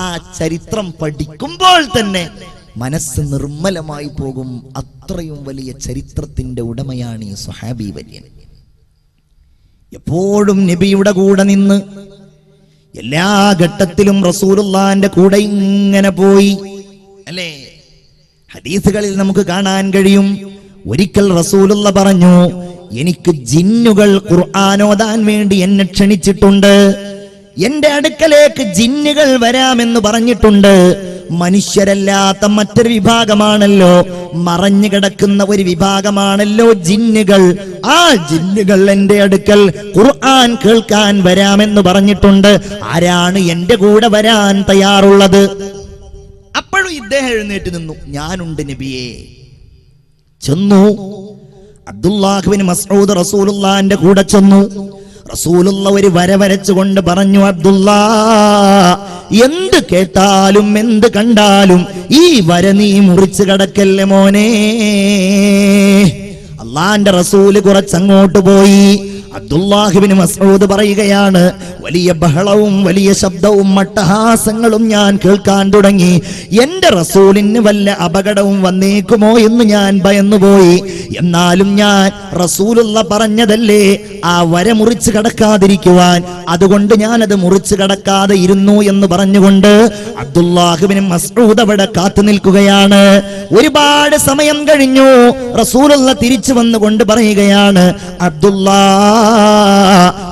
ആ ചരിത്രം പഠിക്കുമ്പോൾ തന്നെ മനസ്സ് നിർമ്മലമായി പോകും. അത്രയും വലിയ ചരിത്രത്തിന്റെ ഉടമയാണ് ഈ സ്വഹാബി വര്യൻ. എപ്പോഴും നബിയുടെ കൂടെ നിന്ന് എല്ലാ ഘട്ടത്തിലും റസൂലുള്ളാഹിന്റെ കൂടെ ഇങ്ങനെ പോയി അല്ലേ? ഹദീസുകളിൽ നമുക്ക് കാണാൻ കഴിയും. ഒരിക്കൽ റസൂലുള്ള പറഞ്ഞു, എനിക്ക് ജിന്നുകൾ ഖുർആൻ ഓതാൻ വേണ്ടി എന്നെ ക്ഷണിച്ചിട്ടുണ്ട്. എന്റെ അടുക്കലേക്ക് ജിന്നുകൾ വരാമെന്ന് പറഞ്ഞിട്ടുണ്ട്. മനുഷ്യരല്ലാത്ത മറ്റൊരു വിഭാഗമാണല്ലോ, മറഞ്ഞു കിടക്കുന്ന ഒരു വിഭാഗമാണല്ലോ ജിന്നുകൾ. ആ ജിന്നുകൾ എന്റെ അടുക്കൽ ഖുർആൻ കേൾക്കാൻ വരാമെന്ന് പറഞ്ഞിട്ടുണ്ട്. ആരാണ് എന്റെ കൂടെ വരാൻ തയ്യാറുള്ളത്? അപ്പോഴും ഇദ്ദേഹം എഴുന്നേറ്റ് നിന്നു. ഞാനുണ്ട് നബിയേ. ചെന്നു. അബ്ദുല്ലാഹ് ബിൻ മസ്ഊദ് റസൂലുള്ളാഹിന്റെ കൂടെ ചെന്നു. റസൂലുള്ള ഒരു വര വരച്ചുകൊണ്ട് പറഞ്ഞു, അബ്ദുല്ലാ, എന്ത് കേട്ടാലും എന്ത് കണ്ടാലും ഈ വര നീ മുറിച്ചു കടക്കല്ലേ മോനെ. അള്ളാന്റെ റസൂല് കുറച്ചങ്ങോട്ട് പോയി. അബ്ദുല്ലാഹ് ബിൻ മസ്ഊദ് പറയുകയാണ്, വലിയ ബഹളവും വലിയ ശബ്ദവും മട്ടഹാസങ്ങളും ഞാൻ കേൾക്കാൻ തുടങ്ങി. എന്റെ റസൂലിന് വല്ല അപകടവും വന്നേക്കുമോ എന്ന് ഞാൻ ഭയന്നുപോയി. എന്നാലും ഞാൻ റസൂലുള്ള പറഞ്ഞതല്ലേ ആ വര മുറിച്ച് കടക്കാതിരിക്കുവാൻ, അതുകൊണ്ട് ഞാനത് മുറിച്ച് കടക്കാതെ ഇരുന്നു എന്ന് പറഞ്ഞുകൊണ്ട് അബ്ദുല്ലാഹ് ബിൻ മസ്ഊദ് അവിടെ കാത്തു നിൽക്കുകയാണ്. ഒരുപാട് സമയം കഴിഞ്ഞു. റസൂലുള്ള തിരിച്ചു വന്നുകൊണ്ട് പറയുകയാണ്, അബ്ദുല്ലാ,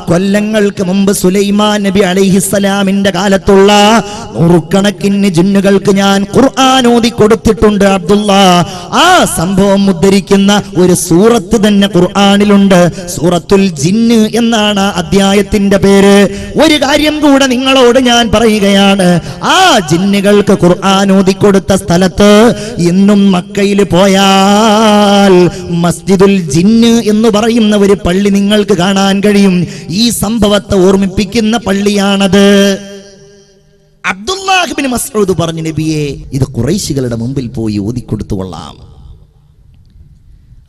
കൊല്ലങ്ങൾക്ക് മുമ്പ് സുലൈമാൻ നബി അലൈഹിസ്സലാമിന്റെ കാലത്തുള്ള നൂറുകണക്കിന് ജിന്നുകൾക്ക് ഞാൻ ഖുർആൻ ഓതി കൊടുത്തിട്ടുണ്ട് അബ്ദുല്ലാ. ആ സംഭവം ഉദ്ധരിക്കുന്ന ഒരു സൂറത്ത് തന്നെ ഖുർആനിലുണ്ട്. സൂറത്തുൽ ജിന്ന് എന്നാണ് അധ്യായത്തിന്റെ പേര്. ഒരു കാര്യം കൂടെ നിങ്ങളോട് ഞാൻ പറയുകയാണ്, ആ ജിന്നുകൾക്ക് ഖുർആൻ ഓതി കൊടുത്ത സ്ഥലത്ത് ഇന്നും മക്കയിൽ പോയാൽ മസ്ജിദുൽ ജിന്ന് എന്ന് പറയുന്ന ഒരു പള്ളി നിങ്ങൾക്ക് കാണാൻ കഴിയും. ഈ സംഭവത്തെ ഓർമ്മിപ്പിക്കുന്ന പള്ളിയാണത്. അബ്ദുല്ലാഹ് ബിൻ മസ്ഊദ് പറഞ്ഞു, നബിയെ, ഇത് ഖുറൈശികളുടെ മുമ്പിൽ പോയി ഓതിക്കൊടുത്തുകൊള്ളാം.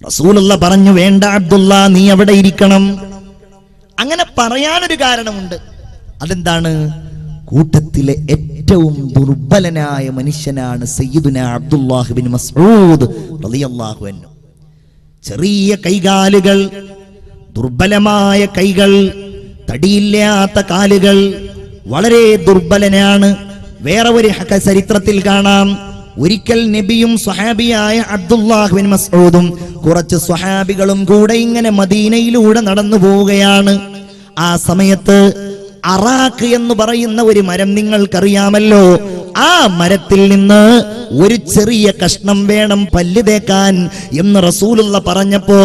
റസൂലുള്ള പറഞ്ഞു, വേണ്ട അബ്ദുല്ലാ, നീ അവിടെ ഇരിക്കണം. അങ്ങനെ പറയാനൊരു കാരണമുണ്ട്. അതെന്താണ്? കൂട്ടത്തിലെ ഏറ്റവും ദുർബലനായ മനുഷ്യനാണ് സയ്യിദുനാ അബ്ദുല്ലാഹ് ബിൻ മസ്ഊദ് റളിയല്ലാഹു അൻഹു. ചെറിയ കൈകാലുകൾ, ദുർബലമായ കൈകൾ, തടിയില്ലാത്ത കാലുകൾ, വളരെ ദുർബലനാണ്. വേറെ ഒരു ചരിത്രത്തിൽ കാണാം, ഒരിക്കൽ നബിയും സ്വഹാബിയായ അബ്ദുല്ലാഹ് ബിൻ മസ്ഊദും കുറച്ച് സ്വഹാബികളും കൂടെ ഇങ്ങനെ മദീനയിലൂടെ നടന്നു പോവുകയാണ്. ആ സമയത്ത് അറാഖ് എന്ന് പറയുന്ന ഒരു മരം നിങ്ങൾക്കറിയാമല്ലോ. ആ മരത്തിൽ നിന്ന് ഒരു ചെറിയ കഷ്ണം വേണം പല്ല് തേക്കാൻ എന്ന് റസൂലുള്ള പറഞ്ഞപ്പോ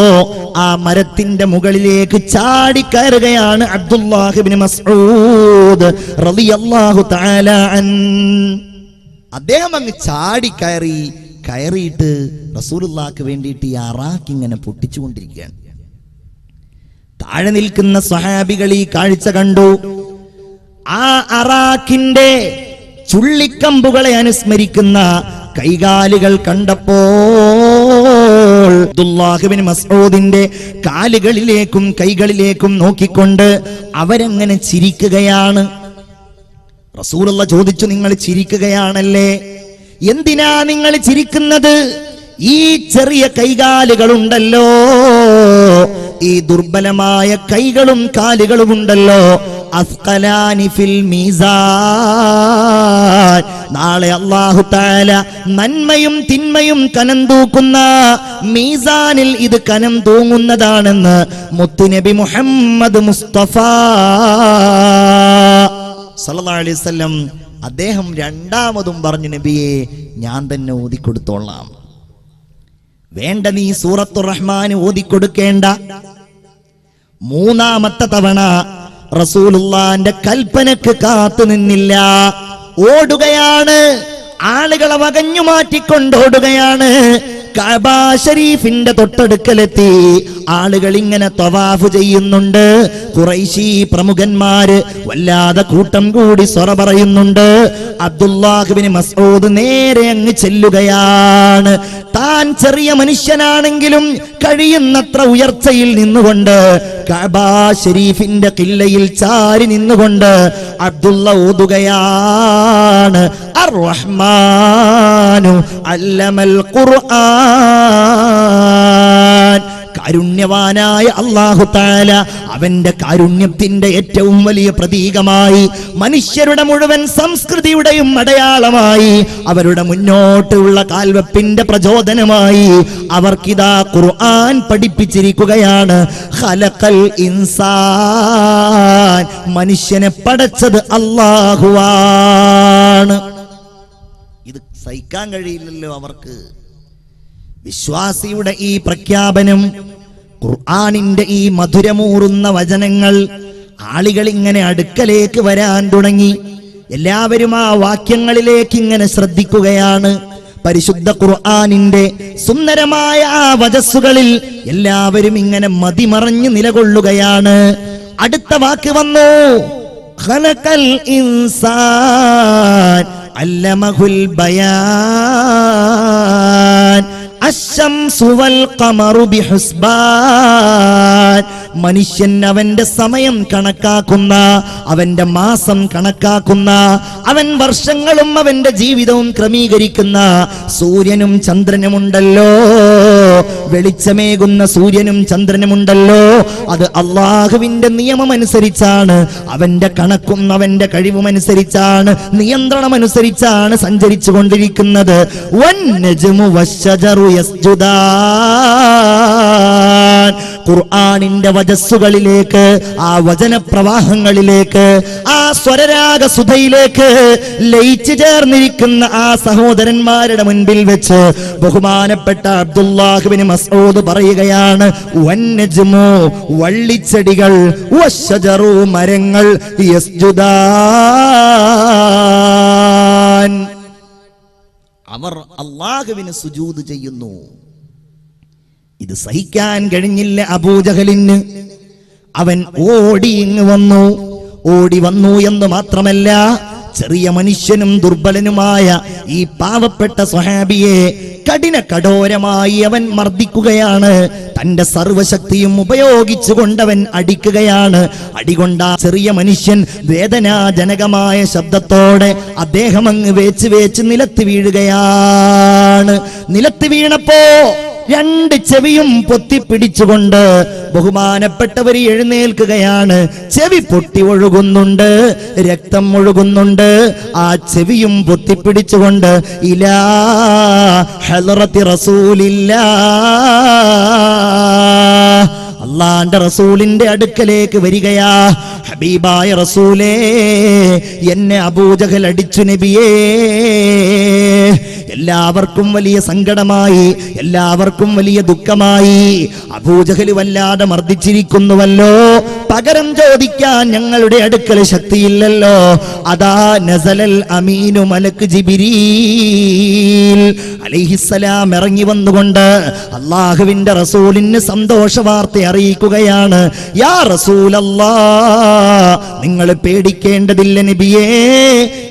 ആ മരത്തിന്റെ മുകളിലേക്ക് ചാടിക്കയറുകയാണ് അബ്ദുല്ലാഹ് ഇബ്നു മസ്ഊദ് റളിയല്ലാഹു തആല അൻ. അദ്ദേഹം അങ്ങ് കയറിയിട്ട് റസൂലുള്ളാഹിക്ക് വേണ്ടിയിട്ട് ഈ അറാഖ് ഇങ്ങനെ പൊട്ടിച്ചുകൊണ്ടിരിക്കുകയാണ്. താഴെ നിൽക്കുന്ന സ്വഹാബികൾ ഈ കാഴ്ച കണ്ടു. ആ അറാഖിന്റെ ചുള്ളിക്കമ്പുകളെ അനുസ്മരിക്കുന്ന കൈകാലുകൾ കണ്ടപ്പോൾ അബ്ദുല്ലാഹ് ഇബ്നു മസ്ഊദിന്റെ കാലുകളിലേക്കും കൈകളിലേക്കും നോക്കിക്കൊണ്ട് അവരങ്ങനെ ചിരിക്കുകയാണ്. റസൂലുള്ള ചോദിച്ചു, നിങ്ങൾ ചിരിക്കുകയാണല്ലേ? എന്തിനാ നിങ്ങൾ ചിരിക്കുന്നത്? ഈ ചെറിയ കൈകാലുകളുണ്ടല്ലോ, ഈ ദുർബലമായ കൈകളും കാലുകളും ഉണ്ടല്ലോ, അസ്ഖലാനി ഫിൽ മീസാൻ, നാളെ അല്ലാഹു തആല നന്മയും തിന്മയും കനം തൂക്കുന്ന മീസാനിൽ ഇത് കനം തൂങ്ങുന്നതാണെന്ന് മുത്തുനബി മുഹമ്മദ് മുസ്തഫ സല്ലല്ലാഹു അലൈഹി വസല്ലം അദ്ദേഹം രണ്ടാമതും പറഞ്ഞു, നബിയെ, ഞാൻ തന്നെ ഓതിക്കൊടുത്തോളാം. വേണ്ട, നീ സൂറത്തുർ റഹ്മാൻ ഓതിക്കൊടുക്കേണ്ട. മൂന്നാമത്തെ തവണ റസൂലുള്ളാഹിന്റെ കൽപ്പനക്ക് കാത്തു നിന്നില്ല, ഓടുകയാണ്. ആളുകളെ വകഞ്ഞു മാറ്റിക്കൊണ്ട് ഓടുകയാണ്. കഅബ ശരീഫിന്റെ തൊട്ടടുക്കലെത്തി. ആളുകൾ ഇങ്ങനെ തവാഫ് ചെയ്യുന്നുണ്ട്. ഖുറൈശി പ്രമുഖന്മാര് വല്ലാതെ കൂട്ടം കൂടി സ്വറ പറയുന്നുണ്ട്. അബ്ദുല്ലാഹ് ഇബ്നു മസ്ഊദ് നേരെ അങ്ങ് ചെല്ലുകയാണ്. താൻ ചെറിയ മനുഷ്യനാണെങ്കിലും കഴിയുന്നത്ര ഉയർച്ചയിൽ നിന്നുകൊണ്ട് കഅബ ശരീഫിന്റെ ഖില്ലയിൽ ചാരി നിന്നുകൊണ്ട് അബ്ദുള്ള ഓതുകയാണ്. പേരാണ് അർ-റഹ്മാനു അല്ലമൽ ഖുർആൻ. കാരുണ്യവാനായ അല്ലാഹു തആല അവന്റെ കാരുണ്യത്തിന്റെ ഏറ്റവും വലിയ പ്രതീകമായി, മനുഷ്യരുടെ മുഴുവൻ സംസ്കൃതിയുടെയും അടയാളമായി, അവരുടെ മുന്നോട്ടുള്ള കാൽവെപ്പിന്റെ പ്രചോദനമായി അവർക്കിതാ ഖുർആൻ പഠിപ്പിച്ചിരിക്കുകയാണ്. ഖലഖൽ ഇൻസാൻ, മനുഷ്യനെ പടച്ചത് അല്ലാഹുവാണ്. ഇത് സഹിക്കാൻ കഴിയില്ലല്ലോ അവർക്ക്. വിശ്വാസിയുടെ ഈ പ്രഖ്യാപനം, ഖുർആനിന്റെ ഈ മധുരമൂറുന്ന വചനങ്ങൾ ആളുകൾ ഇങ്ങനെ അടുക്കലേക്ക് വരാൻ തുടങ്ങി. എല്ലാവരും ആ വാക്യങ്ങളിലേക്ക് ഇങ്ങനെ ശ്രദ്ധിക്കുകയാണ്. പരിശുദ്ധ ഖുർആനിന്റെ സുന്ദരമായ ആ വചസ്സുകളിൽ എല്ലാവരും ഇങ്ങനെ മതിമറഞ്ഞ് നിലകൊള്ളുകയാണ്. അടുത്ത വാക്ക് വന്നു, ഖലഖൽ ഇൻസാൻ അല്ലമഹുൽ ബയാൻ അശ്ശംസു വൽ ഖമറു ബിഹുസ്ബാൻ. മനുഷ്യൻ അവന്റെ സമയം കണക്കാക്കുന്ന, അവന്റെ മാസം കണക്കാക്കുന്ന, അവൻ വർഷങ്ങളും അവന്റെ ജീവിതവും ക്രമീകരിക്കുന്ന സൂര്യനും ചന്ദ്രനുമുണ്ടല്ലോ, വെളിച്ചമേകുന്ന സൂര്യനും ചന്ദ്രനുമുണ്ടല്ലോ, അത് അള്ളാഹുവിന്റെ നിയമമനുസരിച്ചാണ്, അവന്റെ കണക്കും അവന്റെ കഴിവുമനുസരിച്ചാണ്, നിയന്ത്രണമനുസരിച്ചാണ് സഞ്ചരിച്ചു കൊണ്ടിരിക്കുന്നത്. വന്നജ്മു വശ്ശജറു യസ്ജുദാൻ. ഖുർആനിന്റെ വചസ്സുകളിലേക്ക്, ആ വചനപ്രവാഹങ്ങളിലേക്ക്, ആ സ്വരരാഗ സുധയിലേക്ക് ലയിച്ചു ചേർന്നിരിക്കുന്ന ആ സഹോദരന്മാരുടെ മുൻപിൽ വെച്ച് ബഹുമാനപ്പെട്ട അബ്ദുല്ലാഹ് ഇബ്നു മസ്ഊദ് പറയുകയാണ്, വന്നജ്മു വള്ളിച്ചെടികൾ, വശ്ശജറു മരങ്ങൾ, യസ്ജുദാൻ അവർ അല്ലാഹുവിന് സുജൂദ് ചെയ്യുന്നു. ഇത് സഹിക്കാൻ കഴിഞ്ഞില്ല അബൂജഹലിന്. അവൻ ഓടി ഇങ്ങ് വന്നു. ഓടി വന്നു എന്ന് മാത്രമല്ല, ചെറിയ മനുഷ്യനും ദുർബലനുമായ ഈ പാവപ്പെട്ട സ്വഹാബിയെ കഠോരമായി അവൻ മർദ്ദിക്കുകയാണ്. തന്റെ സർവശക്തിയും ഉപയോഗിച്ചുകൊണ്ടവൻ അടിക്കുകയാണ്. അടികൊണ്ട ചെറിയ മനുഷ്യൻ വേദനാജനകമായ ശബ്ദത്തോടെ അദ്ദേഹം അങ്ങ് വേച്ച് നിലത്ത് വീഴുകയാണ്. നിലത്ത് വീണപ്പോ രണ്ട് ചെവിയും പൊത്തിപ്പിടിച്ചുകൊണ്ട് ബഹുമാനപ്പെട്ടവർ എഴുന്നേൽക്കുകയാണ്. ചെവി പൊട്ടി ഒഴുകുന്നുണ്ട്, രക്തം ഒഴുകുന്നുണ്ട്. ആ ചെവിയും പൊത്തിപ്പിടിച്ചുകൊണ്ട് ഇലാ ഹളറത്തി റസൂലില്ലാഹ്, അള്ളാന്റെ റസൂലിന്റെ അടുക്കലേക്ക് വരികയാ. ഹബീബായ റസൂലേ, എന്നെ അബൂജഹൽ അടിച്ചു നബിയേ. എല്ലാവർക്കും വലിയ സങ്കടമായി, എല്ലാവർക്കും വലിയ ദുഃഖമായി. അബൂജഹൽ വല്ലാതെ മർദ്ദിച്ചിരിക്കുന്നുവല്ലോ, പകരം ചോദിക്കാൻ ഞങ്ങളുടെ അടുക്കൽ ശക്തിയില്ലല്ലോ. അതാ നസലൽ അമീനു മലക്ക് ജിബ്രീൽ അലൈഹിസ്സലാം ഇറങ്ങി വന്നുകൊണ്ട് അല്ലാഹുവിന്റെ റസൂലിന് സന്തോഷ വാർത്ത അറിയിക്കുകയാണ്. യാ റസൂലല്ലാഹ്, നിങ്ങൾ പേടിക്കേണ്ടതില്ല നബിയേ.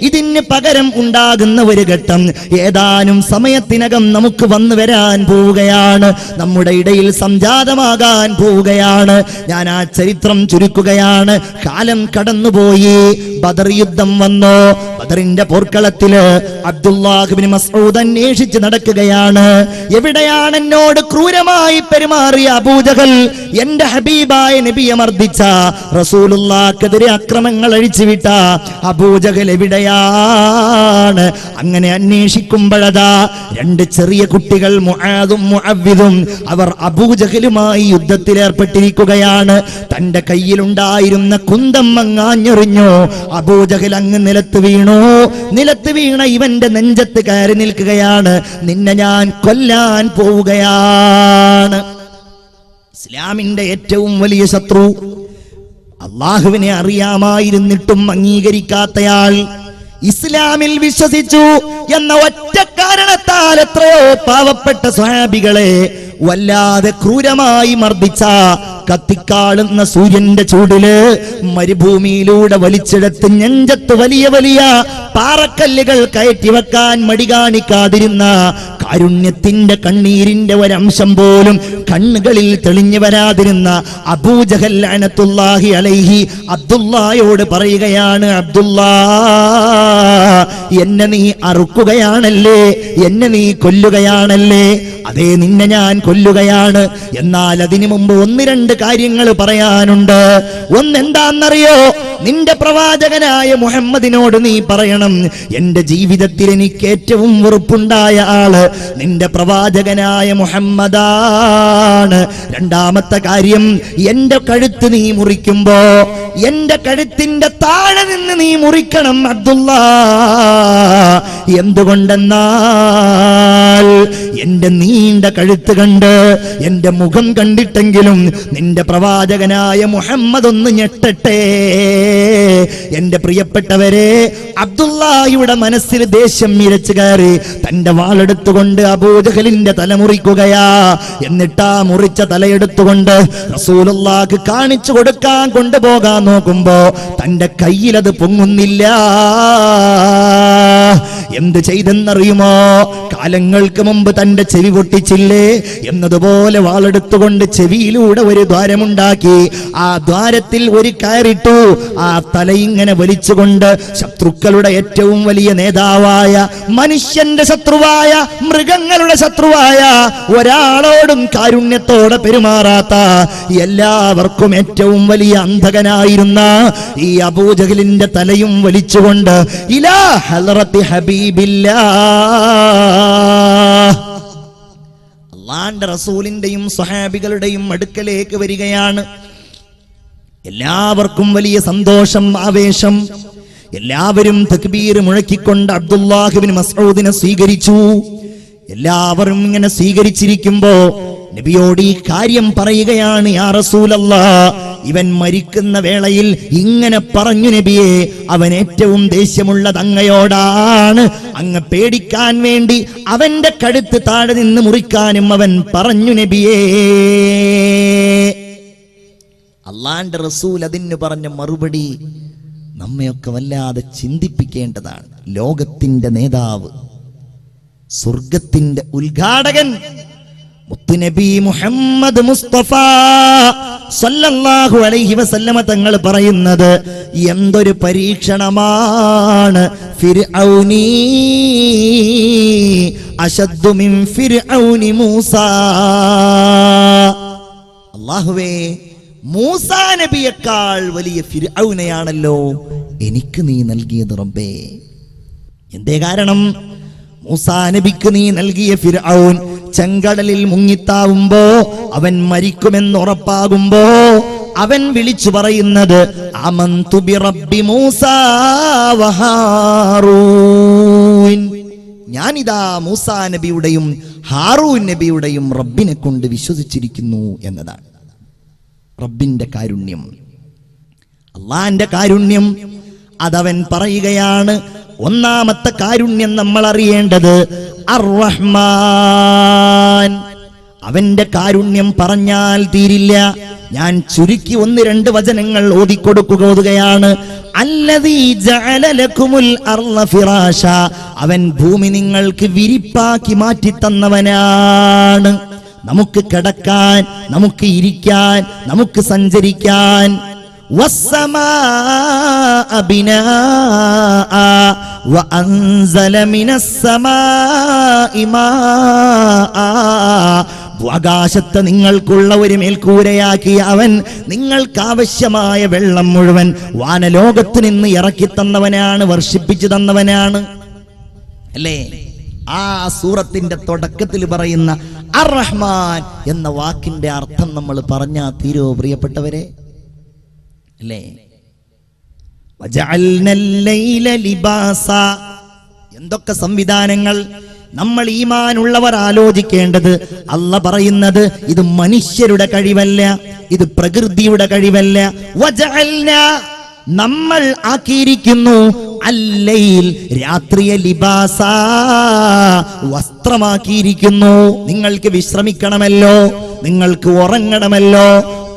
ഇതിന് പകരം ഉണ്ടാകുന്ന ഒരു ഘട്ടം ഏതാനും സമയത്തിനകം നമുക്ക് വന്നു വരാൻ പോവുകയാണ്, നമ്മുടെ ഇടയിൽ സംജാതമാകാൻ പോവുകയാണ്. ഞാൻ ആ ചരിത്രം ചുരുക്കുകയാണ്. കാലം കടന്നുപോയി, ബദർ യുദ്ധം വന്നു. ബദറിന്റെ പോർക്കളത്തില് അബ്ദുല്ലാഹ് ഇബ്നു മസ്ഊദ് അന്വേഷിച്ച് നടക്കുകയാണ്. എവിടെയാണ് എന്നോട് ക്രൂരമായി പെരുമാറിയ അബൂജഹൽ, എന്റെ ഹബീബായ നബിയെ മർദ്ദിച്ച, റസൂലുള്ളാഹിക്കെതിരെ അക്രമങ്ങൾ അഴിച്ചുവിട്ട അബൂജഹൽ എവിടെയാണ്? അങ്ങനെ അന്വേഷിക്കുമ്പോഴതാ രണ്ട് ചെറിയ കുട്ടികൾ മുആദും മുഅവ്വിദും അവർ അബൂജഹലുമായി യുദ്ധത്തിലേർപ്പെട്ടിരിക്കുകയാണ്. തന്റെ കയ്യിലുണ്ടായിരുന്ന കുന്തം അങ്ങാഞ്ഞെറിഞ്ഞു. അബൂജഹൽ അങ്ങ് നിലത്ത് വീണു. നിലത്ത് വീണ ഇവന്റെ നെഞ്ചത്ത് കയറി നിൽക്കുകയാണ്. നിന്നെ ഞാൻ കൊല്ലാൻ പോവുകയാണ്. ഇസ്ലാമിന്റെ ഏറ്റവും വലിയ ശത്രു, അള്ളാഹുവിനെ അറിയാമായിരുന്നിട്ടും അംഗീകരിക്കാത്തയാൾ, ഇസ്ലാമിൽ വിശ്വസിച്ചു എന്ന ഒറ്റ കാരണത്താൽ എത്രയോ പാവപ്പെട്ട സ്വഹാബികളെ വല്ലാതെ ക്രൂരമായി മർദ്ദിച്ച, കത്തിക്കാളുന്ന സൂര്യന്റെ ചൂടില് മരുഭൂമിയിലൂടെ വലിച്ചെടുത്ത് നെഞ്ചത്ത് വലിയ വലിയ പാറക്കല്ലുകൾ കയറ്റി വെക്കാൻ മടി കാണിക്കാതിരുന്ന കാരുണ്യത്തിന്റെ കണ്ണീരിന്റെ ഒരംശം പോലും കണ്ണുകളിൽ തെളിഞ്ഞു വരാതിരുന്ന അബൂജഹൽ ലഅനത്തുല്ലാഹി അലൈഹി അബ്ദുല്ലായോട് പറയുകയാണ്, അബ്ദുല്ലാ, എന്നെ നീ അറുക്കുകയാണല്ലേ, എന്നെ നീ കൊല്ലുകയാണല്ലേ? അതേ, നിന്നെ ഞാൻ കൊല്ലുകയാണ്. എന്നാൽ അതിനു മുമ്പ് ഒന്ന് രണ്ട് കാര്യങ്ങൾ പറയാനുണ്ട്. ഒന്നെന്താന്നറിയോ? നിന്റെ പ്രവാചകനായ മുഹമ്മദിനോട് നീ പറയണം, എന്റെ ജീവിതത്തിൽ എനിക്ക് ഏറ്റവും വെറുപ്പുണ്ടായ ആള് നിന്റെ പ്രവാചകനായ മുഹമ്മദാണ്. രണ്ടാമത്തെ കാര്യം, എന്റെ കഴുത്ത് നീ മുറിക്കുമ്പോ എന്റെ കഴുത്തിന്റെ താഴെ നിന്ന് നീ മുറിക്കണം അബ്ദുല്ലാ. എന്തുകൊണ്ടെന്നാൽ എന്റെ നീണ്ട കഴുത്ത് കണ്ട് എന്റെ മുഖം കണ്ടിട്ടെങ്കിലും നിന്റെ പ്രവാചകനായ മുഹമ്മദ് ഒന്ന് ഞെട്ടട്ടെ. എന്റെ പ്രിയപ്പെട്ടവരെ, അബ്ദുല്ലാഹിയുടെ മനസ്സിൽ ദേഷ്യം ഇരച്ചു കയറി തന്റെ വാളെടുത്തുകൊണ്ട് അബൂജഹലിന്റെ തല മുറിക്കുകയാ. എന്നിട്ടാ മുറിച്ച തലയെടുത്തുകൊണ്ട് റസൂലുള്ളാഹിക്ക് കാണിച്ചു കൊടുക്കാൻ കൊണ്ടുപോകാൻ നോക്കുമ്പോ തന്റെ കയ്യിൽ അത് പൊങ്ങുന്നില്ല. എന്ത് ചെയ്തെന്നറിയുമോ? കാലങ്ങൾക്ക് മുമ്പ് തന്റെ ചെവി പൊട്ടിച്ചില്ലേ എന്നതുപോലെ വാളെടുത്തുകൊണ്ട് ചെവിയിലൂടെ ഒരു ദ്വാരമുണ്ടാക്കി. ആ ദ്വാരത്തിൽ ഒരു കയറിട്ടു. ആ തലയിങ്ങനെ വലിച്ചുകൊണ്ട് ശത്രുക്കളുടെ ഏറ്റവും വലിയ നേതാവായ, മനുഷ്യന്റെ ശത്രുവായ, മൃഗങ്ങളുടെ ശത്രുവായ, ഒരാളോടും കാരുണ്യത്തോടെ പെരുമാറാത്ത, എല്ലാവർക്കും ഏറ്റവും വലിയ അന്ധകനായിരുന്ന ഈ അബൂജഹലിന്റെ തലയും വലിച്ചുകൊണ്ട് ഇലാ ഹളറത്തി ഹബീബില്ലാ, അല്ലാഹുവിന്റെ റസൂലിന്റെയും സ്വഹാബികളുടെയും അടുക്കലേക്ക് വരികയാണ്. എല്ലാവർക്കും വലിയ സന്തോഷം, ആവേശം. എല്ലാവരും തക്ബീർ മുഴക്കിക്കൊണ്ട് അബ്ദുല്ലാഹ് ഇബ്നു മസ്ഊദിനെ സ്വീകരിച്ചു. എല്ലാവരും ഇങ്ങനെ സ്വീകരിച്ചിരിക്കുമ്പോ നബിയോട് ഈ കാര്യം പറയുകയാണ്, യാ റസൂലല്ലാഹ്, ഇവൻ മരിക്കുന്ന വേളയിൽ ഇങ്ങനെ പറഞ്ഞു നബിയെ, അവൻ ഏറ്റവും ദേഷ്യമുള്ളത് അങ്ങയോടാണ്. അങ്ങ് പേടിക്കാൻ വേണ്ടി അവന്റെ കഴുത്ത് താഴെ നിന്ന് മുറിക്കാനും അവൻ പറഞ്ഞു നബിയേ. അല്ലാഹുവിന്റെ റസൂൽ അതിന് പറഞ്ഞ മറുപടി നമ്മയൊക്കെ വല്ലാതെ ചിന്തിപ്പിക്കേണ്ടതാണ്. ലോകത്തിന്റെ നേതാവ്, സ്വർഗത്തിന്റെ ഉദ്ഘാടകൻ മുത്തുനബി മുഹമ്മദ് മുസ്തഫ സല്ലല്ലാഹു അലൈഹി വസല്ലമ തങ്ങൾ പറയുന്നത് എന്തൊരു പരീക്ഷണമാണ്. ഫിർഔനി അശദ്ദു മിൻ ഫിർഔനി മൂസ. അല്ലാഹുവേ, മൂസാ നബിയേക്കാൾ വലിയ ഫിർഔനെയാണല്ലോ എനിക്ക് നീ നൽകിയത് റബ്ബേ. എന്തേ കാരണം? മൂസാ നബിക്ക് നീ നൽകിയ ഫിർഔൻ ചെങ്കടലിൽ മുങ്ങിത്താവുമ്പോ, അവൻ മരിക്കുമെന്ന് ഉറപ്പാകുമ്പോ അവൻ വിളിച്ചു പറയുന്നത് ആമന്തു ബി റബ്ബി മൂസാ വഹാറൂൻ. ഞാനിതാ മൂസാ നബിയുടെയും ഹാറൂൻ നബിയുടെയും റബ്ബിനെ കൊണ്ട് വിശ്വസിച്ചിരിക്കുന്നു എന്നതാണ്. റബ്ബിന്റെ കാരുണ്യം, അള്ളാന്റെ കാരുണ്യം, അതവൻ പറയുകയാണ്. ഒന്നാമത്തെ കാരുണ്യം നമ്മൾ അറിയേണ്ടത് അർ-റഹ്മാൻ. അവന്റെ കാരുണ്യം പറഞ്ഞാൽ തീരില്ല. ഞാൻ ചുരുക്കി ഒന്ന് രണ്ട് വചനങ്ങൾ ഓതിക്കുകയാണ്. അല്ലദീ ജഅല ലക്കുമുൽ അർള ഫിറാശ. അവൻ ഭൂമി നിങ്ങൾക്ക് വിരിപ്പാക്കി മാറ്റി തന്നവനാണ്. നമുക്ക് കിടക്കാൻ, നമുക്ക് ഇരിക്കാൻ, നമുക്ക് സഞ്ചരിക്കാൻ. വസ്സമാഅ ബിനാഅ വഅൻസല മിനസ്സമാഇ മാഅ. ആകാശത്ത് നിങ്ങൾക്കുള്ള ഒരു മേൽക്കൂരയാക്കി അവൻ നിങ്ങൾക്ക് ആവശ്യമായ വെള്ളം മുഴുവൻ വാനലോകത്ത് നിന്ന് ഇറക്കി തന്നവനാണ്, വർഷിപ്പിച്ചു തന്നവനാണ്. അല്ലേ? ആ സൂറത്തിന്റെ തുടക്കത്തിൽ പറയുന്ന അർ-റഹ്മാൻ എന്ന വാക്കിന്റെ അർത്ഥം നമ്മൾ പറഞ്ഞാ തീരോ പ്രിയപ്പെട്ടവരെ? അല്ലേ? വജഅൽനൽ ലൈല ലിബാസ. എന്തൊക്കെ സംവിധാനങ്ങൾ! നമ്മൾ ഈമാനുള്ളവർ ആലോചിക്കേണ്ടത്, അല്ലാഹ് പറയുന്നത് ഇത് മനുഷ്യരുടെ കഴിവല്ല, ഇത് പ്രകൃതിയുടെ കഴിവല്ല. വജഅൽന, നമ്മൾ ആക്കിയിരിക്കുന്നു, അല്ലൈൽ, രാത്രിയെ, ലിബാസ, വസ്ത്രമാക്കിയിരിക്കുന്നു. നിങ്ങൾക്ക് വിശ്രമിക്കണമല്ലോ, നിങ്ങൾക്ക് ഉറങ്ങണമല്ലോ.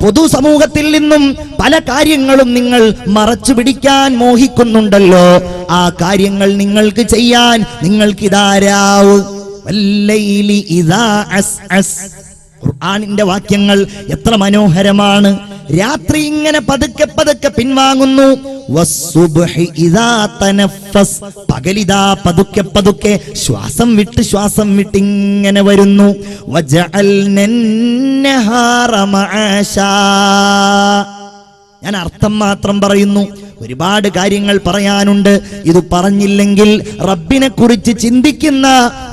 പൊതുസമൂഹത്തിൽ നിന്നും പല കാര്യങ്ങളും നിങ്ങൾ മറച്ചു പിടിക്കാൻ മോഹിക്കുന്നുണ്ടല്ലോ. ആ കാര്യങ്ങൾ നിങ്ങൾക്ക് ചെയ്യാൻ നിങ്ങൾക്കിതാരാവ്. വല്ലൈലി ഇദാ അസ്അസ്. ഖുർആനിന്റെ വാക്യങ്ങൾ എത്ര മനോഹരമാണ്. രാത്രി ഇങ്ങനെ പതുക്കെ പതുക്കെ പിൻവാങ്ങുന്നു. വസ്സുബ്ഹി ഇദാ തനഫസ്. പകലിതാ പതുക്കെ പതുക്കെ ശ്വാസം വിട്ട് ഇങ്ങനെ വരുന്നു. വജഅൽനൻ നഹാറ മആശാ. ഞാൻ അർത്ഥം മാത്രം പറയുന്നു, ഒരുപാട് കാര്യങ്ങൾ പറയാനുണ്ട്. ഇത് പറഞ്ഞില്ലെങ്കിൽ റബ്ബിനെ കുറിച്ച് ചിന്തിക്കുന്ന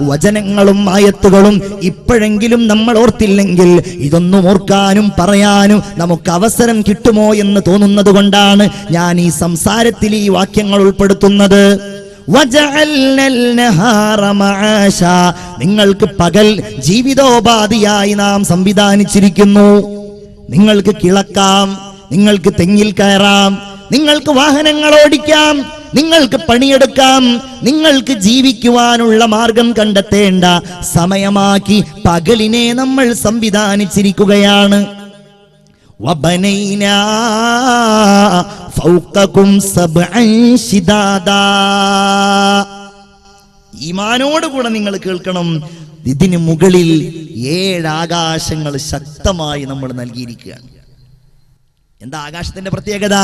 വചനങ്ങളും ആയത്തുകളും ഇപ്പോഴെങ്കിലും നമ്മൾ ഓർത്തില്ലെങ്കിൽ ഇതൊന്നും ഓർക്കാനും പറയാനും നമുക്ക് അവസരം കിട്ടുമോ എന്ന് തോന്നുന്നത് കൊണ്ടാണ് ഞാൻ ഈ സംസാരത്തിൽ ഈ വാക്യങ്ങൾ ഉൾപ്പെടുത്തുന്നത്. നിങ്ങൾക്ക് പകൽ ജീവിതോപാധിയായി നാം സംവിധാനിച്ചിരിക്കുന്നു. നിങ്ങൾക്ക് കിളക്കാം, നിങ്ങൾക്ക് തെങ്ങിൽ കയറാം, നിങ്ങൾക്ക് വാഹനങ്ങൾ ഓടിക്കാം, നിങ്ങൾക്ക് പണിയെടുക്കാം, നിങ്ങൾക്ക് ജീവിക്കുവാനുള്ള മാർഗം കണ്ടെത്തേണ്ട സമയമാക്കി പകലിനെ നമ്മൾ സംവിധാനിച്ചിരിക്കുകയാണ്. വബനൈനാ ഫൗഖകും സബ്അൻ ശിദാദാ. ഈമാനോടുകൂടെ നിങ്ങൾ കേൾക്കണം, ഇതിന് മുകളിൽ 7 ആകാശങ്ങൾ ശക്തമായി നമ്മൾ നൽകിയിരിക്കുകയാണ്. എന്താ ആകാശത്തിന്റെ പ്രത്യേകത?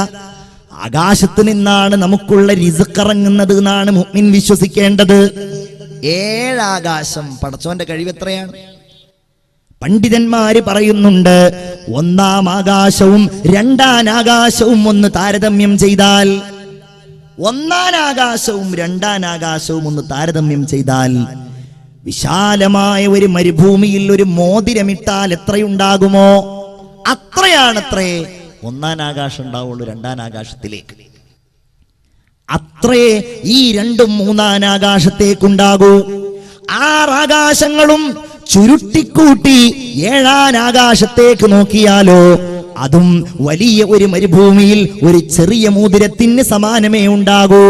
ആകാശത്ത് നിന്നാണ് നമുക്കുള്ള റിസ്ക് ഇറങ്ങുന്നത് എന്നാണ് മുഅ്മിൻ വിശ്വസിക്കേണ്ടത്. 7 ആകാശം. പടച്ചോന്റെ കഴിവ് എത്രയാണ്? പണ്ഡിതന്മാര് പറയുന്നുണ്ട്, 1-ാം ആകാശവും 2-ാം ആകാശവും ഒന്ന് താരതമ്യം ചെയ്താൽ, 1-ാം ആകാശവും 2-ാം ആകാശവും ഒന്ന് താരതമ്യം ചെയ്താൽ, വിശാലമായ ഒരു മരുഭൂമിയിൽ ഒരു മോതിരമിട്ടാൽ എത്രയുണ്ടാകുമോ അത്രയാണത്രേ 1-ാം ആകാശം ഉണ്ടാവുള്ളൂ 2-ാം ആകാശത്തിലേക്ക്. അത്രേ ഈ 2ഉം 3-ാം ആകാശത്തേക്കുണ്ടാകൂ. 6 ആകാശങ്ങളും ചുരുട്ടിക്കൂട്ടി 7-ാം ആകാശത്തേക്ക് നോക്കിയാലോ അതും വലിയ ഒരു മരുഭൂമിയിൽ ഒരു ചെറിയ മോതിരത്തിന് സമാനമേ ഉണ്ടാകൂ.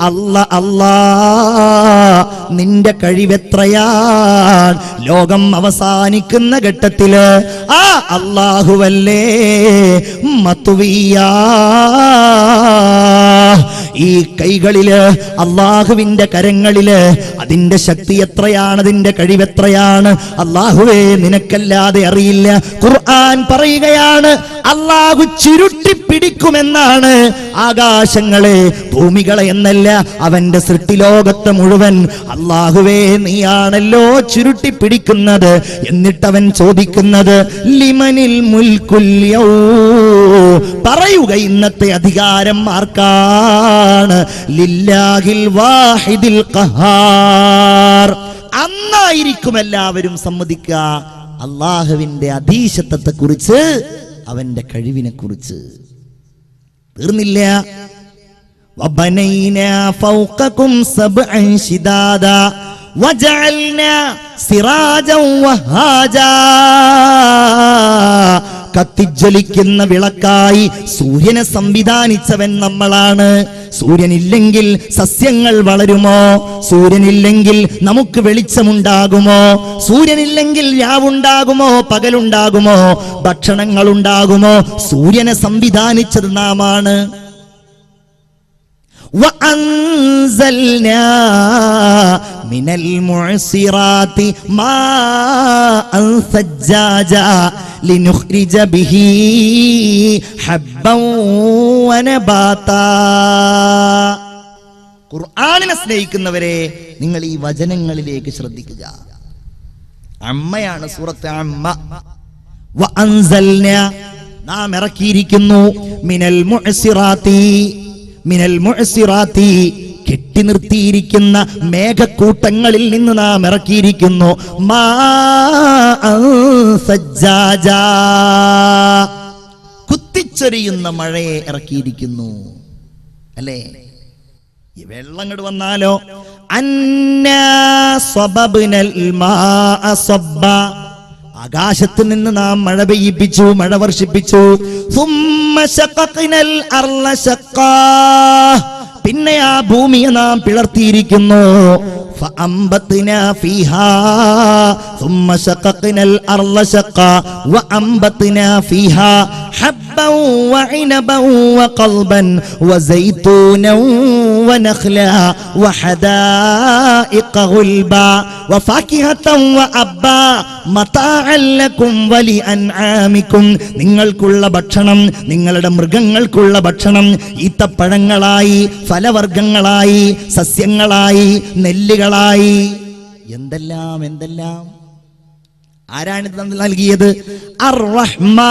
അല്ലാ നിന്റെ കഴിവെത്രയാണ്! ലോകം അവസാനിക്കുന്ന ഘട്ടത്തില് ആ അല്ലാഹുവല്ലേ മത്വിയാ. ഈ കൈകളില്, അല്ലാഹുവിന്റെ കരങ്ങളില് അതിന്റെ ശക്തി എത്രയാണ്, അതിന്റെ കഴിവെത്രയാണ് അല്ലാഹുവേ നിനക്കല്ലാതെ അറിയില്ല. ഖുർആൻ പറയുകയാണ്, അല്ലാഹു ചുരുട്ടിപ്പിടിക്കുമെന്നാണ് ആകാശങ്ങളെ ഭൂമികളെ എന്നല്ല, അവന്റെ സൃഷ്ടിലോകത്തെ മുഴുവൻ അല്ലാഹുവേ നീയാണല്ലോ ചുരുട്ടിപ്പിടിക്കുന്നത്. എന്നിട്ടവൻ ചോദിക്കുന്നത് ലിമനിൽ മുൽക്കുൽ യൗം. പറയുക ഇന്നത്തെ അധികാരം ആർക്കാണ്? ലില്ലാഹിൽ വാഹിദിൽ ഖഹാർ. അന്നായിരിക്കും എല്ലാവരും സമ്മതിക്കുക അല്ലാഹുവിന്റെ അധീശത്വത്തെ കുറിച്ച്, അവന്റെ കഴിവിനെ കുറിച്ച്. തീർന്നില്ല. വബനൈനാ ഫൗഖകും സബ്അൻ ശിദാദാ വജഅൽനാ സിറാജൻ വഹാജാ. കത്തിജ്വലിക്കുന്ന വിളക്കായി സൂര്യനെ സംവിധാനിച്ചവൻ നമ്മളാണ്. സൂര്യനില്ലെങ്കിൽ സസ്യങ്ങൾ വളരുമോ? സൂര്യനില്ലെങ്കിൽ നമുക്ക് വെളിച്ചമുണ്ടാകുമോ? സൂര്യനില്ലെങ്കിൽ രാവുണ്ടാകുമോ? പകലുണ്ടാകുമോ? ഭക്ഷണങ്ങൾ ഉണ്ടാകുമോ? സൂര്യനെ സംവിധാനിച്ചത് നാമാണ്. وأنزلنا من المعصرات ماء ثجاجا لنخرج به حبا ونباتا. ഖുർആനിനെ സ്നേഹിക്കുന്നവരെ, നിങ്ങൾ ഈ വചനങ്ങളിലേക്ക് ശ്രദ്ധിക്കുക. അമ്മയാണ് സൂറത്ത് അമ്മ. വഅൻസൽനാ, നാം ഇറക്കിയിരിക്കുന്നു. മിനൽ മുഅ്സിറാത്തി, മിനൽ മുഅ്സിറാത്തി, കെട്ടി നിർത്തിയിരിക്കുന്ന മേഘക്കൂട്ടങ്ങളിൽ നിന്ന് നാം ഇറക്കിയിരിക്കുന്നു. മാഅൻ സജ്ജാജാ, കുത്തിച്ചൊരിയുന്ന മഴയെ ഇറക്കിയിരിക്കുന്നു. അല്ലേ? ഈ വെള്ളം ഇങ്ങോട്ട് വന്നാലോ, അന്നാ സ്വബബ്നൽ മാഅ സ്വബ്ബ, ആകാശത്ത് നിന്ന് നാം മഴ പെയ്യിപ്പിച്ചു, മഴ വർഷിപ്പിച്ചു. സുമ്മ ശഖഖ്നൽ അർള ശഖ്ഖാ, പിന്നെ ആ ഭൂമിയെ നാം പിളർത്തിയിരിക്കുന്നു. ഫഅംബത്നാ ഫീഹാ സുമ്മ ശഖഖ്നൽ അർള ശഖ്ഖാ വഅംബത്നാ ഫീഹാ ഹബ്ബ وحبا وعنبا وقضبا وزيتونا ونخلا وحدائق غلبا وفاكهة وأبا متاعا لكم ولأنعامكم. നിങ്ങൾക്കുള്ള ഭക്ഷണം, നിങ്ങളുടെ മൃഗങ്ങൾക്കുള്ള ഭക്ഷണം ഈത്തപ്പഴങ്ങളായി, ഫലവർഗ്ഗങ്ങളായി, സസ്യങ്ങളായി, നെല്ലുകളായി, എന്തെല്ലാം എന്തെല്ലാം. ആരാണിത് നൽകിയത്? അർ-റഹ്മാൻ,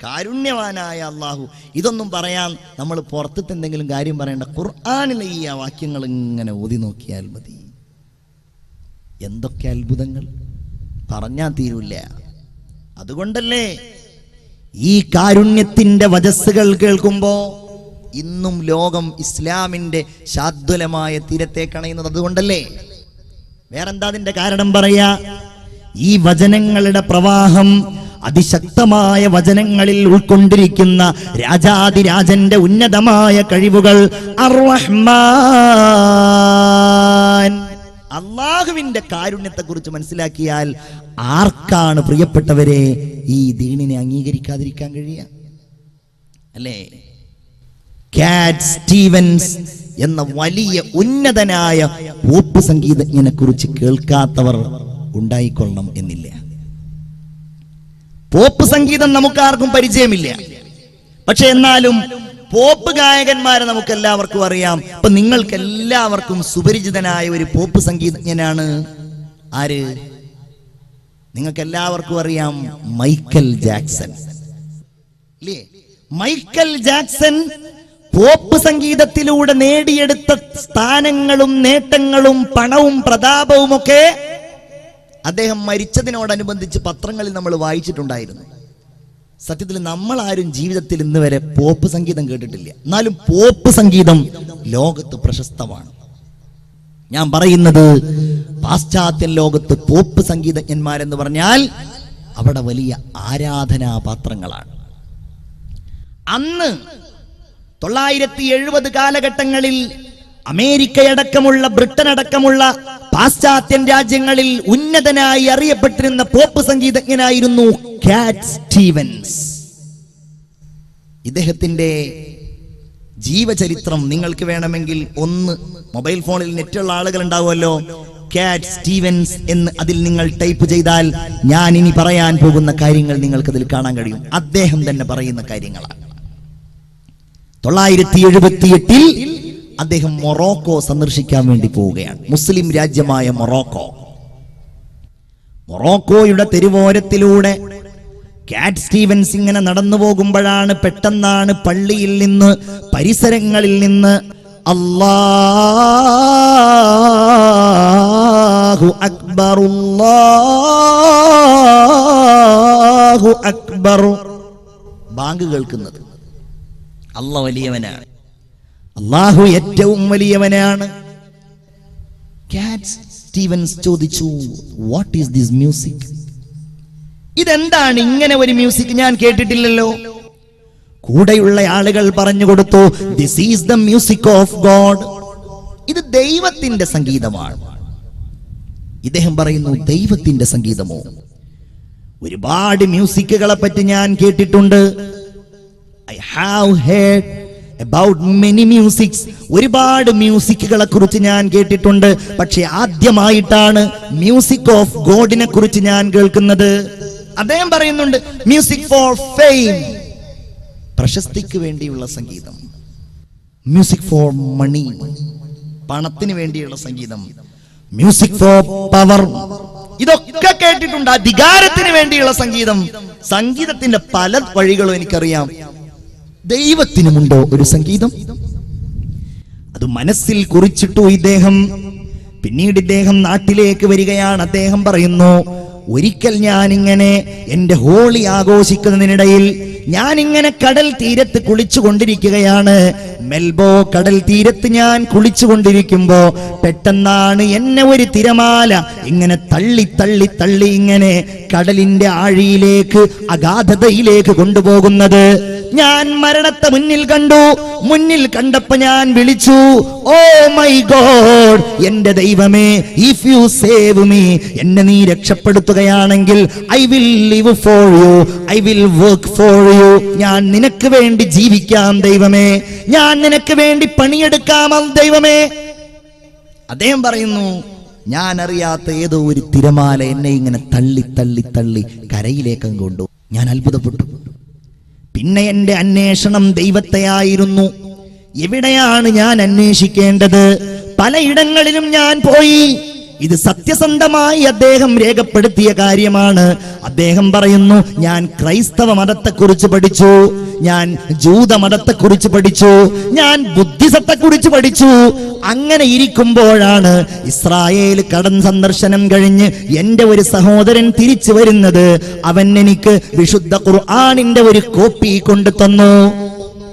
കാരുണ്യവാനായ അല്ലാഹു. ഇതൊന്നും പറയാൻ നമ്മൾ പുറത്തിട്ട് എന്തെങ്കിലും കാര്യം പറയേണ്ട, ഖുർആനിലെ ഈ വാക്യങ്ങൾ ഇങ്ങനെ ഓതി നോക്കിയാൽ മതി. എന്തൊക്കെ അത്ഭുതങ്ങൾ, പറഞ്ഞാൽ തീരൂല്ല. അതുകൊണ്ടല്ലേ ഈ കാരുണ്യത്തിന്റെ വജസ്സുകൾ കേൾക്കുമ്പോ ഇന്നും ലോകം ഇസ്ലാമിന്റെ ശാദ്വലമായ തീരത്തേക്കണയുന്നത്. അതുകൊണ്ടല്ലേ. വേറെന്താ അതിന്റെ കാരണം പറയാ? ഈ വചനങ്ങളുടെ പ്രവാഹം, അതിശക്തമായ വചനങ്ങളിൽ ഉൾക്കൊണ്ടിരിക്കുന്ന രാജാതിരാജന്റെ ഉന്നതമായ കഴിവുകൾ. അർ-റഹ്മാൻ, അല്ലാഹുവിന്റെ കാരുണ്യത്തെ കുറിച്ച് മനസ്സിലാക്കിയാൽ ആർക്കാണ് പ്രിയപ്പെട്ടവരെ ഈ ദീനിനെ അംഗീകരിക്കാതിരിക്കാൻ കഴിയുക? അല്ലേ? കാറ്റ് സ്റ്റീവൻസ് എന്ന വലിയ ഉന്നതനായ പോപ്പ് സംഗീതജ്ഞനെ കുറിച്ച് കേൾക്കാത്തവർ ഉണ്ടായിക്കൊള്ളണം എന്നില്ല. പോപ്പ് സംഗീതം നമുക്കാർക്കും പരിചയമില്ല. പക്ഷെ എന്നാലും പോപ്പ് ഗായകന്മാരെ നമുക്ക് എല്ലാവർക്കും അറിയാം. ഇപ്പൊ നിങ്ങൾക്ക് എല്ലാവർക്കും സുപരിചിതനായ ഒരു പോപ്പ് സംഗീതജ്ഞനാണ് ആര്? നിങ്ങൾക്ക് എല്ലാവർക്കും അറിയാം, മൈക്കൽ ജാക്സൺ. ഇല്ലേ? മൈക്കൽ ജാക്സൺ പോപ്പ് സംഗീതത്തിലൂടെ നേടിയെടുത്ത സ്ഥാനങ്ങളും നേട്ടങ്ങളും പണവും പ്രതാപവും ഒക്കെ അദ്ദേഹം മരിച്ചതിനോടനുബന്ധിച്ച് പത്രങ്ങളിൽ നമ്മൾ വായിച്ചിട്ടുണ്ടായിരുന്നു. സത്യത്തിൽ നമ്മൾ ആരും ജീവിതത്തിൽ ഇന്ന് വരെ പോപ്പ് സംഗീതം കേട്ടിട്ടില്ല. എന്നാലും പോപ്പ് സംഗീതം ലോകത്ത് പ്രശസ്തമാണ്. ഞാൻ പറയുന്നത് പാശ്ചാത്യ ലോകത്ത് പോപ്പ് സംഗീതജ്ഞന്മാരെന്ന് പറഞ്ഞാൽ അവിടെ വലിയ ആരാധനാപാത്രങ്ങളാണ്. അന്ന് 970 കാലഘട്ടങ്ങളിൽ അമേരിക്കയടക്കമുള്ള, ബ്രിട്ടൻ അടക്കമുള്ള പാശ്ചാത്യൻ രാജ്യങ്ങളിൽ ഉന്നതനായി അറിയപ്പെട്ടിരുന്ന പോപ്പ് സംഗീതജ്ഞനായിരുന്നു കാറ്റ് സ്റ്റീവൻസ്. ഇദ്ദേഹത്തിന്റെ ജീവചരിത്രം നിങ്ങൾക്ക് വേണമെങ്കിൽ ഒന്ന് മൊബൈൽ ഫോണിൽ നെറ്റുള്ള ആളുകൾ ഉണ്ടാവുമല്ലോ, കാറ്റ് സ്റ്റീവൻസ് എന്ന് അതിൽ നിങ്ങൾ ടൈപ്പ് ചെയ്താൽ ഞാൻ ഇനി പറയാൻ പോകുന്ന കാര്യങ്ങൾ നിങ്ങൾക്കതിൽ കാണാൻ കഴിയും. അദ്ദേഹം തന്നെ പറയുന്ന കാര്യങ്ങളാണ്. 978 അദ്ദേഹം മൊറോക്കോ സന്ദർശിക്കാൻ വേണ്ടി പോവുകയാണ്. മുസ്ലിം രാജ്യമായ മൊറോക്കോ. മൊറോക്കോയുടെ തെരുവോരത്തിലൂടെ കാറ്റ് സ്റ്റീവൻസ് ഇങ്ങനെ നടന്നു പോകുമ്പോഴാണ് പെട്ടെന്നാണ് പള്ളിയിൽ നിന്ന്, പരിസരങ്ങളിൽ നിന്ന് അല്ലാഹു അക്ബർ അല്ലാഹു അക്ബർ ബാങ്ക് കേൾക്കുന്നത്. അല്ലാഹു വലിയവനാണ്, അല്ലാഹു ഏറ്റവും വലിയവനാണ്. കാറ്റ് സ്റ്റീവൻസ് ചോദിച്ചു, വാട്ട് ഈസ് ദിസ് മ്യൂസിക്? ഇതെന്താണ് ഇങ്ങനെ ഒരു മ്യൂസിക്? ഞാൻ കേട്ടിട്ടില്ലല്ലോ. കൂടെയുള്ള ആളുകൾ പറഞ്ഞു കൊടുത്തു, this is the music of God. ഇത് ദൈവത്തിന്റെ സംഗീതമാണ്. ഇദ്ദേഹം പറയുന്നു, ദൈവത്തിന്റെ സംഗീതമോ? ഒരുപാട് മ്യൂസിക്കുകളെ പറ്റി ഞാൻ കേട്ടിട്ടുണ്ട്. I have heard about many musics. ഒരുപാട് മ്യൂസിക്കുകളെ കുറിച്ച് ഞാൻ കേട്ടിട്ടുണ്ട്. പക്ഷെ ആദ്യമായിട്ടാണ് മ്യൂസിക് ഓഫ് ഗോഡിനെ കുറിച്ച് ഞാൻ കേൾക്കുന്നത്. അദ്ദേഹം പറയുന്നുണ്ട്, മ്യൂസിക് ഫോർ ഫെയിം, പ്രശസ്തിക്ക് വേണ്ടിയുള്ള സംഗീതം. മ്യൂസിക് ഫോർ മണി, പണത്തിന് വേണ്ടിയുള്ള സംഗീതം. മ്യൂസിക് ഫോർ പവർ, ഇതൊക്കെ കേട്ടിട്ടുണ്ട്. അധികാരത്തിന് വേണ്ടിയുള്ള സംഗീതം. സംഗീതത്തിന്റെ പല വഴികളും എനിക്കറിയാം. ദൈവത്തിനുമുണ്ടോ ഒരു സംഗീതം? അത് മനസ്സിൽ കുറിച്ചിട്ടു ഇദ്ദേഹം. പിന്നീട് ഇദ്ദേഹം നാട്ടിലേക്ക് വരികയാണ്. അദ്ദേഹം പറയുന്നു, ഒരിക്കൽ ഞാനിങ്ങനെ എന്റെ ഹോളി ആഘോഷിക്കുന്നതിനിടയിൽ ഞാനിങ്ങനെ കടൽ തീരത്ത് കുളിച്ചുകൊണ്ടിരിക്കുകയാണ്. മെൽബോ കടൽ തീരത്ത് ഞാൻ കുളിച്ചുകൊണ്ടിരിക്കുമ്പോ പെട്ടെന്നാണ് എന്നെ ഒരു തിരമാല ഇങ്ങനെ തള്ളി തള്ളി തള്ളി ഇങ്ങനെ കടലിന്റെ ആഴിയിലേക്ക്, അഗാധതയിലേക്ക് കൊണ്ടുപോകുന്നത്. ഞാൻ മരണത്തെ മുന്നിൽ കണ്ടു. മുന്നിൽ കണ്ടപ്പോ ഞാൻ വിളിച്ചു, ഓ മൈ ഗോഡ്, എന്റെ ദൈവമേ, ഇഫ് യു സേവ് മീ, എന്നെ നീ രക്ഷപ്പെടുത്തുകയാണെങ്കിൽ I will live for you, I will work for you. ഞാൻ നിനക്ക് വേണ്ടി ജീവിക്കാം ദൈവമേ, ഞാൻ നിനക്ക് വേണ്ടി പണിയെടുക്കാം ദൈവമേ. അദ്ദേഹം പറയുന്നു, ഞാൻ അറിയാത്ത ഏതോ ഒരു തിരമാല എന്നെ ഇങ്ങനെ തള്ളി തള്ളി തള്ളി കരയിലേക്ക് കൊണ്ടു. ഞാൻ അത്ഭുതപ്പെട്ടു. പിന്നെ എന്റെ അന്വേഷണം ദൈവത്തെയായിരുന്നു. എവിടെയാണ് ഞാൻ അന്വേഷിക്കേണ്ടത്? പലയിടങ്ങളിലും ഞാൻ പോയി. ഇത് സത്യസന്ധമായി അദ്ദേഹം രേഖപ്പെടുത്തിയ കാര്യമാണ്. അദ്ദേഹം പറയുന്നു, ഞാൻ ക്രൈസ്തവ മതത്തെക്കുറിച്ച് പഠിച്ചു, ഞാൻ ജൂത മതത്തെക്കുറിച്ച് പഠിച്ചു, ഞാൻ ബുദ്ധിസത്തെക്കുറിച്ച് പഠിച്ചു. അങ്ങനെ ഇരിക്കുമ്പോഴാണ് ഇസ്രായേൽ കടൽ സന്ദർശനം കഴിഞ്ഞ് എന്റെ ഒരു സഹോദരൻ തിരിച്ചു വരുന്നത്. അവൻ എനിക്ക് വിശുദ്ധ ഖുർആനിന്റെ ഒരു കോപ്പി കൊണ്ടു തന്നു.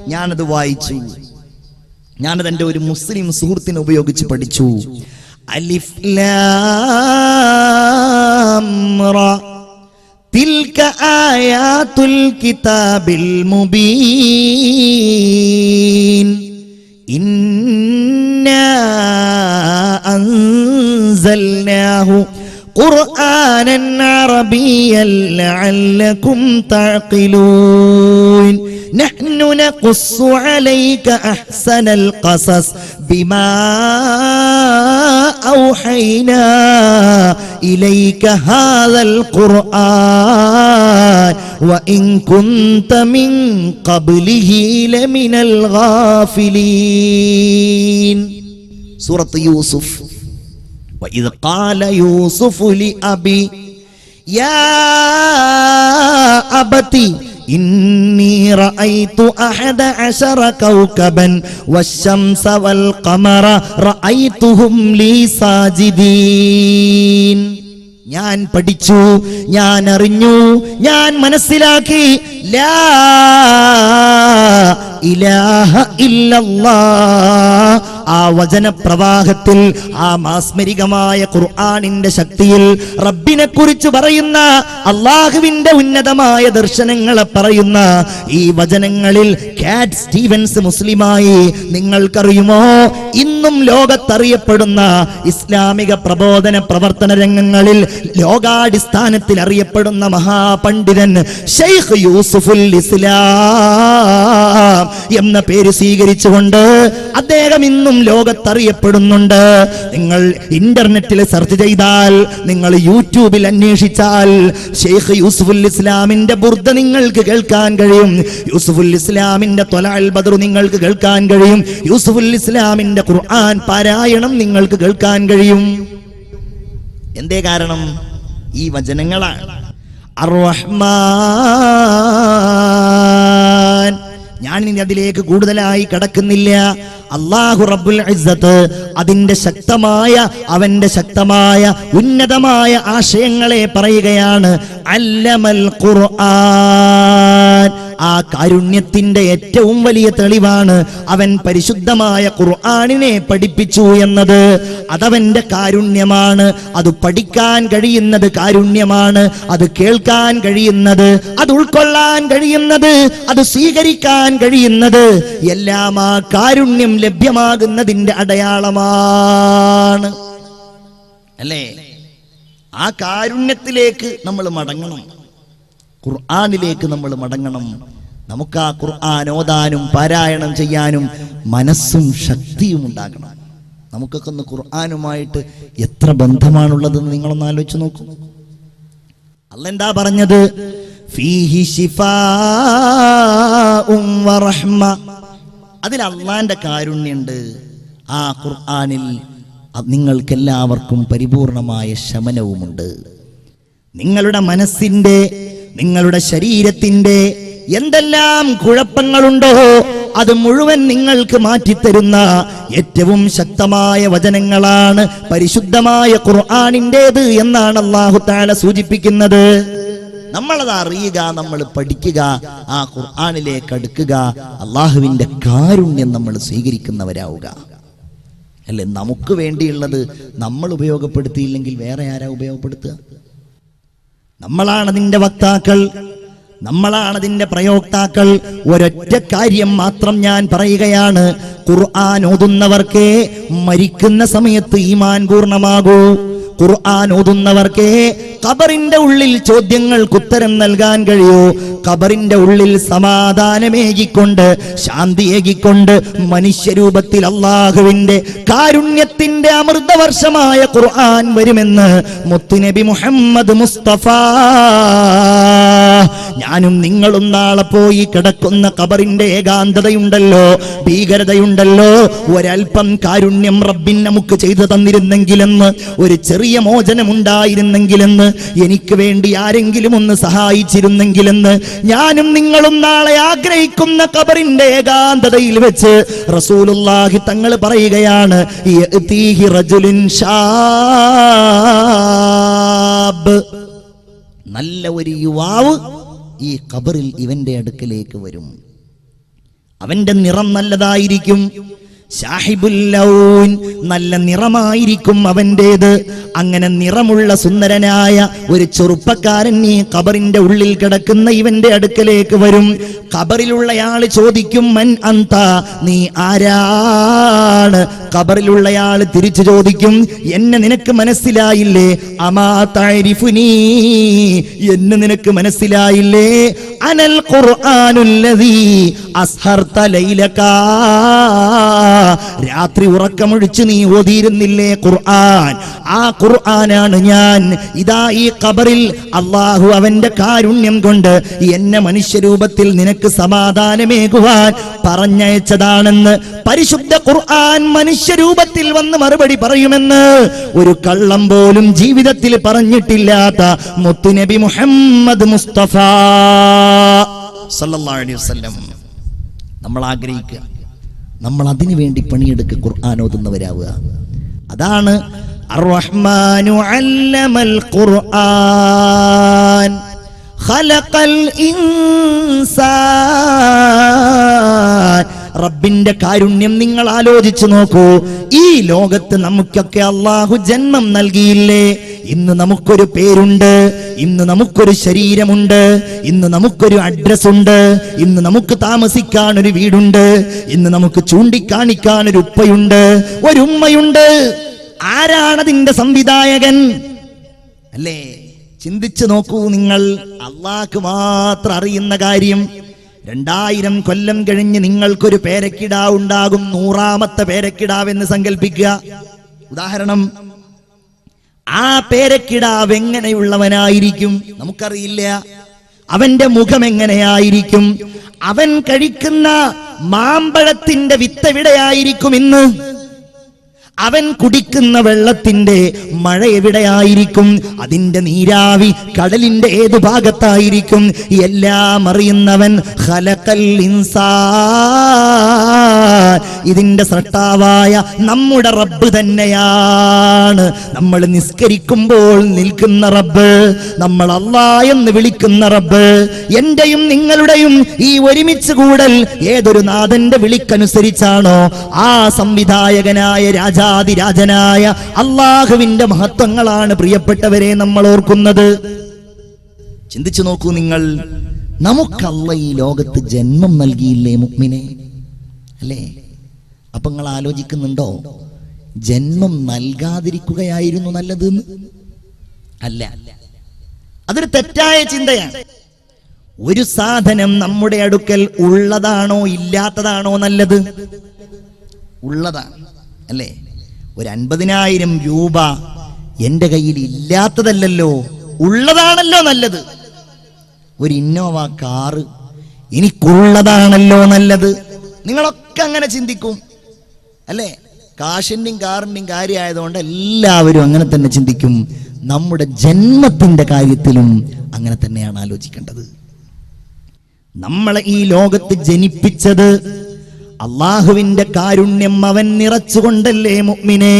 ഞാനത് വായിച്ചു. ഞാനത് എന്റെ ഒരു മുസ്ലിം സുഹൃത്തിനെ ഉപയോഗിച്ച് പഠിച്ചു. അലിഫ് ലാം റാ തിൽക ആയാതുൽ കിതാബിൽ മുബീൻ ഇന്നാ അൻസൽനാഹു ഖുർആനൻ അറബിയ്യൻ ലഅല്ലകും തഅഖിലൂൻ നഹ്നു നഖുസ്സു അലൈക അഹ്സനൽ ഖസസ് ബിമാ ഔഹൈനാ ഇലൈക ഹാദൽ ഖുർആൻ വഇൻ കുൻത മിൻ ഖബ്ലിഹി ലമിനൽ ഗാഫിലീൻ. സൂറത്ത് യൂസുഫ്. وإذ قال يوسف لأبي يا أبتي إني رأيت 11 كوكبا والشمس والقمر رأيتهم لي ساجدين. ഞാൻ പഠിച്ചു, ഞാൻ അറിഞ്ഞു, ഞാൻ മനസ്സിലാക്കി. ലാ ഇലാഹ ഇല്ലല്ലാഹ്. ആ വചനപ്രവാഹത്തിൽ, ആ മാസ്മരികമായ ഖുർആനിന്റെ ശക്തിയിൽ റബ്ബിനെ കുറിച്ച് പറയുന്ന, അള്ളാഹുവിന്റെ ഉന്നതമായ ദർശനങ്ങളെ പറയുന്ന ഈ വചനങ്ങളിൽ കാറ്റ് സ്റ്റീവൻസ് മുസ്ലിമായി. നിങ്ങൾക്കറിയുമോ, ഇന്നും ലോകത്തറിയപ്പെടുന്ന ഇസ്ലാമിക പ്രബോധന പ്രവർത്തന രംഗങ്ങളിൽ ലോകാടിസ്ഥാനത്തിൽ അറിയപ്പെടുന്ന മഹാപണ്ഡിതൻ ഷെയ്ഖ് യൂസുഫുൽ ഇസ്ലാം എന്ന പേര് സ്വീകരിച്ചുകൊണ്ട് അദ്ദേഹം ഇന്നും ലോകത്തറിയപ്പെടുന്നുണ്ട്. നിങ്ങൾ ഇന്റർനെറ്റിൽ സെർച്ച് ചെയ്താൽ, നിങ്ങൾ യൂട്യൂബിൽ അന്വേഷിച്ചാൽ ഷെയ്ഖ് യൂസുഫുൽ ഇസ്ലാമിന്റെ ബുർദ നിങ്ങൾക്ക് കേൾക്കാൻ കഴിയും. യൂസുഫുൽ ഇസ്ലാമിന്റെ ത്വലഅൽ ബദ്ർ നിങ്ങൾക്ക് കേൾക്കാൻ കഴിയും. യൂസുഫുൽ ഇസ്ലാമിന്റെ ഖുർആൻ പാരായണം നിങ്ങൾക്ക് കേൾക്കാൻ കഴിയും. എന്തേ കാരണം? ഈ വചനങ്ങളാണ്. അർ-റഹ്മാൻ. ഞാൻ ഇനി അതിലേക്ക് കൂടുതലായി കടക്കുന്നില്ല. അല്ലാഹു റബ്ബുൽ ഇസ്സത്ത് അതിന്റെ ശക്തമായ, അവന്റെ ശക്തമായ ഉന്നതമായ ആശയങ്ങളെ പറയുകയാണ്. അല്ലമൽ ഖുർആൻ. ആ കാരുണ്യത്തിന്റെ ഏറ്റവും വലിയ തെളിവാണ് അവൻ പരിശുദ്ധമായ ഖുർആനിനെ പഠിപ്പിച്ചു എന്നത്. അതവന്റെ കാരുണ്യമാണ്. അത് പഠിക്കാൻ കഴിയുന്നത് കാരുണ്യമാണ്. അത് കേൾക്കാൻ കഴിയുന്നത്, അത് ഉൾക്കൊള്ളാൻ കഴിയുന്നത്, അത് സ്വീകരിക്കാൻ കഴിയുന്നത് എല്ലാം ആ കാരുണ്യം ലഭ്യമാകുന്നതിന്റെ അടയാളമാണ്. അല്ലേ? ആ കാരുണ്യത്തിലേക്ക് നമ്മൾ മടങ്ങണം. ഖുർആനിലേക്ക് നമ്മൾ മടങ്ങണം. നമുക്ക് ആ ഖുർആൻ ഓതാനും പാരായണം ചെയ്യാനും മനസ്സും ശക്തിയും ഉണ്ടാകണം. നമുക്കൊക്കെ ഒന്ന് ഖുർആനുമായിട്ട് എത്ര ബന്ധമാണുള്ളതെന്ന് നിങ്ങളൊന്ന് ആലോചിച്ച് നോക്കൂ. അല്ലാഹ് എന്താ പറഞ്ഞത്? ഫീഹി ശിഫാഉം വറഹ്മ. അതിൽ അള്ളാന്റെ കാരുണ്യമുണ്ട്. ആ ഖുർആനിൽ നിങ്ങൾക്കെല്ലാവർക്കും പരിപൂർണമായ ശമനവുമുണ്ട്. നിങ്ങളുടെ മനസ്സിന്റെ, നിങ്ങളുടെ ശരീരത്തിന്റെ എന്തെല്ലാം കുഴപ്പങ്ങളുണ്ടോ അത് മുഴുവൻ നിങ്ങൾക്ക് മാറ്റിത്തരുന്ന ഏറ്റവും ശക്തമായ വചനങ്ങളാണ് പരിശുദ്ധമായ ഖുർആനിന്റേത് എന്നാണ് അല്ലാഹു തആല സൂചിപ്പിക്കുന്നത്. നമ്മളത് അറിയുക, നമ്മൾ പഠിക്കുക, ആ ഖുർആനിലേക്ക് അടുക്കുക, അള്ളാഹുവിന്റെ കാരുണ്യം നമ്മൾ സ്വീകരിക്കുന്നവരാവുക. അല്ലെ? നമുക്ക് വേണ്ടിയുള്ളത് നമ്മൾ ഉപയോഗപ്പെടുത്തിയില്ലെങ്കിൽ വേറെ ആരാ ഉപയോഗപ്പെടുത്തുക? നമ്മളാണ് അതിന്റെ വക്താക്കൾ, നമ്മളാണ് അതിന്റെ പ്രയോക്താക്കൾ. ഒരൊറ്റ കാര്യം മാത്രം ഞാൻ പറയുകയാണ്, ഖുർആൻ ഓതുന്നവർക്കേ മരിക്കുന്ന സമയത്ത് ഈമാൻ പൂർണ്ണമാകൂ. ഖുർആൻ ഓതുന്നവർക്കേ ഖബറിന്റെ ഉള്ളിൽ ചോദ്യങ്ങൾക്ക് ഉത്തരം നൽകാൻ കഴിയൂ. ഖബറിന്റെ ഉള്ളിൽ സമാധാനമേകിക്കൊണ്ട് ശാന്തിയേകിക്കൊണ്ട് മനുഷ്യരൂപത്തിൽ അള്ളാഹുവിന്റെ കാരുണ്യത്തിന്റെ അമൃതവർഷമായ ഖുർആൻ വരുമെന്ന് മുത്തുനബി മുഹമ്മദ് മുസ്തഫ. ഞാനും നിങ്ങളും നാളെ പോയി കിടക്കുന്ന ഖബറിന്റെ ഏകാന്തതയുണ്ടല്ലോ, ഭീകരതയുണ്ടല്ലോ, ഒരൽപ്പം കാരുണ്യം റബ്ബിൻ നമുക്ക് ചെയ്തു തന്നിരുന്നെങ്കിലെന്ന്, ഒരു ചെറിയ മോചനമുണ്ടായിരുന്നെങ്കിലെന്ന്, എനിക്ക് വേണ്ടി ആരെങ്കിലും ഒന്ന് സഹായിച്ചിരുന്നെങ്കിലെന്ന് ഞാനും നിങ്ങളും നാളെ ആഗ്രഹിക്കുന്ന ഖബറിന്റെ ഏകാന്തതയിൽ വെച്ച് റസൂലുള്ളാഹി തങ്ങൾ പറയുകയാണ്, യഅതീഹി റജുലുൻ ശാബ്, നല്ല ഒരു യുവാവ് ഈ ഖബറിൽ ഇവന്റെ അടുക്കലേക്ക് വരും. അവന്റെ നിറം നല്ലതായിരിക്കും, സാഹിബുൽ ലൗൻ, നല്ല നിറമായിരിക്കും അവന്റേത്. അങ്ങനെ നിറമുള്ള സുന്ദരനായ ഒരു ചെറുപ്പക്കാരൻ ഈ ഖബറിന്റെ ഉള്ളിൽ കിടക്കുന്ന ഇവന്റെ അടുക്കലേക്ക് വരും. ഖബറിലുള്ളയാൾ ചോദിക്കും, മൻ അന്ത, നീ ആരാണ്? ഖബറിലുള്ളയാൾ തിരിച്ചു ചോദിക്കും, എന്നെ നിനക്ക് മനസ്സിലായില്ലേ? അമാ തഅരിഫുനീ, എന്നെ നിനക്ക് മനസ്സിലായില്ലേ? അനൽ ഖുർആനുല്ലദീ അസ്ഹർത ലൈലക, രാത്രി ഉറക്കമൊഴിച്ച് നീ ഓതിയിരുന്നില്ലേ ഖുർആൻ, ആ ഖുർആനാണ് ഞാൻ. ഇതാ ഈ ഖബറിൽ അല്ലാഹു അവന്റെ കാരുണ്യം കൊണ്ട് എന്നെ മനുഷ്യരൂപത്തിൽ നിനക്ക് സമാധാനമേകുവാൻ പറഞ്ഞയച്ചതാണെന്ന് പരിശുദ്ധ ഖുർആൻ മനുഷ്യരൂപത്തിൽ വന്ന് മറുപടി പറയുമെന്ന് ഒരു കള്ളം പോലും ജീവിതത്തിൽ പറഞ്ഞിട്ടില്ലാത്ത മുത്തുനബി മുഹമ്മദ് മുസ്തഫ സല്ലല്ലാഹു അലൈഹി വസല്ലം. നമ്മൾ ആഗ്രഹിക്കുക, നമ്മൾ അതിനു വേണ്ടി പണിയെടുക്കുക, ഖുർആൻ ഓതുന്നവരാവുക. അതാണ് അർ-റഹ്മാനു അല്ലമൽ ഖുർആൻ ഖലഖൽ ഇൻസാൻ. റബ്ബിന്റെ കാരുണ്യം നിങ്ങൾ ആലോചിച്ചു നോക്കൂ. ഈ ലോകത്ത് നമുക്കൊക്കെ അള്ളാഹു ജന്മം നൽകിയില്ലേ? ഇന്ന് നമുക്കൊരു പേരുണ്ട്, ഇന്ന് നമുക്കൊരു ശരീരമുണ്ട്, ഇന്ന് നമുക്കൊരു അഡ്രസ് ഉണ്ട്, ഇന്ന് നമുക്ക് താമസിക്കാൻ ഒരു വീടുണ്ട്, ഇന്ന് നമുക്ക് ചൂണ്ടിക്കാണിക്കാൻ ഒരു ഉപ്പയുണ്ട്, ഒരു ഉമ്മയുണ്ട്. ആരാണതിന്റെ സംവിധായകൻ? അല്ലേ? ചിന്തിച്ചു നോക്കൂ നിങ്ങൾ. അള്ളാഹ്ക്ക് മാത്രം അറിയുന്ന കാര്യം. 2000 കൊല്ലം കഴിഞ്ഞ് നിങ്ങൾക്കൊരു പേരക്കിടാവ് ഉണ്ടാകും. 100ാമത്തെ പേരക്കിടാവെന്ന് സങ്കല്പിക്കുക. ഉദാഹരണം, ആ പേരക്കിടാവ് എങ്ങനെയുള്ളവനായിരിക്കും നമുക്കറിയില്ല. അവന്റെ മുഖം എങ്ങനെയായിരിക്കും? അവൻ കഴിക്കുന്ന മാമ്പഴത്തിന്റെ വിത്തെവിടെയായിരിക്കും ഇന്ന്? അവൻ കുടിക്കുന്ന വെള്ളത്തിന്റെ മഴ എവിടെയായിരിക്കും? അതിന്റെ നീരാവി കടലിന്റെ ഏതു ഭാഗത്തായിരിക്കും? എല്ലാം അറിയുന്നവൻ ഖലഖൽ ഇൻസാൻ, ഇതിന്റെ സൃഷ്ടാവായ നമ്മുടെ റബ്ബ് തന്നെയാണ്. നമ്മൾ നിസ്കരിക്കുമ്പോൾ നിൽക്കുന്ന റബ്ബ്, നമ്മൾ അല്ലാഹ് എന്ന് വിളിക്കുന്ന റബ്ബ്, എന്റെയും നിങ്ങളുടെയും ഈ ഒരുമിച്ച് കൂടൽ ഏതൊരു നാഥന്റെ വിളിക്കനുസരിച്ചാണോ ആ സംവിധായകനായ രാജാതിരാജനായ അല്ലാഹുവിന്റെ മഹത്വങ്ങളാണ് പ്രിയപ്പെട്ടവരെ നമ്മൾ ഓർക്കുന്നത്. ചിന്തിച്ചു നോക്കൂ നിങ്ങൾ. നമുക്ക് അല്ലാഹ് ഈ ലോകത്ത് ജന്മം നൽകിയില്ലേ മുഅ്മിനെ? അല്ലേ? അപ്പൊ നിങ്ങൾ ആലോചിക്കുന്നുണ്ടോ, ജന്മം നൽകാതിരിക്കുകയായിരുന്നു നല്ലത്? അല്ല, അതൊരു തെറ്റായ ചിന്തയാണ്. ഒരു സാധനം നമ്മുടെ അടുക്കൽ ഉള്ളതാണോ ഇല്ലാത്തതാണോ നല്ലത്? ഉള്ളതാണ്, അല്ലേ? ഒരു 50,000 രൂപ എന്റെ കയ്യിൽ ഇല്ലാത്തതല്ലല്ലോ, ഉള്ളതാണല്ലോ നല്ലത്. ഒരു ഇന്നോവ കാറ് എനിക്കുള്ളതാണല്ലോ നല്ലത്. നിങ്ങളൊക്കെ അങ്ങനെ ചിന്തിക്കും, അല്ലേ? കാശിന്റെയും കാറിന്റെയും കാര്യമായതുകൊണ്ട് എല്ലാവരും അങ്ങനെ തന്നെ ചിന്തിക്കും. നമ്മുടെ ജന്മത്തിന്റെ കാര്യത്തിലും അങ്ങനെ തന്നെയാണ് ആലോചിക്കേണ്ടത്. നമ്മളെ ഈ ലോകത്ത് ജനിപ്പിച്ചത് അല്ലാഹുവിന്റെ കാരുണ്യം അവൻ നിറച്ചുകൊണ്ടല്ലേ മുഅ്മിനേ?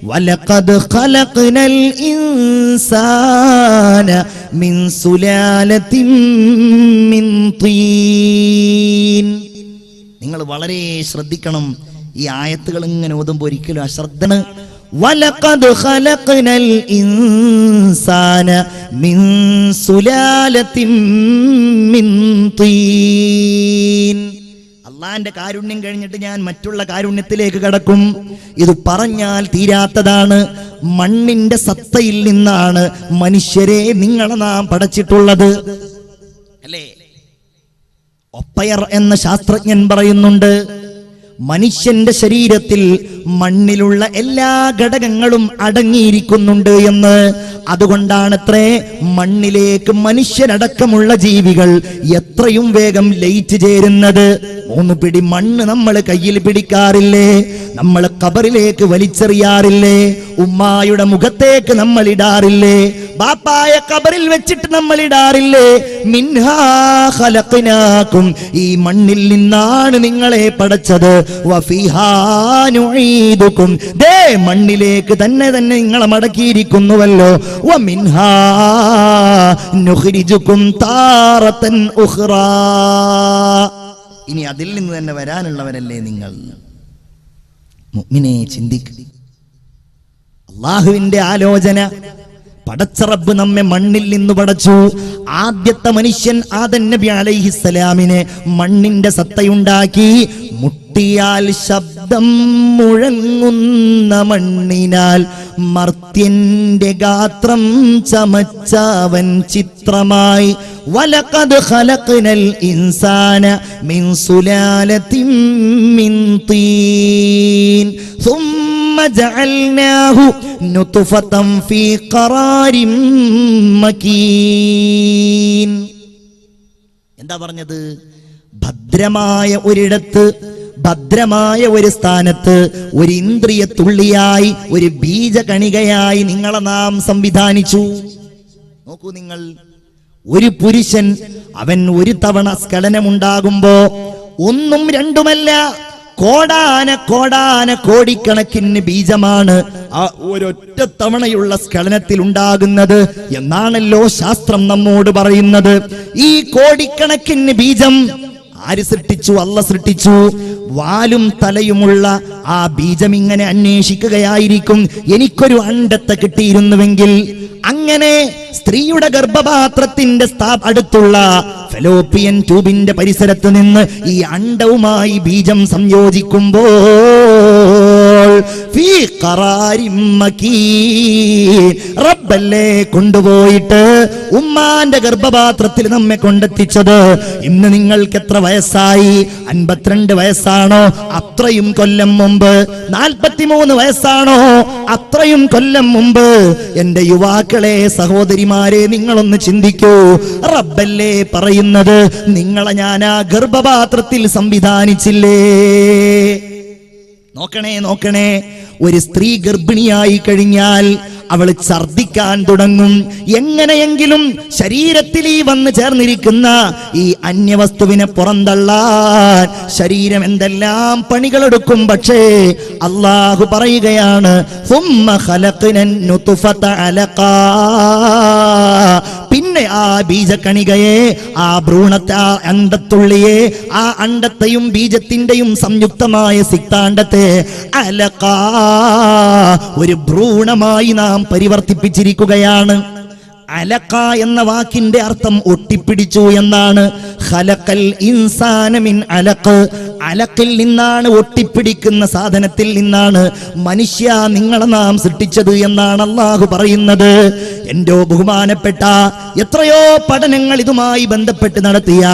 വലഖദ് ഖലഖ്നൽ ഇൻസാന മിൻ സുലാലത്തിൻ മിൻ തീൻ. നിങ്ങൾ വളരെ ശ്രദ്ധിക്കണം. ഈ ആയത്തുകൾ ഇങ്ങനെ ഓതുമ്പോൾ ഒരിക്കലും അശ്രദ്ധന് വലഖദ് ഖലഖ്നൽ ഇൻസാന മിൻ സുലാലത്തിൻ മിൻ തീൻ. അള്ളാന്റെ കാരുണ്യം കഴിഞ്ഞിട്ട് ഞാൻ മറ്റുള്ള കാരുണ്യത്തിലേക്ക് കടക്കും. ഇത് പറഞ്ഞാൽ തീരാത്തതാണ്. മണ്ണിന്റെ സത്തയിൽ നിന്നാണ് മനുഷ്യരെ നിങ്ങളെ നാം പടച്ചിട്ടുള്ളത്, അല്ലേ? ഒപ്പയർ എന്ന ശാസ്ത്രജ്ഞൻ പറയുന്നുണ്ട്, മനുഷ്യന്റെ ശരീരത്തിൽ മണ്ണിലുള്ള എല്ലാ ഘടകങ്ങളും അടങ്ങിയിരിക്കുന്നുണ്ട് എന്ന്. അതുകൊണ്ടാണത്രേ മണ്ണിലേക്ക് മനുഷ്യനടക്കമുള്ള ജീവികൾ എത്രയും വേഗം ലയിച്ചു ചേരുന്നത്. 3 പിടി മണ്ണ് നമ്മൾ കയ്യിൽ പിടിക്കാറില്ലേ? നമ്മൾ ഖബറിലേക്ക് വലിച്ചെറിയാറില്ലേ? ഉമ്മായുടെ മുഖത്തേക്ക് നമ്മൾ ഇടാറില്ലേ? ബാപ്പായ ഖബറിൽ വെച്ചിട്ട് നമ്മൾ ഇടാറില്ലേ? മിൻഹാ ഖലഖ്നാകും, ഈ മണ്ണിൽ നിന്നാണ് നിങ്ങളെ പടച്ചത്. വഫീഹാ നുഈദുകും, ദേ മണ്ണിലേക്ക് തന്നെ നിങ്ങളെ മടക്കിയിരിക്കുന്നുവല്ലോ. വമിൻഹാ നുഖ്രിജുകും താറതൻ ഉഖ്റാ, ഇനി അതിൽ നിന്ന് തന്നെ വരാനുള്ളവരല്ലേ നിങ്ങൾ. മുഅ്മിനെ ചിന്തിക്കുക. അല്ലാഹുവിന്റെ ആലോചന, പടച്ച റബ്ബ് നമ്മെ മണ്ണിൽ നിന്ന് പടച്ചു. ആദ്യത്തെ മനുഷ്യൻ ആദം നബി അലൈഹിസ്സലാമിനെ മണ്ണിന്റെ സത്തയുണ്ടാക്കി. മുട്ടിയാൽ ശബ്ദം മുഴങ്ങുന്ന മണ്ണിനാൽ മർത്യന്റെ ഗാത്രം ചമച്ചവൻ ചിത്രമായി. വലഖദ് ഖലഖ്നൽ ഇൻസാന മിൻ സുലാലത്തിൻ മിൻ തീൻ ثم جعلناه نطفة في قرار مكين. എന്താ പറഞ്ഞത്? ഭദ്രമായ ഒരിടത്ത്, ഭദ്രമായ ഒരു സ്ഥാനത്ത്, ഒരു ഇന്ദ്രിയ തുള്ളിയായി, ഒരു ബീജകണികയായി നിങ്ങളെ നാം സംവിധാനിച്ചു. നോക്കൂ നിങ്ങൾ, ഒരു പുരുഷൻ അവൻ ഒരു തവണ സ്ഖലനമുണ്ടാകുമ്പോ ഒന്നും രണ്ടുമല്ല, കോടിക്കണക്കിന് ബീജമാണ് ആ ഒരൊറ്റ തവണയുള്ള സ്ഖലനത്തിൽ ഉണ്ടാകുന്നത് എന്നാണല്ലോ ശാസ്ത്രം നമ്മോട് പറയുന്നത്. ഈ കോടിക്കണക്കിന് ബീജം ആര് സൃഷ്ടിച്ചു? അല്ലാഹ് സൃഷ്ടിച്ചു. വാലും തലയുമുള്ള ആ ബീജം ഇങ്ങനെ അന്വേഷിക്കുകയായിരിക്കും, എനിക്കൊരു അണ്ടത്തെ കിട്ടിയിരുന്നുവെങ്കിൽ. അങ്ങനെ സ്ത്രീയുടെ ഗർഭപാത്രത്തിന്റെ അടുത്തുള്ള ഫെലോപ്പിയൻ ട്യൂബിന്റെ പരിസരത്ത് നിന്ന് ഈ അണ്ടവുമായി ബീജം സംയോജിക്കുമ്പോൾ ഫീ ഖറാരിൻ മകീൻ, റബ്ബല്ലേ കൊണ്ടുപോയിട്ട് ഉമ്മാന്റെ ഗർഭപാത്രത്തിൽ നമ്മെ കൊണ്ടെത്തിച്ചത്. ഇന്ന് നിങ്ങൾക്ക് എത്ര വയസ്സായി? 52 വയസ്സാണോ? അത്രയും കൊല്ലം മുമ്പ്. 43 വയസ്സാണോ? അത്രയും കൊല്ലം മുമ്പ്. എന്റെ യുവാക്കളെ, സഹോദരിമാരെ, നിങ്ങളൊന്ന് ചിന്തിക്കൂ. റബ്ബല്ലേ പറയുന്നത്, നിങ്ങളെ ഞാൻ ആ ഗർഭപാത്രത്തിൽ സംവിധാനിച്ചില്ലേ? നോക്കണേ, ഒരു സ്ത്രീ ഗർഭിണിയായി കഴിഞ്ഞാൽ അവൾ ഛർദിക്കാൻ തുടങ്ങും. എങ്ങനെയെങ്കിലും ശരീരത്തിൽ ഈ വന്ന് ചേർന്നിരിക്കുന്ന ഈ അന്യവസ്തുവിനെ പുറന്തള്ളാൻ ശരീരം എന്തെല്ലാം പണികളെടുക്കും. പക്ഷേ അല്ലാഹു പറയുകയാണ്, സുമ്മ ഖലഖ്നൻ നുത്ഫത അലഖാ, പിന്നെ ആ ബീജകണികയെ, ആ ഭ്രൂണത്തെ, ആ അണ്ടത്തുള്ളിയെ, ആ അണ്ടത്തെയും ബീജത്തിന്റെയും സംയുക്തമായ സിക്താണ്ടത്തെ അലഖാ, ഒരു ഭ്രൂണമായി നാം പരിവർത്തിപ്പിച്ചിരിക്കുകയാണ്. അലഖ എന്ന വാക്കിന്റെ അർത്ഥം ഒട്ടിപ്പിടിച്ചു എന്നാണ്. ഖലഖൽ ഇൻസാന മിൻ അലഖ്, അലഖിൽ നിന്നാണ്, ഒട്ടിപ്പിടിക്കുന്ന സാധനത്തിൽ നിന്നാണ് മനുഷ്യ നിങ്ങളെ നാം സൃഷ്ടിച്ചത് എന്നാണ് അല്ലാഹു പറയുന്നത്. എന്റെ ബഹുമാനപ്പെട്ട എത്രയോ പഠനങ്ങൾ ഇതുമായി ബന്ധപ്പെട്ട് നടത്തിയ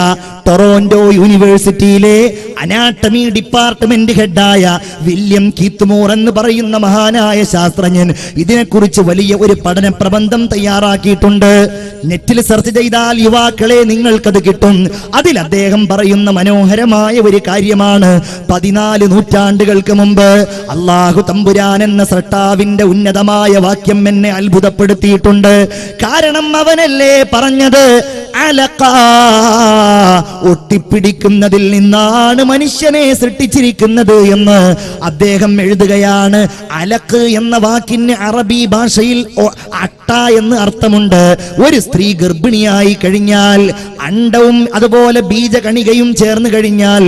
ടൊറോന്റോ യൂണിവേഴ്സിറ്റിയിലെ അനാട്ടമി ഡിപ്പാർട്ട്മെന്റ് ഹെഡായ വില്യം കീത്ത്മോർ എന്ന് പറയുന്ന മഹാനായ ശാസ്ത്രജ്ഞൻ ഇതിനെക്കുറിച്ച് വലിയ ഒരു പഠന പ്രബന്ധം തയ്യാറാക്കിയിട്ടുണ്ട്. നെറ്റിൽ സെർച്ച് ചെയ്താൽ യുവാക്കളെ നിങ്ങൾക്കത് കിട്ടും. അതിൽ അദ്ദേഹം പറയുന്ന മനോഹരമായ ഒരു കാര്യമാണ്, 14 നൂറ്റാണ്ടുകൾക്ക് മുമ്പ് അല്ലാഹു തമ്പുരാൻ എന്ന സൃഷ്ടാവിന്റെ ഉന്നതമായ വാക്യം എന്നെ അത്ഭുതപ്പെടുത്തിയിട്ടുണ്ട്. കാരണം അവനല്ലേ പറഞ്ഞത്, അലഖ, ഒട്ടിപ്പിടിക്കുന്നതിൽ നിന്നാണ് മനുഷ്യനെ സൃഷ്ടിച്ചിരിക്കുന്നത് എന്ന് അദ്ദേഹം എഴുതുകയാണ്. അലഖ് എന്ന വാക്കിന് അറബി ഭാഷയിൽ അട്ട എന്ന് അർത്ഥമുണ്ട്. ഒരു സ്ത്രീ ഗർഭിണിയായി കഴിഞ്ഞാൽ അണ്ടവും അതുപോലെ ബീജകണികയും ചേർന്ന് കഴിഞ്ഞാൽ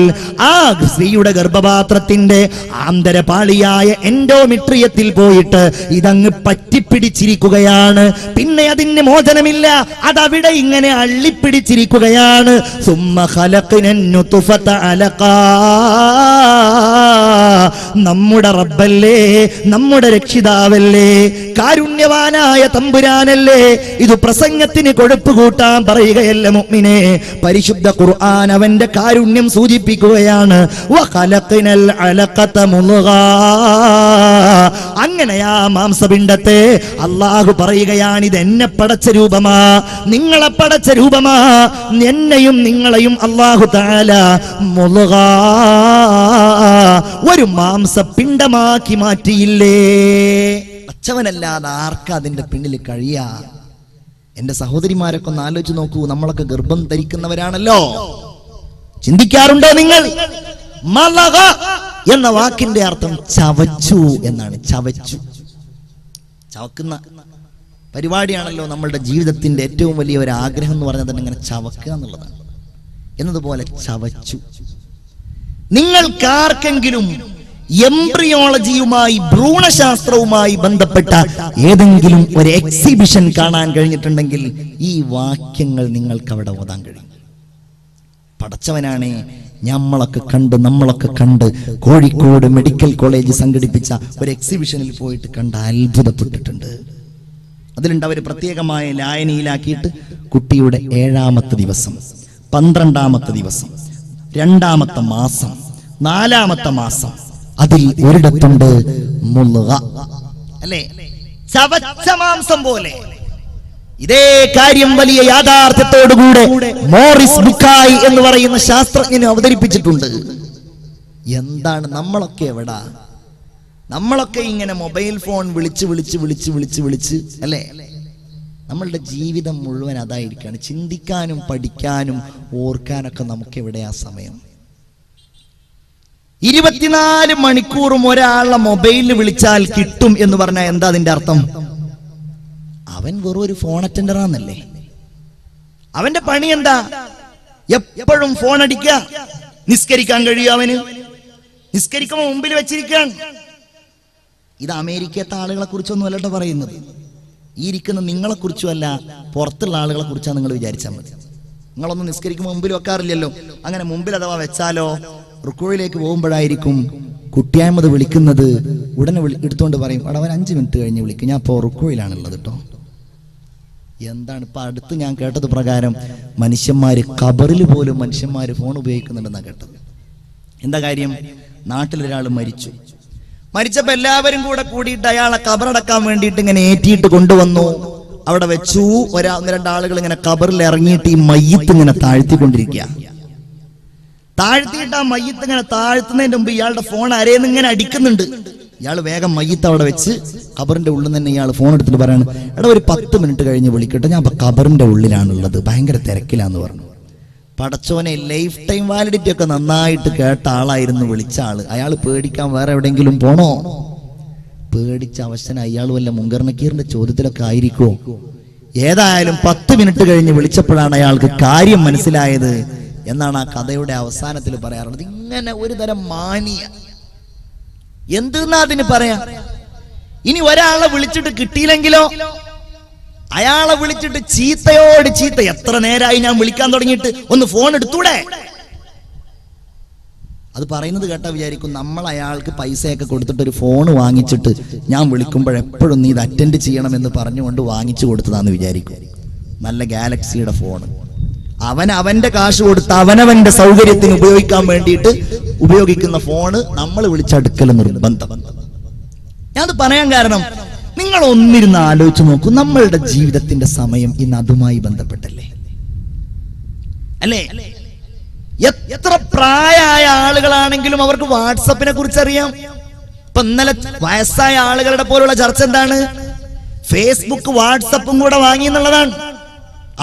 ആ സ്ത്രീയുടെ ഗർഭപാത്രത്തിന്റെ ആന്തരപാളിയായ എൻഡോമെട്രിയത്തിൽ പോയിട്ട് ഇതങ്ങ് പറ്റിപ്പിടിച്ചിരിക്കുകയാണ്. പിന്നെ അതിന് മോചനമില്ല, അതവിടെ ഇങ്ങനെ അള്ളിപ്പിടിച്ചിരിക്കുകയാണ്. സുമ്മ ഖലഖ്നൻ നുത്ഫത അലഖാ. നമ്മുടെ റബ്ബല്ലേ, നമ്മുടെ രക്ഷിതാവല്ലേ, കാരുണ്യവാനായ തമ്പുരാനല്ലേ, ഇത് പ്രസംഗത്തിന് കൊഴുപ്പ് കൂട്ടാൻ പറയുകയല്ല മുഅ്മിനേ. പരിശുദ്ധ ഖുർആൻ അവന്റെ കാരുണ്യം സൂചിപ്പിക്കുകയാണ്. വഖലഖ്നൽ അലഖത മുദ്ഗാ. അങ്ങനെ ആ മാംസപിണ്ഡത്തെ അല്ലാഹു പറയുകയാണ്, ഇത് എന്നെ പടച്ച രൂപമാ, നിങ്ങളെ പടച്ച രൂപമാ. എന്നെയും നിങ്ങളെയും അല്ലാഹു തആല മുദ്ഗാ, ഒരു മാംസപിണ്ഡമാക്കി മാറ്റിയില്ലേ. പച്ചവനല്ലാതെ ആർക്കാ അതിന്റെ പിന്നിൽ കഴിയാ? എന്റെ സഹോദരിമാരൊക്കെ ഒന്ന് ആലോചിച്ച് നോക്കൂ. നമ്മളൊക്കെ ഗർഭം ധരിക്കുന്നവരാണല്ലോ. ചിന്തിക്കാറുണ്ടോ നിങ്ങൾ? മലഗ എന്ന വാക്കിന്റെ അർത്ഥം ചവച്ചു എന്നാണ്. ചവച്ചു, ചവക്കുന്ന പരിപാടിയാണല്ലോ നമ്മളുടെ ജീവിതത്തിന്റെ ഏറ്റവും വലിയ ഒരു ആഗ്രഹം എന്ന് പറഞ്ഞാൽ തന്നെ ഇങ്ങനെ ചവക്കുക എന്നുള്ളതാണ്. എന്നതുപോലെ ചവച്ചു. നിങ്ങൾക്കാർക്കെങ്കിലും എംബ്രിയോളജിയുമായി ഭ്രൂണശാസ്ത്രവുമായി ബന്ധപ്പെട്ട ഏതെങ്കിലും ഒരു എക്സിബിഷൻ കാണാൻ കഴിഞ്ഞിട്ടുണ്ടെങ്കിൽ ഈ വാക്യങ്ങൾ നിങ്ങൾക്ക് അവിടെ ഓതാൻ കഴിയും. പടച്ചവനാണേ, നമ്മളൊക്കെ കണ്ട് കോഴിക്കോട് മെഡിക്കൽ കോളേജ് സംഘടിപ്പിച്ച ഒരു എക്സിബിഷനിൽ പോയിട്ട് കണ്ട് അത്ഭുതപ്പെട്ടിട്ടുണ്ട്. അതിലുണ്ട് അവർ പ്രത്യേകമായ ലായനിയിലാക്കിയിട്ട് കുട്ടിയുടെ 7ാമത്തെ ദിവസം, 12ാമത്തെ ദിവസം, 2ാമത്തെ മാസം, 4ാമത്തെ മാസം, അതിൽ ഒരിടത്തുണ്ട് മുൾഗ, അല്ലേ, ചവച്ച മാംസം പോലെ. ഇതേ കാര്യം വലിയ യാഥാർത്ഥ്യത്തോടുകൂടെ മോറിസ് ബുക്കായ് എന്ന് പറയുന്ന ശാസ്ത്രജ്ഞന് അവതരിപ്പിച്ചിട്ടുണ്ട്. എന്താണ് നമ്മളൊക്കെ എവിടാ? നമ്മളൊക്കെ ഇങ്ങനെ മൊബൈൽ ഫോൺ വിളിച്ച് അല്ലേ? നമ്മളുടെ ജീവിതം മുഴുവൻ അതായിരിക്കാണ്. ചിന്തിക്കാനും പഠിക്കാനും ഓർക്കാനൊക്കെ നമുക്ക് എവിടെയാ സമയം? 24 മണിക്കൂറും ഒരാളെ മൊബൈലിൽ വിളിച്ചാൽ കിട്ടും എന്ന് പറഞ്ഞാൽ എന്താ അതിന്റെ അർത്ഥം? അവൻ വെറും ഒരു ഫോൺ അറ്റൻഡറാന്നല്ലേ. അവന്റെ പണി എന്താ? എപ്പോഴും ഫോൺ അടിക്കുക. നിസ്കരിക്കാൻ കഴിയും അവന്? നിസ്കരിക്കുമ്പോൾ മുമ്പിൽ വെച്ചിരിക്കാൻ. ഇത് അമേരിക്കത്തെ ആളുകളെ കുറിച്ചൊന്നും അല്ലട്ടോ പറയുന്നത്. ഈ ഇരിക്കുന്ന നിങ്ങളെ കുറിച്ചുമല്ല, പുറത്തുള്ള ആളുകളെ കുറിച്ചാണ് നിങ്ങൾ വിചാരിച്ചാൽ മതി. നിങ്ങളൊന്നും നിസ്കരിക്കുമ്പോൾ മുമ്പിൽ വെക്കാറില്ലല്ലോ. അങ്ങനെ മുമ്പിൽ അഥവാ വെച്ചാലോ റുക്കോയിലേക്ക് പോകുമ്പോഴായിരിക്കും കുട്ടിയായ്മത് വിളിക്കുന്നത്. ഉടനെ എടുത്തുകൊണ്ട് പറയും, അവിടെ അവൻ 5 മിനിറ്റ് കഴിഞ്ഞ് വിളിക്കും, ഞാൻ ഇപ്പോൾ റുക്കോയിലാണുള്ളത് കേട്ടോ. എന്താണ് ഇപ്പൊ അടുത്ത് ഞാൻ കേട്ടത് പ്രകാരം മനുഷ്യന്മാര് ഖബറിൽ പോലും മനുഷ്യന്മാര് ഫോൺ ഉപയോഗിക്കുന്നുണ്ടെന്നാണ് കേട്ടത്. എന്താ കാര്യം? നാട്ടിലൊരാൾ മരിച്ചപ്പോ എല്ലാവരും കൂടിയിട്ട് അയാളെ ഖബറടക്കാൻ വേണ്ടിയിട്ട് ഇങ്ങനെ ഏറ്റിയിട്ട് കൊണ്ടുവന്നു. അവിടെ വെച്ചു. 1-2 ആളുകൾ ഇങ്ങനെ ഖബറിൽ ഇറങ്ങിയിട്ട് ഈ മയ്യത്ത് ഇങ്ങനെ താഴ്ത്തിക്കൊണ്ടിരിക്കുക. താഴ്ത്തിയിട്ട് ആ മയ്യത്ത് ഇങ്ങനെ താഴ്ത്തുന്നതിന് മുമ്പ് ഇയാളുടെ ഫോൺ അരേന്ന് ഇങ്ങനെ അടിക്കുന്നുണ്ട്. ഇയാൾ വേഗം മയ്യത്ത് അവിടെ വെച്ച് ഖബറിന്റെ ഉള്ളിൽ തന്നെ ഇയാൾ ഫോൺ എടുത്തിട്ട് പറയാണ്, എടാ ഒരു 10 മിനിറ്റ് കഴിഞ്ഞ് വിളിക്കട്ടെ, ഞാൻ ഇപ്പൊ ഖബറിന്റെ ഉള്ളിലാണുള്ളത്, ഭയങ്കര തിരക്കിലാന്ന് പറഞ്ഞു. പടച്ചോനെ, ലൈഫ് ടൈം വാലിഡിറ്റി ഒക്കെ നന്നായിട്ട് കേട്ട ആളായിരുന്നു വിളിച്ച ആള്. അയാൾ പേടിക്കാൻ വേറെ എവിടെയെങ്കിലും പോണോ? പേടിച്ച അവസ്ഥന അയാൾ വല്ല മുങ്കർ നക്കീറിന്റെ ചോദ്യത്തിലൊക്കെ ആയിരിക്കുമോ? ഏതായാലും 10 മിനിറ്റ് കഴിഞ്ഞ് വിളിച്ചപ്പോഴാണ് അയാൾക്ക് കാര്യം മനസ്സിലായത് എന്നാണ് ആ കഥയുടെ അവസാനത്തിൽ പറയാറുള്ളത്. ഇങ്ങനെ ഒരു തരം മാനിയ എന്തെന്നാ അതിന് പറയാ? ഇനി ഒരാളെ വിളിച്ചിട്ട് കിട്ടിയില്ലെങ്കിലോ? അയാളെ വിളിച്ചിട്ട് ചീത്തയോട് ചീത്ത. എത്ര നേരമായി ഞാൻ വിളിക്കാൻ തുടങ്ങിയിട്ട്, ഒന്ന് ഫോൺ എടുത്തൂടെ? അത് പറയുന്നത് കേട്ടാ വിചാരിക്കും നമ്മൾ അയാൾക്ക് പൈസയൊക്കെ കൊടുത്തിട്ട് ഒരു ഫോൺ വാങ്ങിച്ചിട്ട് ഞാൻ വിളിക്കുമ്പോഴെപ്പോഴും നീ ഇത് അറ്റൻഡ് ചെയ്യണമെന്ന് പറഞ്ഞുകൊണ്ട് വാങ്ങിച്ചു കൊടുത്തതാന്ന് വിചാരിക്കും. നല്ല ഗാലക്സിയുടെ ഫോൺ. അവന്റെ കാശ് കൊടുത്ത് അവനവന്റെ സൗകര്യത്തിന് ഉപയോഗിക്കാൻ വേണ്ടിയിട്ട് ഉപയോഗിക്കുന്ന ഫോണ് നമ്മൾ വിളിച്ചടുക്കൽ നിർബന്ധം. ഞാനത് പറയാൻ കാരണം, നിങ്ങൾ ഒന്നിരുന്ന് ആലോചിച്ച് നോക്കൂ. നമ്മളുടെ ജീവിതത്തിന്റെ സമയം ഇന്ന് അതുമായി ബന്ധപ്പെട്ടല്ലേ, അല്ലേ? എത്ര പ്രായമായ ആളുകളാണെങ്കിലും അവർക്ക് വാട്സപ്പിനെ കുറിച്ച് അറിയാം. ഇപ്പൊ ഇന്നലെ വയസ്സായ ആളുകളുടെ പോലുള്ള ചർച്ച എന്താണ്? ഫേസ്ബുക്ക് വാട്സപ്പും കൂടെ വാങ്ങി എന്നുള്ളതാണ്.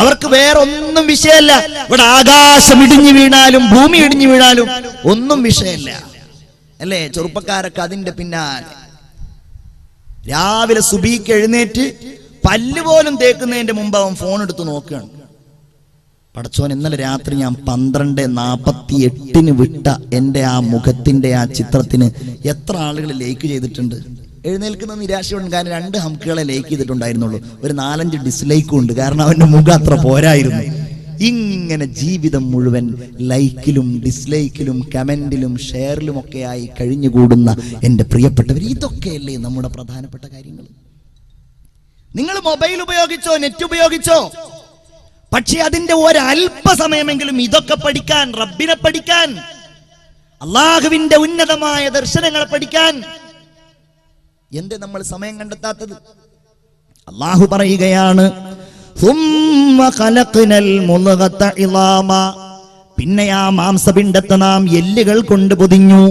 അവർക്ക് വേറെ ഒന്നും വിഷയമല്ല. ഇവിടെ ആകാശം ഇടിഞ്ഞു വീണാലും ഭൂമി ഇടിഞ്ഞു വീണാലും ഒന്നും വിഷയമല്ല, അല്ലേ? ചെറുപ്പക്കാരൊക്കെ അതിന്റെ പിന്നാലെ. രാവിലെ സുബീക്ക് എഴുന്നേറ്റ് പല്ല് പോലും തേക്കുന്നതിന്റെ മുമ്പ് അവൻ ഫോൺ എടുത്ത് നോക്കുകയാണ്. പടച്ചോൻ, ഇന്നലെ രാത്രി ഞാൻ 12:48 വിട്ട എൻ്റെ ആ മുഖത്തിന്റെ ആ ചിത്രത്തിന് എത്ര ആളുകൾ ലൈക്ക് ചെയ്തിട്ടുണ്ട്. എഴുന്നേൽക്കുന്ന നിരാശയുണ്ട്. കാരണം 2 ഹംക്കുകളെ ലൈക്ക് ചെയ്തിട്ടുണ്ടായിരുന്നുള്ളൂ. ഒരു 4-5 ഡിസ്ലൈക്കും ഉണ്ട്. കാരണം അവന്റെ മുഖം അത്ര പോരായിരുന്നു. ഇങ്ങനെ ജീവിതം മുഴുവൻ ലൈക്കിലും ഡിസ്ലൈക്കിലും കമന്റിലും ഷെയറിലും ഒക്കെ ആയി കഴിഞ്ഞുകൂടുന്ന എൻ്റെ പ്രിയപ്പെട്ടവർ, ഇതൊക്കെയല്ലേ നമ്മുടെ പ്രധാനപ്പെട്ട കാര്യങ്ങൾ. നിങ്ങൾ മൊബൈൽ ഉപയോഗിച്ചോ, നെറ്റ് ഉപയോഗിച്ചോ, പക്ഷെ അതിന്റെ ഒരല്പസമയമെങ്കിലും ഇതൊക്കെ പഠിക്കാൻ, റബ്ബിനെ പഠിക്കാൻ, അള്ളാഹുവിന്റെ ഉന്നതമായ ദർശനങ്ങളെ പഠിക്കാൻ എന്തേ നമ്മൾ സമയം കണ്ടെത്താത്തത്? അള്ളാഹു പറയുകയാണ്, പിന്നെ ആ മാംസപിണ്ഡത്തെ നാം എല്ലുകൾ കൊണ്ട് പൊതിഞ്ഞു.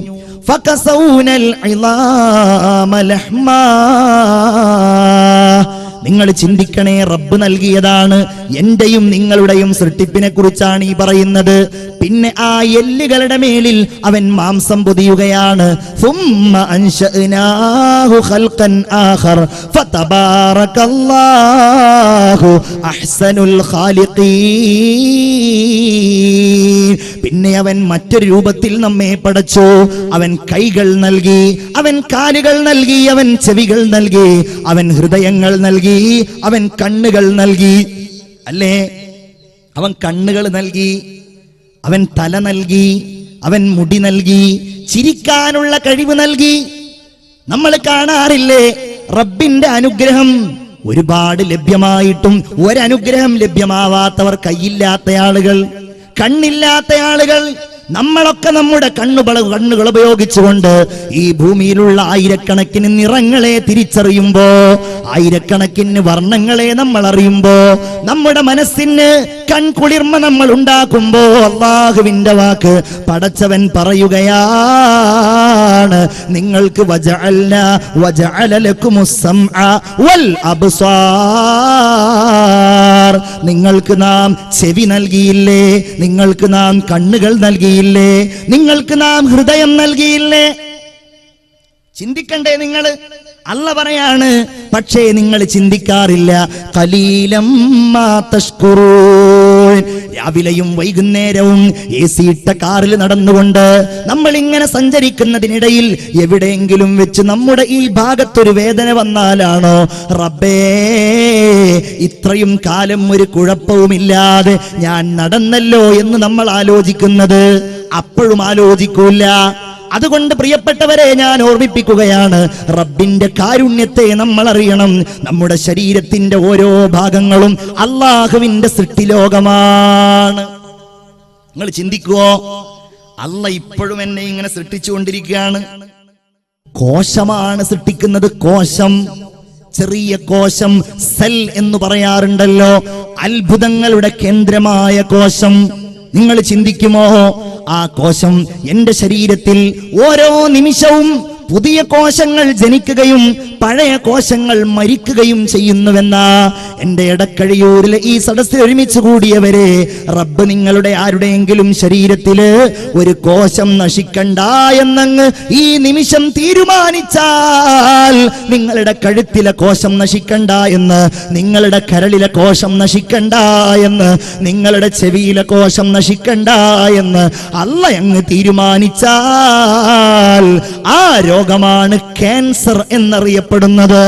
നിങ്ങൾ ചിന്തിക്കണേ, റബ്ബ് നൽകിയതാണ്. എന്റെയും നിങ്ങളുടെയും സൃഷ്ടിപ്പിനെ കുറിച്ചാണ് ഈ പറയുന്നത്. പിന്നെ ആ എല്ലുകളുടെ മേലിൽ അവൻ മാംസം പൊതിയുകയാണ്. പിന്നെ അവൻ മറ്റൊരു രൂപത്തിൽ നമ്മെ പടച്ചു. അവൻ കൈകൾ നൽകി, അവൻ കാലുകൾ നൽകി, അവൻ ചെവികൾ നൽകി, അവൻ ഹൃദയങ്ങൾ നൽകി, അവൻ കണ്ണുകൾ നൽകി. അല്ലേ, അവൻ കണ്ണുകൾ നൽകി, അവൻ തല നൽകി, അവൻ മുടി നൽകി, ചിരിക്കാനുള്ള കഴിവ് നൽകി. നമ്മൾ കാണാറില്ലേ റബ്ബിന്റെ അനുഗ്രഹം ഒരുപാട് ലഭ്യമായിട്ടും ഒരനുഗ്രഹം ലഭ്യമാവാത്തവർ, കൈയില്ലാത്ത ആളുകൾ, കണ്ണില്ലാത്ത ആളുകൾ. നമ്മളൊക്കെ നമ്മുടെ കണ്ണുകൾ ഉപയോഗിച്ചുകൊണ്ട് ഈ ഭൂമിയിലുള്ള ആയിരക്കണക്കിന് നിറങ്ങളെ തിരിച്ചറിയുമ്പോ, ആയിരക്കണക്കിന് വർണ്ണങ്ങളെ നമ്മൾ അറിയുമ്പോ, നമ്മുടെ മനസ്സിന് കൺകുളിർമ നമ്മൾ ഉണ്ടാക്കുമ്പോ, അല്ലാഹുവിന്റെ വാക്ക് പടച്ചവൻ പറയുകയാണ്, നിങ്ങൾക്ക് വജഅല ലക്കുമുസ് സമഅ വൽ അബ്സാർ, നിങ്ങൾക്ക് നാം ചെവി നൽകിയില്ലേ, നിങ്ങൾക്ക് നാം കണ്ണുകൾ നൽകിയില്ലേ, നിങ്ങൾക്ക് നാം ഹൃദയം നൽകിയില്ലേ? ചിന്തിക്കണ്ടേ നിങ്ങൾ? അല്ല പറയാണ്, പക്ഷേ നിങ്ങൾ ചിന്തിക്കാറില്ല. ഖലീലം മാ തശ്കുറൂൻ. രാവിലെയും വൈകുന്നേരവും AC ഇട്ട കാറിൽ നടന്നുകൊണ്ട് നമ്മൾ ഇങ്ങനെ സഞ്ചരിക്കുന്നതിനിടയിൽ എവിടെയെങ്കിലും വെച്ച് നമ്മുടെ ഈ ഭാഗത്തൊരു വേദന വന്നാലാണോ റബ്ബേ ഇത്രയും കാലം ഒരു കുഴപ്പവുമില്ലാതെ ഞാൻ നടന്നല്ലോ എന്ന് നമ്മൾ ആലോചിക്കുന്നത്? അപ്പോഴും ആലോചിക്കൂല. അതുകൊണ്ട് പ്രിയപ്പെട്ടവരെ, ഞാൻ ഓർമ്മിപ്പിക്കുകയാണ്, റബ്ബിന്റെ കാരുണ്യത്തെ നമ്മൾ അറിയണം. നമ്മുടെ ശരീരത്തിന്റെ ഓരോ ഭാഗങ്ങളും അള്ളാഹുവിന്റെ സൃഷ്ടിലോകമാണ്. നിങ്ങൾ ചിന്തിക്കുവോ, അല്ല ഇപ്പോഴും എന്നെ ഇങ്ങനെ സൃഷ്ടിച്ചുകൊണ്ടിരിക്കുകയാണ്. കോശമാണ് സൃഷ്ടിക്കുന്നത്. കോശം, ചെറിയ കോശം, സെൽ എന്ന് പറയാറുണ്ടല്ലോ, അത്ഭുതങ്ങളുടെ കേന്ദ്രമായ കോശം. നിങ്ങൾ ചിന്തിക്കുമോ, ആ കോശം എന്റെ ശരീരത്തിൽ ഓരോ നിമിഷവും പുതിയ കോശങ്ങൾ ജനിക്കുകയും പഴയ കോശങ്ങൾ മരിക്കുകയും ചെയ്യുന്നുവെന്ന എന്റെ എടക്കഴിയൂരിലെ ഈ സദസ്സിൽ ഒരുമിച്ച് കൂടിയവരെ, റബ്ബ് നിങ്ങളുടെ ആരുടെയെങ്കിലും ശരീരത്തില് ഒരു കോശം നശിക്കണ്ട എന്നങ്ങ് ഈ നിമിഷം തീരുമാനിച്ചാൽ, നിങ്ങളുടെ കഴുത്തിലെ കോശം നശിക്കണ്ട എന്ന്, നിങ്ങളുടെ കരളിലെ കോശം നശിക്കണ്ട എന്ന്, നിങ്ങളുടെ ചെവിയിലെ കോശം നശിക്കണ്ട എന്ന് അല്ല അങ്ങ് തീരുമാനിച്ചാൽ, ആ രോഗമാണ് ക്യാൻസർ എന്നറിയപ്പെടുന്നത്,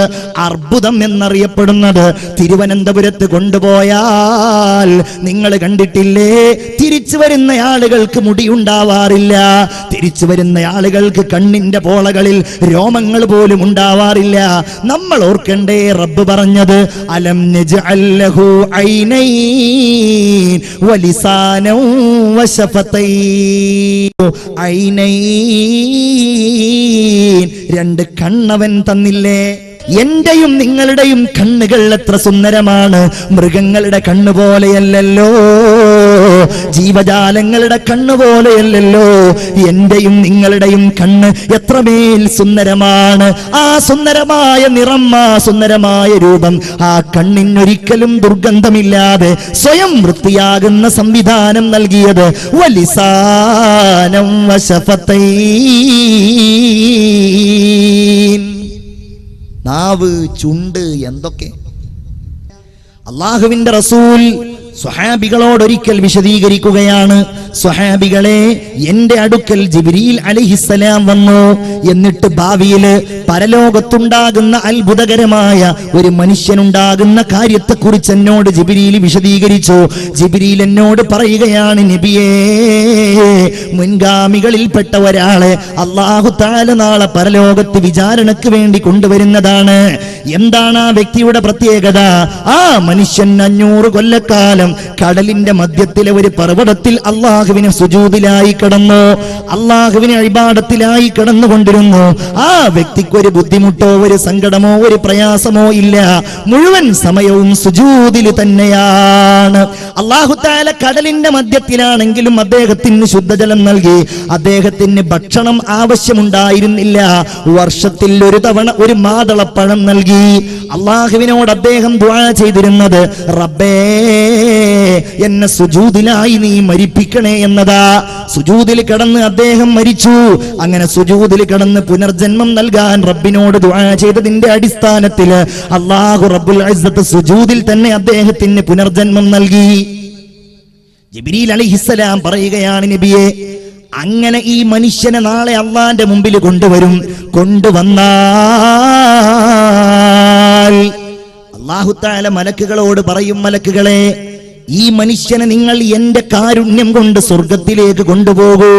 അർബുദം എന്നറിയപ്പെടുന്നത്. തിരുവനന്തപുരത്ത് കൊണ്ടുപോയാൽ നിങ്ങൾ കണ്ടിട്ടില്ലേ, തിരിച്ചു വരുന്ന ആളുകൾക്ക് മുടിയുണ്ടാവാറില്ല, തിരിച്ചു വരുന്ന ആളുകൾക്ക് കണ്ണിന്റെ പോളകളിൽ രോമങ്ങൾ പോലും ഉണ്ടാവാറില്ല. നമ്മൾ ഓർക്കണ്ടേ റബ്ബ് പറഞ്ഞത്, അലം നജ്അൽ ലഹു ഐനൈൻ വലിസാനൻ വശഫതൈൻ. ഐനൈൻ, 2 കണ്ണവൻ തന്നില്ലേ? എന്റെയും നിങ്ങളുടെയും കണ്ണുകൾ എത്ര സുന്ദരമാണ്. മൃഗങ്ങളുടെ കണ്ണു പോലെയല്ലല്ലോ, ജീവജാലങ്ങളുടെ കണ്ണു പോലെയല്ലല്ലോ. എന്റെയും നിങ്ങളുടെയും കണ്ണ് എത്രമേൽ സുന്ദരമാണ്. ആ സുന്ദരമായ നിറം, ആ സുന്ദരമായ രൂപം, ആ കണ്ണിനൊരിക്കലും ദുർഗന്ധമില്ലാതെ സ്വയം വൃത്തിയാകുന്ന സംവിധാനം നൽകിയത് വലിസാനം വശഫതൈൻ. നാവ്, ചുണ്ട്, എന്തൊക്കെ. അല്ലാഹുവിന്റെ റസൂൽ സ്വഹാബികളോട് ഒരിക്കൽ വിശദീകരിക്കുകയാണ്, സ്വഹാബികളെ, എന്റെ അടുക്കൽ ജിബ്രീൽ അലൈഹിസ്സലാം വന്നു. എന്നിട്ട് ഭാവിയില് പരലോകത്തുണ്ടാകുന്ന അത്ഭുതകരമായ ഒരു മനുഷ്യനുണ്ടാകുന്ന കാര്യത്തെക്കുറിച്ച് എന്നോട് ജിബ്രീൽ വിശദീകരിച്ചു. ജിബ്രീൽ എന്നോട് പറയുകയാണ്, നബിയേ, മുൻഗാമികളിൽപ്പെട്ട ഒരാളെ അല്ലാഹു തആല നാളെ പരലോകത്ത് വിചാരണയ്ക്ക് വേണ്ടി കൊണ്ടുവരുന്നതാണ്. എന്താണ് ആ വ്യക്തിയുടെ പ്രത്യേകത? ആ മനുഷ്യൻ 500 കൊല്ലക്കാലം കടലിന്റെ മധ്യത്തിലെ ഒരു പർവ്വതത്തിൽ അല്ലാഹുവിനെ സുജൂദിലായി കിടന്നു, അല്ലാഹുവിനെ ഇബാദത്തിലായി കിടന്നുകൊണ്ടിരുന്നു. ആ വ്യക്തിക്ക് ഒരു ബുദ്ധിമുട്ടോ ഒരു സങ്കടമോ ഒരു പ്രയാസമോ ഇല്ല. മുഴുവൻ സമയവും സുജൂദിൽ തന്നെയാണ്. അല്ലാഹു തആല കടലിന്റെ മധ്യത്തിലാണെങ്കിലും അദ്ദേഹത്തിന് ശുദ്ധജലം നൽകി. അദ്ദേഹത്തിന് ഭക്ഷണം ആവശ്യമുണ്ടായിരുന്നില്ല. വർഷത്തിൽ ഒരു തവണ ഒരു മാതളപ്പഴം നൽകി. അല്ലാഹുവിനോട് അദ്ദേഹം ദുആ ചെയ്തിരുന്നത്, റബ്ബേ, എന്നെ സുജൂദിലായി നീ മരിപ്പിക്കണേ എന്നതാ. സുജൂദിൽ കിടന്ന് അദ്ദേഹം മരിച്ചു. അങ്ങനെ സുജൂദിൽ കിടന്ന് പുനർജന്മം നൽകാൻ റബ്ബിനോട് ദുആ ചെയ്തതിന്റെ അടിസ്ഥാനത്തിൽ അല്ലാഹു റബ്ബുൽ ഇസ്സത്ത് സുജൂദിൽ തന്നെ അദ്ദേഹത്തിന് പുനർജന്മം നൽകി. ജിബ്രീൽ അലൈഹിസ്സലാം പറയുകയാണ്, നബിയെ, അങ്ങനെ ഈ മനുഷ്യനെ നാളെ അള്ളാന്റെ മുമ്പിൽ കൊണ്ടുവരും. കൊണ്ടുവന്നാൽ അല്ലാഹു തആല മലക്കുകളോട് പറയും, മലക്കുകളെ, ഈ മനുഷ്യനെ നിങ്ങൾ എന്റെ കാരുണ്യം കൊണ്ട് സ്വർഗത്തിലേക്ക് കൊണ്ടുപോകൂ.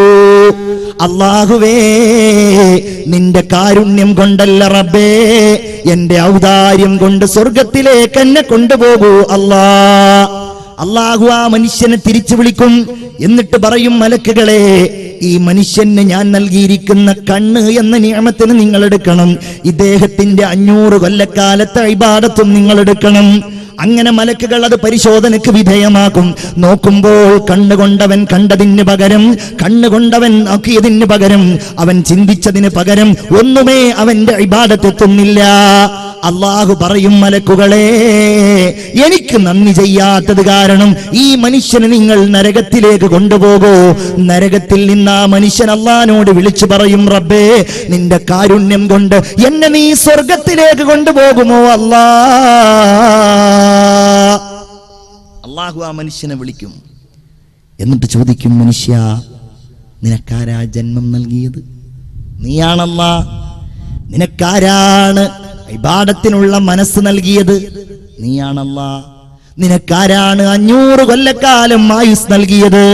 അല്ലാഹുവേ, നിന്റെ കാരുണ്യം കൊണ്ടല്ല റബ്ബേ, എന്റെ ഔദാര്യം കൊണ്ട് സ്വർഗത്തിലേക്ക് എന്നെ കൊണ്ടുപോകൂ അല്ലാ. അല്ലാഹു ആ മനുഷ്യനെ തിരിച്ചു വിളിക്കും. എന്നിട്ട് പറയും, മലക്കുകളെ, ഈ മനുഷ്യന് ഞാൻ നൽകിയിരിക്കുന്ന കണ്ണ് എന്ന നിഅമത്തിന് നിങ്ങൾ എടുക്കണം. ഇദ്ദേഹത്തിന്റെ 500 കൊല്ലക്കാലത്തെ ഇബാദത്തും നിങ്ങൾ എടുക്കണം. അങ്ങനെ മലക്കുകൾ അത് പരിശോധനയ്ക്ക് വിധേയമാക്കും. നോക്കുമ്പോൾ കണ്ണുകൊണ്ടവൻ കണ്ടതിന് പകരം, കണ്ണുകൊണ്ടവൻ നോക്കിയതിന് പകരം, അവൻ ചിന്തിച്ചതിന് പകരം ഒന്നുമേ അവന്റെ ഇബാദത്തെത്തുന്നില്ല. അല്ലാഹു പറയും, മലക്കുകളെ, എനിക്ക് നന്ദി ചെയ്യാത്തത് കാരണം ഈ മനുഷ്യനെ നിങ്ങൾ നരകത്തിലേക്ക് കൊണ്ടുപോകൂ. നരകത്തിൽ നിന്ന് ആ മനുഷ്യൻ അല്ലാഹുവിനോട് വിളിച്ചു പറയും, റബ്ബേ, നിന്റെ കാരുണ്യം കൊണ്ട് എന്നെ നീ സ്വർഗത്തിലേക്ക് കൊണ്ടുപോകുമോ അല്ലാ. അല്ലാഹു ആ മനുഷ്യനെ വിളിക്കും. എന്നിട്ട് ചോദിക്കും, മനുഷ്യ, നിനക്കാരാ ജന്മം നൽകിയത്? നീയാണല്ലാ. നിനക്കാരാണ് ഇബാദത്തിനുള്ള മനസ്സ് നൽകിയത്? നീയാണല്ലാ. നിനക്കാരാണ് 500 കൊല്ലക്കാലം ആയുസ് നൽകിയത്?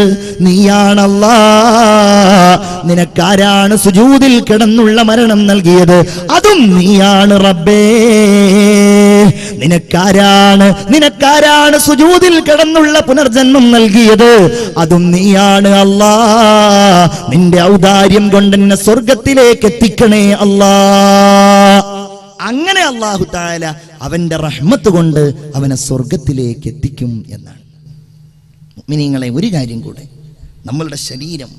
നീയാണല്ലാ. നിനക്കാരാണ് സുജൂദിൽ കിടന്നുള്ള മരണം നൽകിയത്? അതും നീയാണ് റബ്ബേ. നിനക്കാരാണ് സുജൂദിൽ കിടന്നുള്ള പുനർജന്മം നൽകിയത്? അതും നീയാണ് അല്ലാ. നിന്റെ ഔദാര്യം കൊണ്ട് എന്നെ സ്വർഗത്തിലേക്ക് എത്തിക്കണേ അല്ലാ. അങ്ങനെ അല്ലാഹു തആല അവന്റെ റഹ്മത്ത് കൊണ്ട് അവനെ സ്വർഗത്തിലേക്ക് എത്തിക്കും എന്നാണ്. മുഅ്മിനീങ്ങളെ, ഒരു കാര്യം കൂടെ, നമ്മളുടെ ശരീരം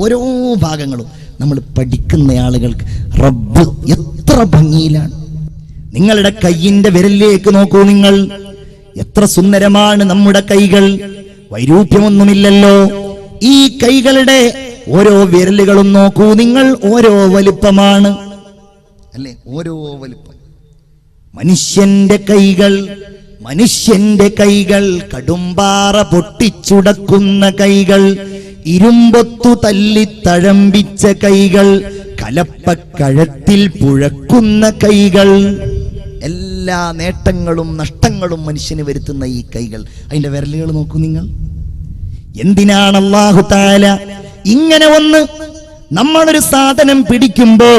ഓരോ ഭാഗങ്ങളും നമ്മൾ പഠിക്കുന്ന ആളുകൾക്ക് റബ്ബ് എത്ര ഭംഗിയിലാണ്. നിങ്ങളുടെ കയ്യിന്റെ വിരലിലേക്ക് നോക്കൂ. നിങ്ങൾ എത്ര സുന്ദരമാണ് നമ്മുടെ കൈകൾ. വൈരൂപ്യമൊന്നുമില്ലല്ലോ. ഈ കൈകളുടെ ഓരോ വിരലുകളും നോക്കൂ നിങ്ങൾ. ഓരോ വലിപ്പമാണ് അല്ലേ? ഓരോ വലിപ്പം. മനുഷ്യന്റെ കൈകൾ കടുംപാറ പൊട്ടിച്ചുടക്കുന്ന കൈകൾ, ഇരുമ്പൊത്തു തല്ലി തഴമ്പിച്ച കൈകൾ, കലപ്പക്കഴത്തിൽ പുഴക്കുന്ന കൈകൾ. എല്ലാ നേട്ടങ്ങളും നഷ്ടങ്ങളും മനുഷ്യന് വരുത്തുന്ന ഈ കൈകൾ, അതിന്റെ വിരലുകൾ നോക്കൂ നിങ്ങൾ. എന്തിനാണ് അല്ലാഹു തആല ഇങ്ങനെ ഒന്ന് നമ്മളൊരു സാധനം പിടിക്കുമ്പോ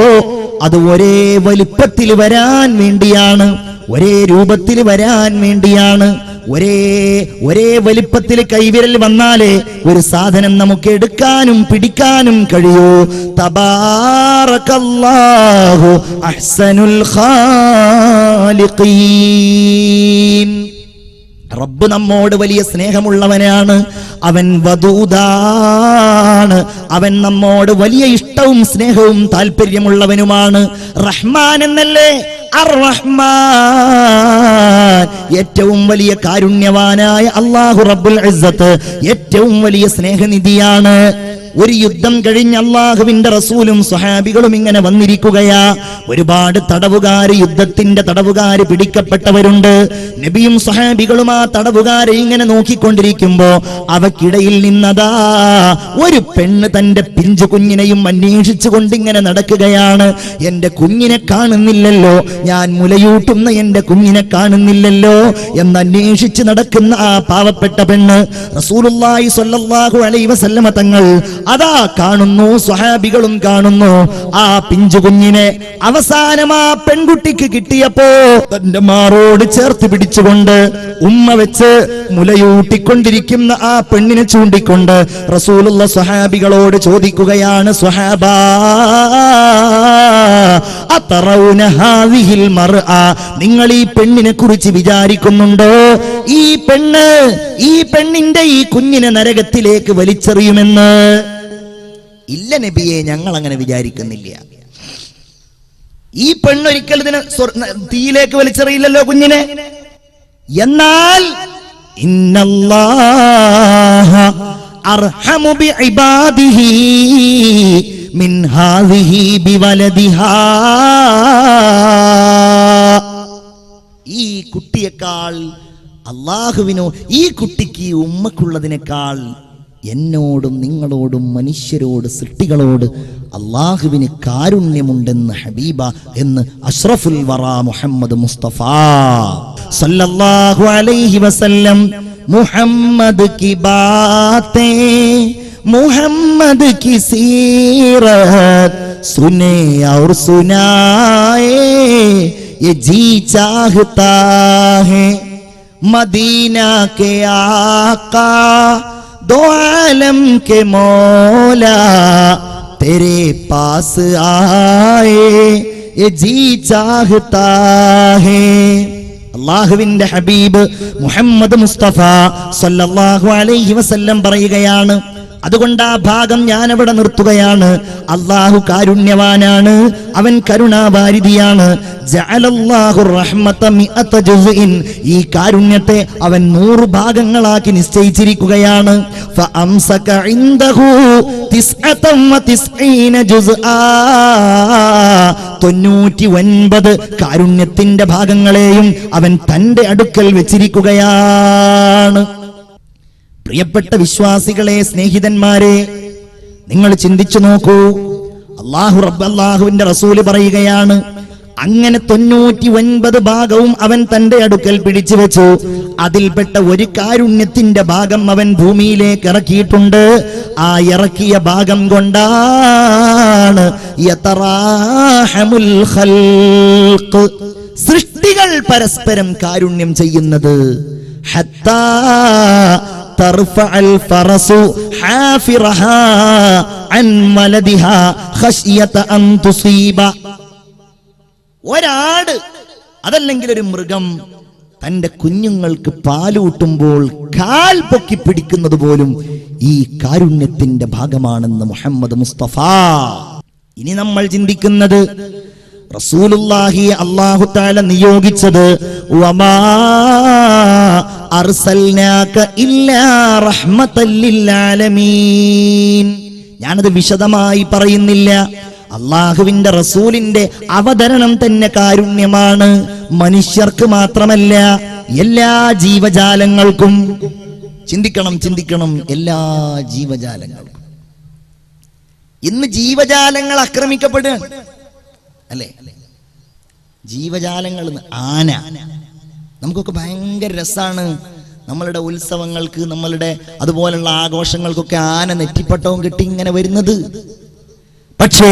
അത് ഒരേ വലിപ്പത്തിൽ വരാൻ വേണ്ടിയാണ്, ഒരേ രൂപത്തിൽ വരാൻ വേണ്ടിയാണ്. ഒരേ വലിപ്പത്തിൽ കൈവിരൽ വന്നാലേ ഒരു സാധനം നമുക്ക് എടുക്കാനും പിടിക്കാനും കഴിയൂ. തബാറകല്ലാഹു അഹ്സനുൽ ഖാലിഖീൻ. റബ്ബ് നമ്മോട് വലിയ സ്നേഹമുള്ളവനാണ്. അവൻ വദൂദാണ്. അവൻ നമ്മോട് വലിയ ഇഷ്ടവും സ്നേഹവും താല്പര്യമുള്ളവനുമാണ്. റഹ്മാൻ എന്നല്ലേ? അർ-റഹ്മാൻ, ഏറ്റവും വലിയ കാരുണ്യവാനായ അല്ലാഹു റബ്ബുൽ ഇസ്സത്ത് ഏറ്റവും വലിയ സ്നേഹനിധിയാണ്. ഒരു യുദ്ധം കഴിഞ്ഞ് അല്ലാഹുവിന്റെ റസൂലും സ്വഹാബികളും ഇങ്ങനെ വന്നിരിക്കുകയാ. ഒരുപാട് തടവുകാര്, യുദ്ധത്തിന്റെ തടവുകാര് പിടിക്കപ്പെട്ടവരുണ്ട്. നബിയും സ്വഹാബികളും ആ തടവുകാരെ ഇങ്ങനെ നോക്കിക്കൊണ്ടിരിക്കുമ്പോ അവക്കിടയിൽ നിന്നതാ ഒരു പെണ്ണ് തന്റെ പിഞ്ചു കുഞ്ഞിനെയും അന്വേഷിച്ചു കൊണ്ടിങ്ങനെ നടക്കുകയാണ്. എന്റെ കുഞ്ഞിനെ കാണുന്നില്ലല്ലോ, ഞാൻ മുലയൂട്ടുന്ന എന്റെ കുഞ്ഞിനെ കാണുന്നില്ലല്ലോ എന്നന്വേഷിച്ച് നടക്കുന്ന ആ പാവപ്പെട്ട പെണ്ണ് റസൂലുള്ളാഹി സ്വല്ലല്ലാഹു അലൈഹി വസല്ലമ തങ്ങൾ അതാ കാണുന്നു, സ്വഹാബികളും കാണുന്നു ആ പിഞ്ചു കുഞ്ഞിനെ. അവസാനം ആ പെൺകുട്ടിക്ക് കിട്ടിയപ്പോ തന്റെ മാറോട് ചേർത്ത് പിടിച്ചുകൊണ്ട് ഉമ്മ വെച്ച് മുലയൂട്ടിക്കൊണ്ടിരിക്കുന്ന ആ പെണ്ണിനെ ചൂണ്ടിക്കൊണ്ട് റസൂലുള്ള സ്വഹാബികളോട് ചോദിക്കുകയാണ്, സ്വഹാബാ അതറൗന ഹാദിഹിൽ മർഅ, നിങ്ങൾ ഈ പെണ്ണിനെ കുറിച്ച് വിചാരിക്കുന്നുണ്ടോ? ഈ പെണ്ണിന്റെ ഈ കുഞ്ഞിനെ നരകത്തിലേക്ക് വലിച്ചെറിയുമെന്ന്? ഇല്ല നബിയെ, ഞങ്ങൾ അങ്ങനെ വിചാരിക്കുന്നില്ല. ഈ പെണ്ണൊരിക്കൽ ഇതിനെ തീയിലേക്ക് വലിച്ചെറിയില്ലല്ലോ കുഞ്ഞിനെ. എന്നാൽ ഇന്നല്ലാഹ അർഹമു ബിഇബാദിഹി മിൻ ഹാദിഹി ബിവലദിഹാ, ഈ കുട്ടിയേക്കാൾ അല്ലാഹുവിനോ ഈ കുട്ടിക്ക് ഉമ്മക്കുള്ളതിനേക്കാൾ എന്നോടും നിങ്ങളോടും മനുഷ്യരോട് സൃഷ്ടികളോട് അല്ലാഹുവിന് കാരുണ്യമുണ്ടെന്ന് ഹബീബ എന്ന് അഷ്റഫുൽ വറാ മുഹമ്മദ് മുസ്തഫ സല്ലല്ലാഹു അലൈഹി വസല്ലം. മുഹമ്മദ് की बातें, मुहम्मद की सीरत सुने और सुनाए ये जी चाहता है, मदीना के आका दो आलम के मौला तेरे पास आए ये जी चाहता है. അല്ലാഹുവിന്റെ ഹബീബ് മുഹമ്മദ് മുസ്തഫ സല്ലല്ലാഹു അലൈഹി വസല്ലം പറയുകയാണ്. അതുകൊണ്ട് ആ ഭാഗം ഞാൻ അവിടെ നിർത്തുകയാണ്. അല്ലാഹു കാരുണ്യവാനാണ്, അവൻ കരുണാവാരിധിയാണ്. ജഅലല്ലാഹു റഹ്മത മിഅത ജുസ്ഇൻ, ഈ കാരുണ്യത്തെ അവൻ 100 ഭാഗങ്ങളാക്കി നിശ്ചയിച്ചിരിക്കുകയാണ്. ഫഅംസക ഇൻദഹു 99 ജുസ്ആ, 99 കാരുണ്യത്തിന്റെ ഭാഗങ്ങളെയും അവൻ തന്റെ അടുക്കൽ വെച്ചിരിക്കുകയാണ്. പ്രിയപ്പെട്ട വിശ്വാസികളെ, സ്നേഹിതന്മാരെ, നിങ്ങൾ ചിന്തിച്ചു നോക്കൂ. അല്ലാഹുവിന്റെ റസൂല് പറയുകയാണ്, അങ്ങനെ 99 ഭാഗവും അവൻ തന്റെ അടുക്കൽ പിടിച്ചു വെച്ചു. അതിൽപ്പെട്ട ഒരു കാരുണ്യത്തിന്റെ ഭാഗം അവൻ ഭൂമിയിലേക്ക് ഇറക്കിയിട്ടുണ്ട്. ആ ഇറക്കിയ ഭാഗം കൊണ്ടാണ് യതറാഹമുൽ ഖൽഖ്, സൃഷ്ടികൾ പരസ്പരം കാരുണ്യം ചെയ്യുന്നത്. ഹത്താ തർഫഅൽ ഫറസു ഹാഫിറഹാ അൻ വലദിഹാ ഖശ്യത അൻ തുസീബ. ഒരാട് അതല്ലെങ്കിൽ ഒരു മൃഗം തന്റെ കുഞ്ഞുങ്ങൾക്ക് പാലൂട്ടുമ്പോൾ കാൽ പൊക്കി പിടിക്കുന്നത് പോലും ഈ കാരുണ്യത്തിന്റെ ഭാഗമാണെന്ന് മുഹമ്മദ് മുസ്തഫ. ഇനി നമ്മൾ ചിന്തിക്കുന്നത്, റസൂലുള്ളാഹി അല്ലാഹു തആല നിയോഗിച്ചത് വമാ അർസൽനാക ഇല്ലാ റഹ്മത്തൽ ലിൽ ആലമീൻ. ഞാനത് വിശദമായി പറയുന്നില്ല. അല്ലാഹുവിന്റെ റസൂലിന്റെ അവതരണം തന്നെ കാരുണ്യമാണ്. മനുഷ്യർക്ക് മാത്രമല്ല, എല്ലാ ജീവജാലങ്ങൾക്കും. ചിന്തിക്കണം, എല്ലാ ജീവജാലങ്ങൾക്കും. ഇന്ന് ജീവജാലങ്ങൾ ആക്രമിക്കപ്പെടുകയാണ് അല്ലേ? ജീവജാലങ്ങൾ, ആന, നമുക്കൊക്കെ ഭയങ്കര രസാണ്. നമ്മളുടെ ഉത്സവങ്ങൾക്ക്, നമ്മളുടെ അതുപോലുള്ള ആഘോഷങ്ങൾക്കൊക്കെ ആന നെറ്റിപ്പട്ടവും കെട്ടി ഇങ്ങനെ വരുന്നത്. പക്ഷേ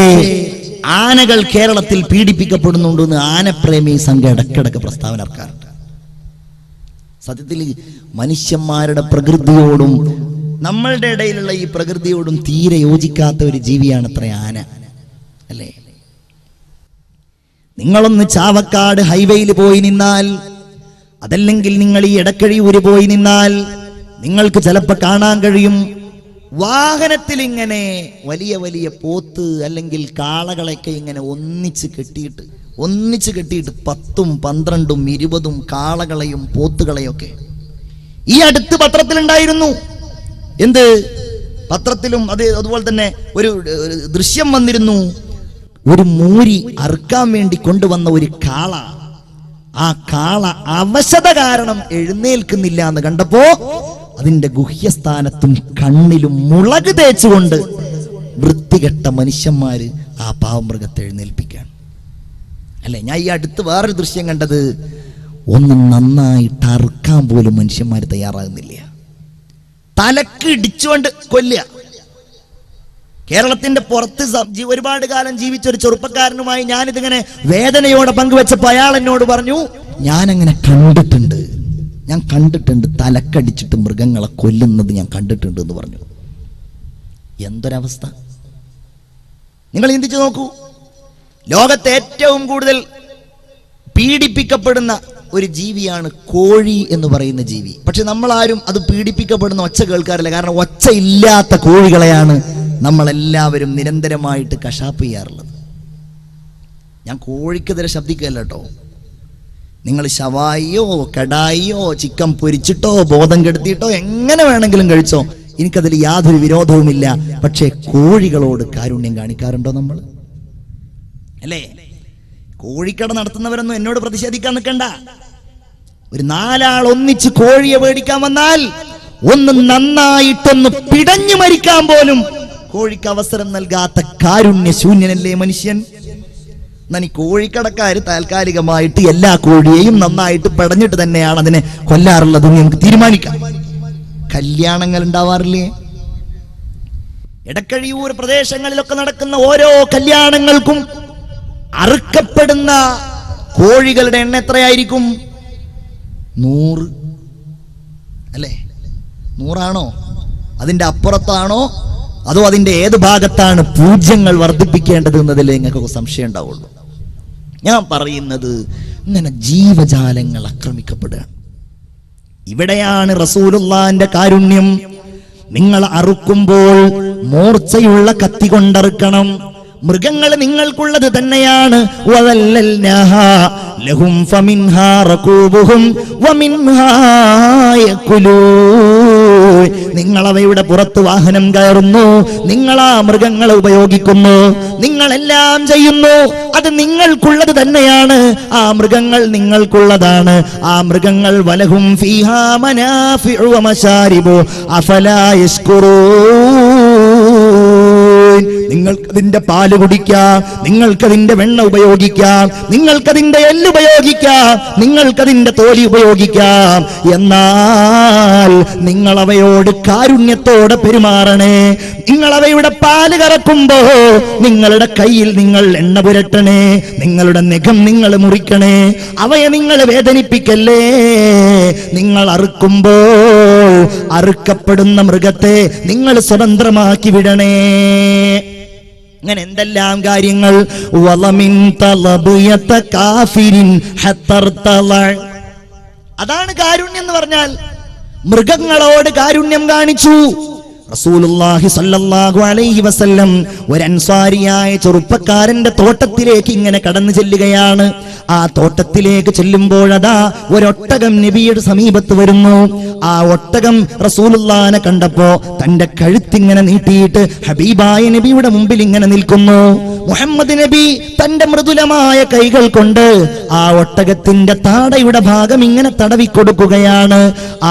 ആനകൾ കേരളത്തിൽ പീഡിപ്പിക്കപ്പെടുന്നുണ്ടെന്ന് ആനപ്രേമി സംഘം ഇടക്കിടക്ക് പ്രസ്താവന ഇറക്കാറുണ്ട്. സത്യത്തിൽ മനുഷ്യന്മാരുടെ പ്രകൃതിയോടും നമ്മളുടെ ഇടയിലുള്ള ഈ പ്രകൃതിയോടും തീരെ യോജിക്കാത്ത ഒരു ജീവിയാണ് അത്ര ആന അല്ലേ? നിങ്ങളൊന്ന് ചാവക്കാട് ഹൈവേയിൽ പോയി നിന്നാൽ, അതല്ലെങ്കിൽ നിങ്ങൾ ഈ എടക്കഴിയൂര് പോയി നിന്നാൽ നിങ്ങൾക്ക് ചിലപ്പോൾ കാണാൻ കഴിയും, വാഹനത്തിൽ ഇങ്ങനെ വലിയ വലിയ പോത്ത് അല്ലെങ്കിൽ കാളകളൊക്കെ ഇങ്ങനെ ഒന്നിച്ച് കെട്ടിയിട്ട് 10, 12, 20 കാളകളെയും പോത്തുകളെയൊക്കെ. ഈ അടുത്ത് പത്രത്തിലുണ്ടായിരുന്നു, എന്ത് പത്രത്തിലും അതുപോലെ തന്നെ ഒരു ദൃശ്യം വന്നിരുന്നു. ഒരു മൂരി അറുക്കാൻ വേണ്ടി കൊണ്ടുവന്ന ഒരു കാള, ആ കാള അവശത കാരണം എഴുന്നേൽക്കുന്നില്ല എന്ന് കണ്ടപ്പോ അതിന്റെ ഗുഹ്യസ്ഥാനത്തും കണ്ണിലും മുളക് തേച്ചുകൊണ്ട് വൃത്തികെട്ട മനുഷ്യന്മാര് ആ പാവമൃഗത്തെ എഴുന്നേൽപ്പിക്കാൻ. അല്ലെ, ഞാൻ ഈ അടുത്ത് വേറൊരു ദൃശ്യം കണ്ടത്, ഒന്ന് നന്നായിട്ട് അറുക്കാൻ പോലും മനുഷ്യന്മാർ തയ്യാറാകുന്നില്ല, തലക്ക് ഇടിച്ചുകൊണ്ട് കൊല്ലുക. കേരളത്തിന്റെ പുറത്ത് ഒരുപാട് കാലം ജീവിച്ച ഒരു ചെറുപ്പക്കാരനുമായി ഞാനിതിങ്ങനെ വേദനയോടെ പങ്കുവെച്ചപ്പോൾ അയാൾ എന്നോട് പറഞ്ഞു, ഞാനങ്ങനെ ഞാൻ കണ്ടിട്ടുണ്ട് തലക്കടിച്ചിട്ട് മൃഗങ്ങളെ കൊല്ലുന്നത് ഞാൻ കണ്ടിട്ടുണ്ട് എന്ന് പറഞ്ഞു. എന്തൊരവസ്ഥ നിങ്ങൾ ചിന്തിച്ചു നോക്കൂ. ലോകത്തെ ഏറ്റവും കൂടുതൽ പീഡിപ്പിക്കപ്പെടുന്ന ഒരു ജീവിയാണ് കോഴി എന്ന് പറയുന്ന ജീവി. പക്ഷെ നമ്മളാരും അത് പീഡിപ്പിക്കപ്പെടുന്ന ഒച്ച കേൾക്കാറില്ല. കാരണം ഒച്ച ഇല്ലാത്ത കോഴികളെയാണ് നമ്മളെല്ലാവരും നിരന്തരമായിട്ട് കശാപ്പ് ചെയ്യാറുള്ളത്. ഞാൻ കോഴിക്കെതിരെ ശബ്ദിക്കുകയല്ല കേട്ടോ. നിങ്ങൾ ശവായിയോ കടായിയോ ചിക്കൻ പൊരിച്ചിട്ടോ ബോധം കെടുത്തിയിട്ടോ എങ്ങനെ വേണമെങ്കിലും കഴിച്ചോ, എനിക്കതിൽ യാതൊരു വിരോധവുമില്ല. പക്ഷേ കോഴികളോട് കാരുണ്യം കാണിക്കാറുണ്ടോ നമ്മൾ? അല്ലേ? കോഴിക്കട നടത്തുന്നവരൊന്നും എന്നോട് പ്രതിഷേധിക്കാൻ നിൽക്കണ്ട. ഒരു 4 ആൾ ഒന്നിച്ച് കോഴിയെ മേടിക്കാൻ വന്നാൽ ഒന്ന് നന്നായിട്ടൊന്ന് പിടഞ്ഞു മരിക്കാൻ പോലും കോഴിക്ക് അവസരം നൽകാത്ത കാരുണ്യശൂന്യനല്ലേ മനുഷ്യൻ? എന്നാൽ ഈ കോഴിക്കടക്കാര് താൽക്കാലികമായിട്ട് എല്ലാ കോഴിയെയും നന്നായിട്ട് പിടഞ്ഞിട്ട് തന്നെയാണ് അതിനെ കൊല്ലാറുള്ളത് നമുക്ക് തീരുമാനിക്കാം. കല്യാണങ്ങൾ ഉണ്ടാവാറില്ലേ? എടക്കഴിയൂർ പ്രദേശങ്ങളിലൊക്കെ നടക്കുന്ന ഓരോ കല്യാണങ്ങൾക്കും അറുക്കപ്പെടുന്ന കോഴികളുടെ എണ്ണം എത്രയായിരിക്കും? 100 അല്ലേ? 100 അതിന്റെ അപ്പുറത്താണോ അതോ അതിന്റെ ഏത് ഭാഗത്താണ് പൂജ്യങ്ങൾ വർദ്ധിപ്പിക്കേണ്ടത് എന്നതിൽ നിങ്ങൾക്ക് സംശയം ഉണ്ടാവുള്ളൂ. ഞാൻ പറയുന്നത് ഇങ്ങനെ ജീവജാലങ്ങൾ ആക്രമിക്കപ്പെടുകയാണ്. ഇവിടെയാണ് റസൂലുള്ളാഹിന്റെ കാരുണ്യം. നിങ്ങൾ അറുക്കുമ്പോൾ മൂർച്ചയുള്ള കത്തി കൊണ്ടറുക്കണം. മൃഗങ്ങൾ നിങ്ങൾക്കുള്ളത് തന്നെയാണ്. ലഹും ഫമിൻഹാ റകൂബുഹും വമിൻഹാ യകുലൂൻ. നിങ്ങൾ അവയുടെ പുറത്ത് വാഹനം കയറുന്നു, നിങ്ങൾ ആ മൃഗങ്ങളെ ഉപയോഗിക്കുന്നു, നിങ്ങളെല്ലാം ചെയ്യുന്നു. അത് നിങ്ങൾക്കുള്ളത് തന്നെയാണ്. ആ മൃഗങ്ങൾ നിങ്ങൾക്കുള്ളതാണ്. ആ മൃഗങ്ങൾ വലഹും ഫീഹാ മനാഫിഉ വമശാരിബു അഫലാ യശ്കുറൂൻ. നിങ്ങൾക്കതിന്റെ പാല് കുടിക്കാം, നിങ്ങൾക്കതിന്റെ വെണ്ണ ഉപയോഗിക്കാം, നിങ്ങൾക്കതിന്റെ എല്ല് ഉപയോഗിക്കാം, നിങ്ങൾക്കതിന്റെ തോലി ഉപയോഗിക്കാം. എന്നാൽ നിങ്ങൾ അവയോട് കാരുണ്യത്തോടെ പെരുമാറണേ. നിങ്ങൾ അവയുടെ പാല് കറക്കുമ്പോ നിങ്ങളുടെ കയ്യിൽ നിങ്ങൾ എണ്ണ പുരട്ടണേ, നിങ്ങളുടെ നഖം നിങ്ങൾ മുറിക്കണേ, അവയെ നിങ്ങൾ വേദനിപ്പിക്കല്ലേ. നിങ്ങൾ അറുക്കുമ്പോൾ അറുക്കപ്പെടുന്ന മൃഗത്തെ നിങ്ങൾ സ്വതന്ത്രമാക്കി വിടണേ. അങ്ങനെ എന്തെല്ലാം കാര്യങ്ങൾ. അതാണ് കാരുണ്യം എന്ന് പറഞ്ഞാൽ. മൃഗങ്ങളോട് കാരുണ്യം കാണിച്ചു റസൂലുള്ളാഹി സ്വല്ലല്ലാഹു അലൈഹി വസല്ലം. ഒരു അൻസാരിയായ ചെറുപ്പക്കാരന്റെ തോട്ടത്തിലേക്ക് ഇങ്ങനെ കടന്നു ചെല്ലുകയാണ്. ആ തോട്ടത്തിലേക്ക് ചെല്ലുമ്പോഴതാ ഒരൊട്ടകം നബിയുടെ സമീപത്ത് വരുന്നു. ആ ഒട്ടകം റസൂലുള്ളാഹിനെ കണ്ടപ്പോ തന്റെ കഴുത്തിങ്ങനെ നീട്ടിയിട്ട് ഹബീബായ നബിയുടെ മുമ്പിൽ ഇങ്ങനെ നിൽക്കുന്നു. മുഹമ്മദ് നബി തന്റെ മൃദുലമായ കൈകൾ കൊണ്ട് ആ ഒട്ടകത്തിന്റെ താടയുടെ ഭാഗം ഇങ്ങനെ തടവിക്കൊടുക്കുകയാണ്.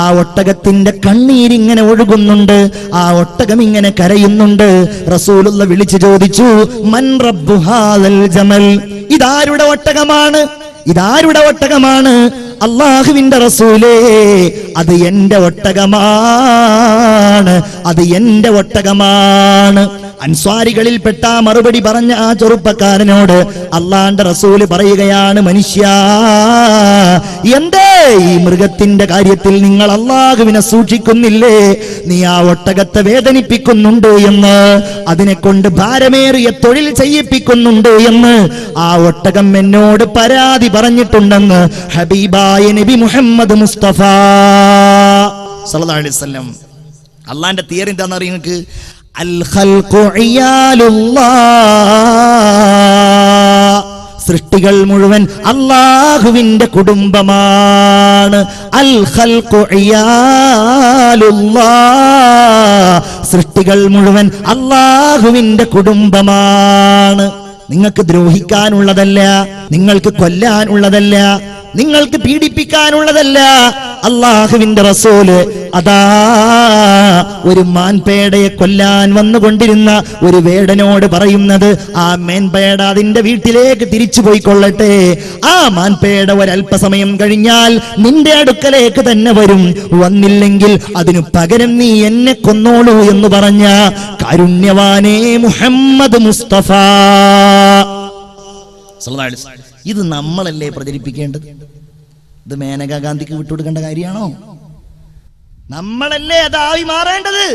ആ ഒട്ടകത്തിന്റെ കണ്ണീരിങ്ങനെ ഒഴുകുന്നുണ്ട്. ആ ഒട്ടകം ഇങ്ങനെ കരയുന്നുണ്ട്. റസൂലുള്ള വിളിച്ചു ചോദിച്ചു, മൻ റബ്ബു ഹാദൽ ജമൽ? ഇതാരുടെ ഒട്ടകമാണ്? ഇതാരുടെ ഒട്ടകമാണ്? അല്ലാഹുവിന്റെ റസൂലേ, അത് എന്റെ ഒട്ടകമാണ്, അത് എന്റെ ഒട്ടകമാണ്. അൻസ്വാരികളിൽപ്പെട്ട മറുപടി പറഞ്ഞ ആ ചെറുപ്പക്കാരനോട് അള്ളാന്റെ റസൂല് പറയുകയാണ്, മനുഷ്യ, എന്തേ ഈ മൃഗത്തിന്റെ കാര്യത്തിൽ നിങ്ങൾ അള്ളാഹുവിനെ സൂക്ഷിക്കുന്നില്ലേ? നീ ആ ഒട്ടകത്തെ വേദനിപ്പിക്കുന്നുണ്ട് എന്ന്, അതിനെ കൊണ്ട് ഭാരമേറിയ തൊഴിൽ ചെയ്യിപ്പിക്കുന്നുണ്ട് എന്ന് ആ ഒട്ടകം എന്നോട് പരാതി പറഞ്ഞിട്ടുണ്ടെന്ന് ഹബീബായ നബി മുഹമ്മദ് മുസ്തഫ സല്ലല്ലാഹു അലൈഹി വസല്ലം. അള്ളാന്റെ തിയറി എന്താണെന്ന് അറിയാം നിങ്ങൾക്ക്? അൽ ഖൽഖു ഇയാലുല്ലാഹ്. സൃഷ്ടികൾ മുഴുവൻ അല്ലാഹുവിന്റെ കുടുംബമാണ്. അൽ ഖൽഖു ഇയാലുല്ലാഹ്, സൃഷ്ടികൾ മുഴുവൻ അല്ലാഹുവിന്റെ കുടുംബമാണ്. നിങ്ങൾക്ക് ദ്രോഹിക്കാനുള്ളതല്ല, നിങ്ങൾക്ക് കൊല്ലാനുള്ളതല്ല, നിങ്ങൾക്ക് പീഡിപ്പിക്കാനുള്ളതല്ല. അല്ലാഹുവിന്റെ റസൂല് അതാ ഒരു മാൻപേടയെ കൊല്ലാൻ വന്നുകൊണ്ടിരുന്ന ഒരു വേടനോട് പറയുന്നത്, ആ മാൻപേട അതിന്റെ വീട്ടിലേക്ക് തിരിച്ചു പോയിക്കൊള്ളട്ടെ. ആ മാൻപേട ഒരല്പസമയം കഴിഞ്ഞാൽ നിന്റെ അടുക്കലേക്ക് തന്നെ വരും. വന്നില്ലെങ്കിൽ അതിനു പകരം നീ എന്നെ കൊന്നോളൂ എന്ന് പറഞ്ഞ കാരുണ്യവാനേ മുഹമ്മദ് മുസ്തഫ. ഇത് നമ്മളല്ലേ പ്രചരിപ്പിക്കേണ്ടത്? ഇത് മേനകാ ഗാന്ധിക്ക് വിട്ടുകൊടുക്കേണ്ട കാര്യമാണോ? നമ്മളല്ലേ അതായി മാറേണ്ടത്?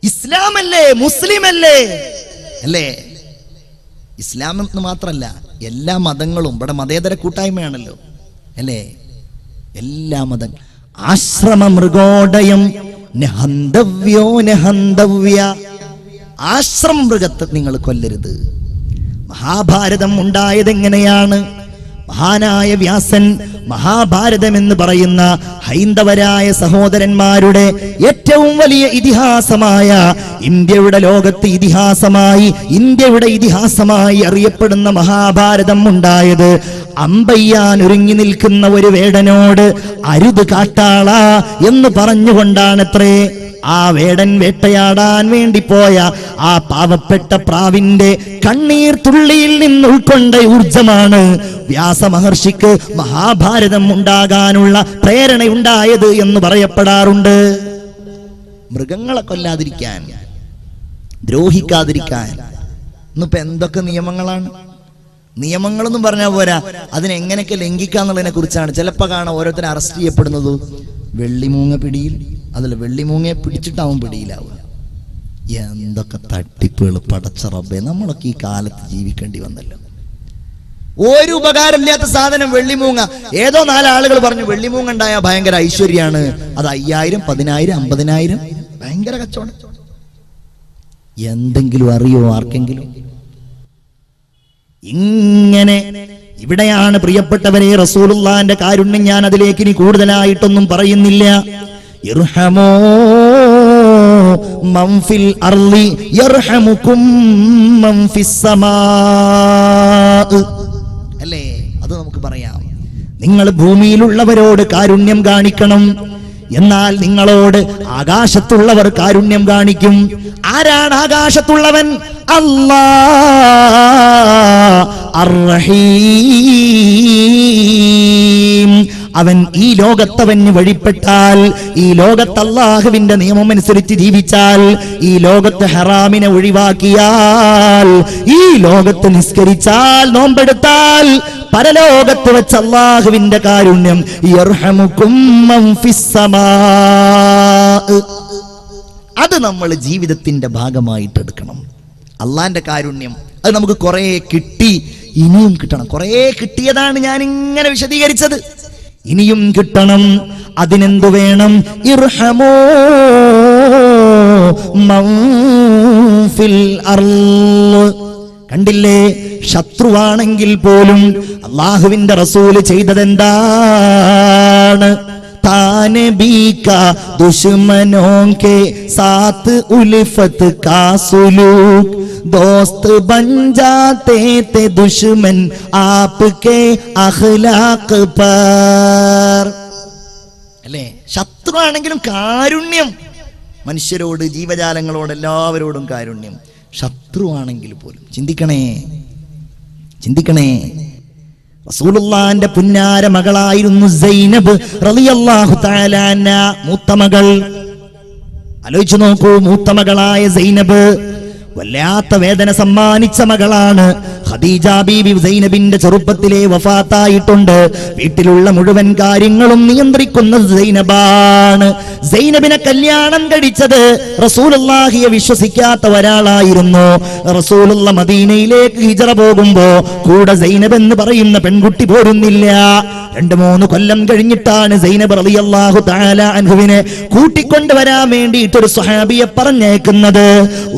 ഇസ്ലാമല്ലേ, മുസ്ലിമല്ലേ അല്ലേ? ഇസ്ലാം എന്ന് മാത്രല്ല, എല്ലാ മതങ്ങളും ഇവിടെ മതേതര കൂട്ടായ്മയാണല്ലോ അല്ലേ? എല്ലാ മതം. ആശ്രമ മൃഗോടയം നഹന്തവ്യോ നഹന്തവ്യ, ആശ്രമ മൃഗത്തെ നിങ്ങൾ കൊല്ലരുത്. മഹാഭാരതം ഉണ്ടായത് എങ്ങനെയാണ്? മഹാനായ വ്യാസൻ മഹാഭാരതം എന്ന് പറയുന്ന ഹൈന്ദവരായ സഹോദരന്മാരുടെ ഏറ്റവും വലിയ ഇതിഹാസമായ, ഇന്ത്യയുടെ ലോകത്ത് ഇതിഹാസമായി, ഇന്ത്യയുടെ ഇതിഹാസമായി അറിയപ്പെടുന്ന മഹാഭാരതം ഉണ്ടായത് അമ്പയ്യാൻ ഒരുങ്ങി നിൽക്കുന്ന ഒരു വേടനോട് അരുത് കാട്ടാള എന്ന് പറഞ്ഞുകൊണ്ടാണത്രേ. ആ വേടൻ വേട്ടയാടാൻ വേണ്ടി പോയ ആ പാവപ്പെട്ട പ്രാവിന്റെ കണ്ണീർ തുള്ളിയിൽ നിന്ന് ഉൾക്കൊണ്ട ഊർജമാണ് വ്യാസമഹർഷിക്ക് മഹാഭാരതം ഉണ്ടാകാനുള്ള പ്രേരണയുണ്ടായത് എന്ന് പറയപ്പെടാറുണ്ട്. മൃഗങ്ങളെ കൊല്ലാതിരിക്കാൻ, ദ്രോഹിക്കാതിരിക്കാൻ ഇന്നിപ്പോ എന്തൊക്കെ നിയമങ്ങളാണ്. നിയമങ്ങളൊന്നും പറഞ്ഞാൽ പോരാ, അതിനെങ്ങനെയൊക്കെ ലംഘിക്കാന്നുള്ളതിനെ കുറിച്ചാണ്. ചിലപ്പോൾ കാണാൻ ഓരോരുത്തരെ അറസ്റ്റ് ചെയ്യപ്പെടുന്നത് വെള്ളിമൂങ്ങ പിടിയിൽ, അതല്ല വെള്ളിമൂങ്ങയെ പിടിച്ചിട്ടാവും പിടിയിലാവുക. എന്തൊക്കെ തട്ടിപ്പുകൾ പടച്ച റബ്ബേ, നമ്മളൊക്കെ ഈ കാലത്ത് ജീവിക്കേണ്ടി വന്നല്ലോ. ഒരു ഉപകാരമില്ലാത്ത സാധനം വെള്ളിമൂങ്ങ. ഏതോ 4 ആളുകൾ പറഞ്ഞു വെള്ളിമൂങ്ങ ഉണ്ടായ ഭയങ്കര ഐശ്വര്യാണ്. അത് 5000, 10000, 50000 ഭയങ്കര കച്ചവടം. എന്തെങ്കിലും അറിയോ ആർക്കെങ്കിലും? ഇങ്ങനെ ഇവിടെയാണ് പ്രിയപ്പെട്ടവരെ റസൂലുള്ളാഹിന്റെ കാരുണ്യം. ഞാൻ അതിലേക്ക് ഇനി കൂടുതലായിട്ടൊന്നും പറയുന്നില്ല. ഇർഹമൂ മൻ ഫിൽ അർളി യർഹമുകും മൻ ഫിസ് സമാ അല്ലേ? അത് നമുക്ക് പറയാം. നിങ്ങൾ ഭൂമിയിലുള്ളവരോട് കാരുണ്യം കാണിക്കണം, എന്നാൽ നിങ്ങളോട് ആകാശത്തുള്ളവർ കാരുണ്യം കാണിക്കും. ആരാണ് ആകാശത്തുള്ളവൻ? അല്ലാഹ് അർ-റഹീം. അവൻ ഈ ലോകത്തവന് വഴിപ്പെട്ടാൽ, ഈ ലോകത്ത് അല്ലാഹുവിന്റെ നിയമം അനുസരിച്ച് ജീവിച്ചാൽ, ഈ ലോകത്ത് ഹറാമിനെ ഒഴിവാക്കിയാൽ, ഈ ലോകത്ത് നിസ്കരിച്ചാൽ, നോമ്പെടുത്താൽ, പരലോകത്ത് വെച്ച് അല്ലാഹുവിന്റെ കാരുണ്യം യർഹമുകും മൻ ഫിസ് സമാ. അത് നമ്മൾ ജീവിതത്തിന്റെ ഭാഗമായിട്ട് എടുക്കണം. അള്ളാന്റെ കാരുണ്യം അത് നമുക്ക് കുറെ കിട്ടി, ഇനിയും കിട്ടണം. കുറെ കിട്ടിയതാണ് ഞാൻ ഇങ്ങനെ വിശദീകരിച്ചത്. ഇനിയും കിട്ടണം. അതിനെന്തു വേണം? ഇർഹമൂ മൻ ഫിൽ അർള്. കണ്ടില്ലേ, ശത്രുവാണെങ്കിൽ പോലും അല്ലാഹുവിന്റെ റസൂല് ചെയ്തതെന്താണ്? ताने भी का दुश्मनों के साथ उल्फत का सुलूक, दोस्त बन जाते थे दुश्मन आपके अखलाक पर. അല്ലേ? ശത്രുവാണെങ്കിലും കാരുണ്യം, മനുഷ്യരോട്, ജീവജാലങ്ങളോട്, എല്ലാവരോടും കാരുണ്യം. ശത്രുവാണെങ്കിൽ പോലും ചിന്തിക്കണേ, ചിന്തിക്കണേ. റസൂലുള്ളാഹിന്റെ പുന്നാര മകളായിരുന്നു സൈനബ് റളിയല്ലാഹു തആല അൻഹ, മൂത്ത മകൾ. ആലോചിച്ചു നോക്കൂ, മൂത്ത മകളായ സൈനബ് വല്ലാത്ത വേദന സമ്മാനിച്ച മകളാണ്. ഖദീജ ബീബി സൈനബിന്റെ ചെറുപ്പത്തിലെ വഫാത്തായിട്ടുണ്ട്. വീട്ടിലുള്ള മുഴുവൻ കാര്യങ്ങളും നിയന്ത്രിക്കുന്ന സൈനബാണ്. സൈനബിനെ കല്യാണം കഴിച്ചത് റസൂലുള്ളാഹിയെ വിശ്വസിക്കാത്ത ഒരാളായിരുന്നു. റസൂലുള്ള മദീനയിലേക്ക് ഹിജറ പോകുമ്പോ കൂടെ സൈനബ് എന്ന് പറയുന്ന പെൺകുട്ടി പോരുന്നില്ല. 2-3 കൊല്ലം കഴിഞ്ഞിട്ടാണ് സൈനബ് റളിയല്ലാഹു തആല അൻഹുവിനെ കൂട്ടിക്കൊണ്ടുവരാൻ വേണ്ടിയിട്ട് ഒരു സ്വഹാബിയെ പറഞ്ഞേക്കുന്നത്.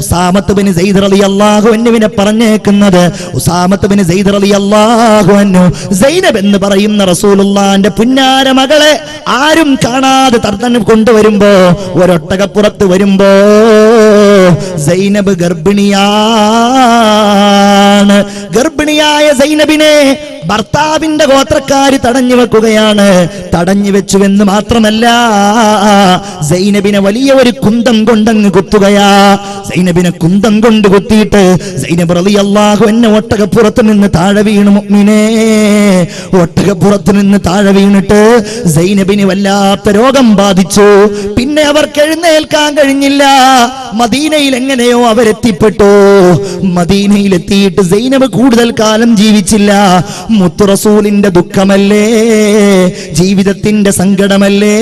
ഉസാമത്ത് ബിൻ സെയ്ദ് റളിയല്ലാഹു അൻഹുവിനെ പറഞ്ഞേക്കുന്നത്. ഉസാമത്ത് ബിൻ സെയ്ദ് റളിയല്ലാഹു അൻഹു സൈനബ് എന്ന് പറയുന്ന റസൂലുള്ളാഹിന്റെ പുന്നാര മകളെ ആരും കാണാതെ തർത്തനം കൊണ്ടുവരുമ്പോ, ഒരൊട്ടകപ്പുറത്ത് വരുമ്പോ സൈനബ് ഗർഭിണിയാണ്. ഗർഭിണിയായ സൈനബിനെ ഭർത്താവിന്റെ ഗോത്രക്കാര് തടഞ്ഞു വെക്കുകയാണ്. തടഞ്ഞു വെച്ചുവെന്ന് മാത്രമല്ല, സൈനബിനെ വലിയ ഒരു കുന്തം കൊണ്ടങ്ങ് കുത്തുകയാ. സൈനബിനെ കുന്തം കൊണ്ട് കുത്തിയിട്ട് സൈനബ് റളിയല്ലാഹു അൻഹ ഒട്ടകപ്പുറത്ത് നിന്ന് താഴെ വീണു. മുഅ്മിനേ, ഒട്ടകപ്പുറത്ത് നിന്ന് താഴെ വീണിട്ട് സൈനബിന് വല്ലാത്ത രോഗം ബാധിച്ചു. പിന്നെ അവർക്ക് എഴുന്നേൽക്കാൻ കഴിഞ്ഞില്ല. മദീനയിൽ എങ്ങനെയോ അവരെത്തിപ്പെട്ടു. മദീനയിൽ എത്തിയിട്ട് സൈനബ് കൂടുതൽ കാലം ജീവിച്ചില്ല. മുത്തു റസൂലിന്റെ ദുഃഖമല്ലേ, ജീവിതത്തിന്റെ സങ്കടമല്ലേ,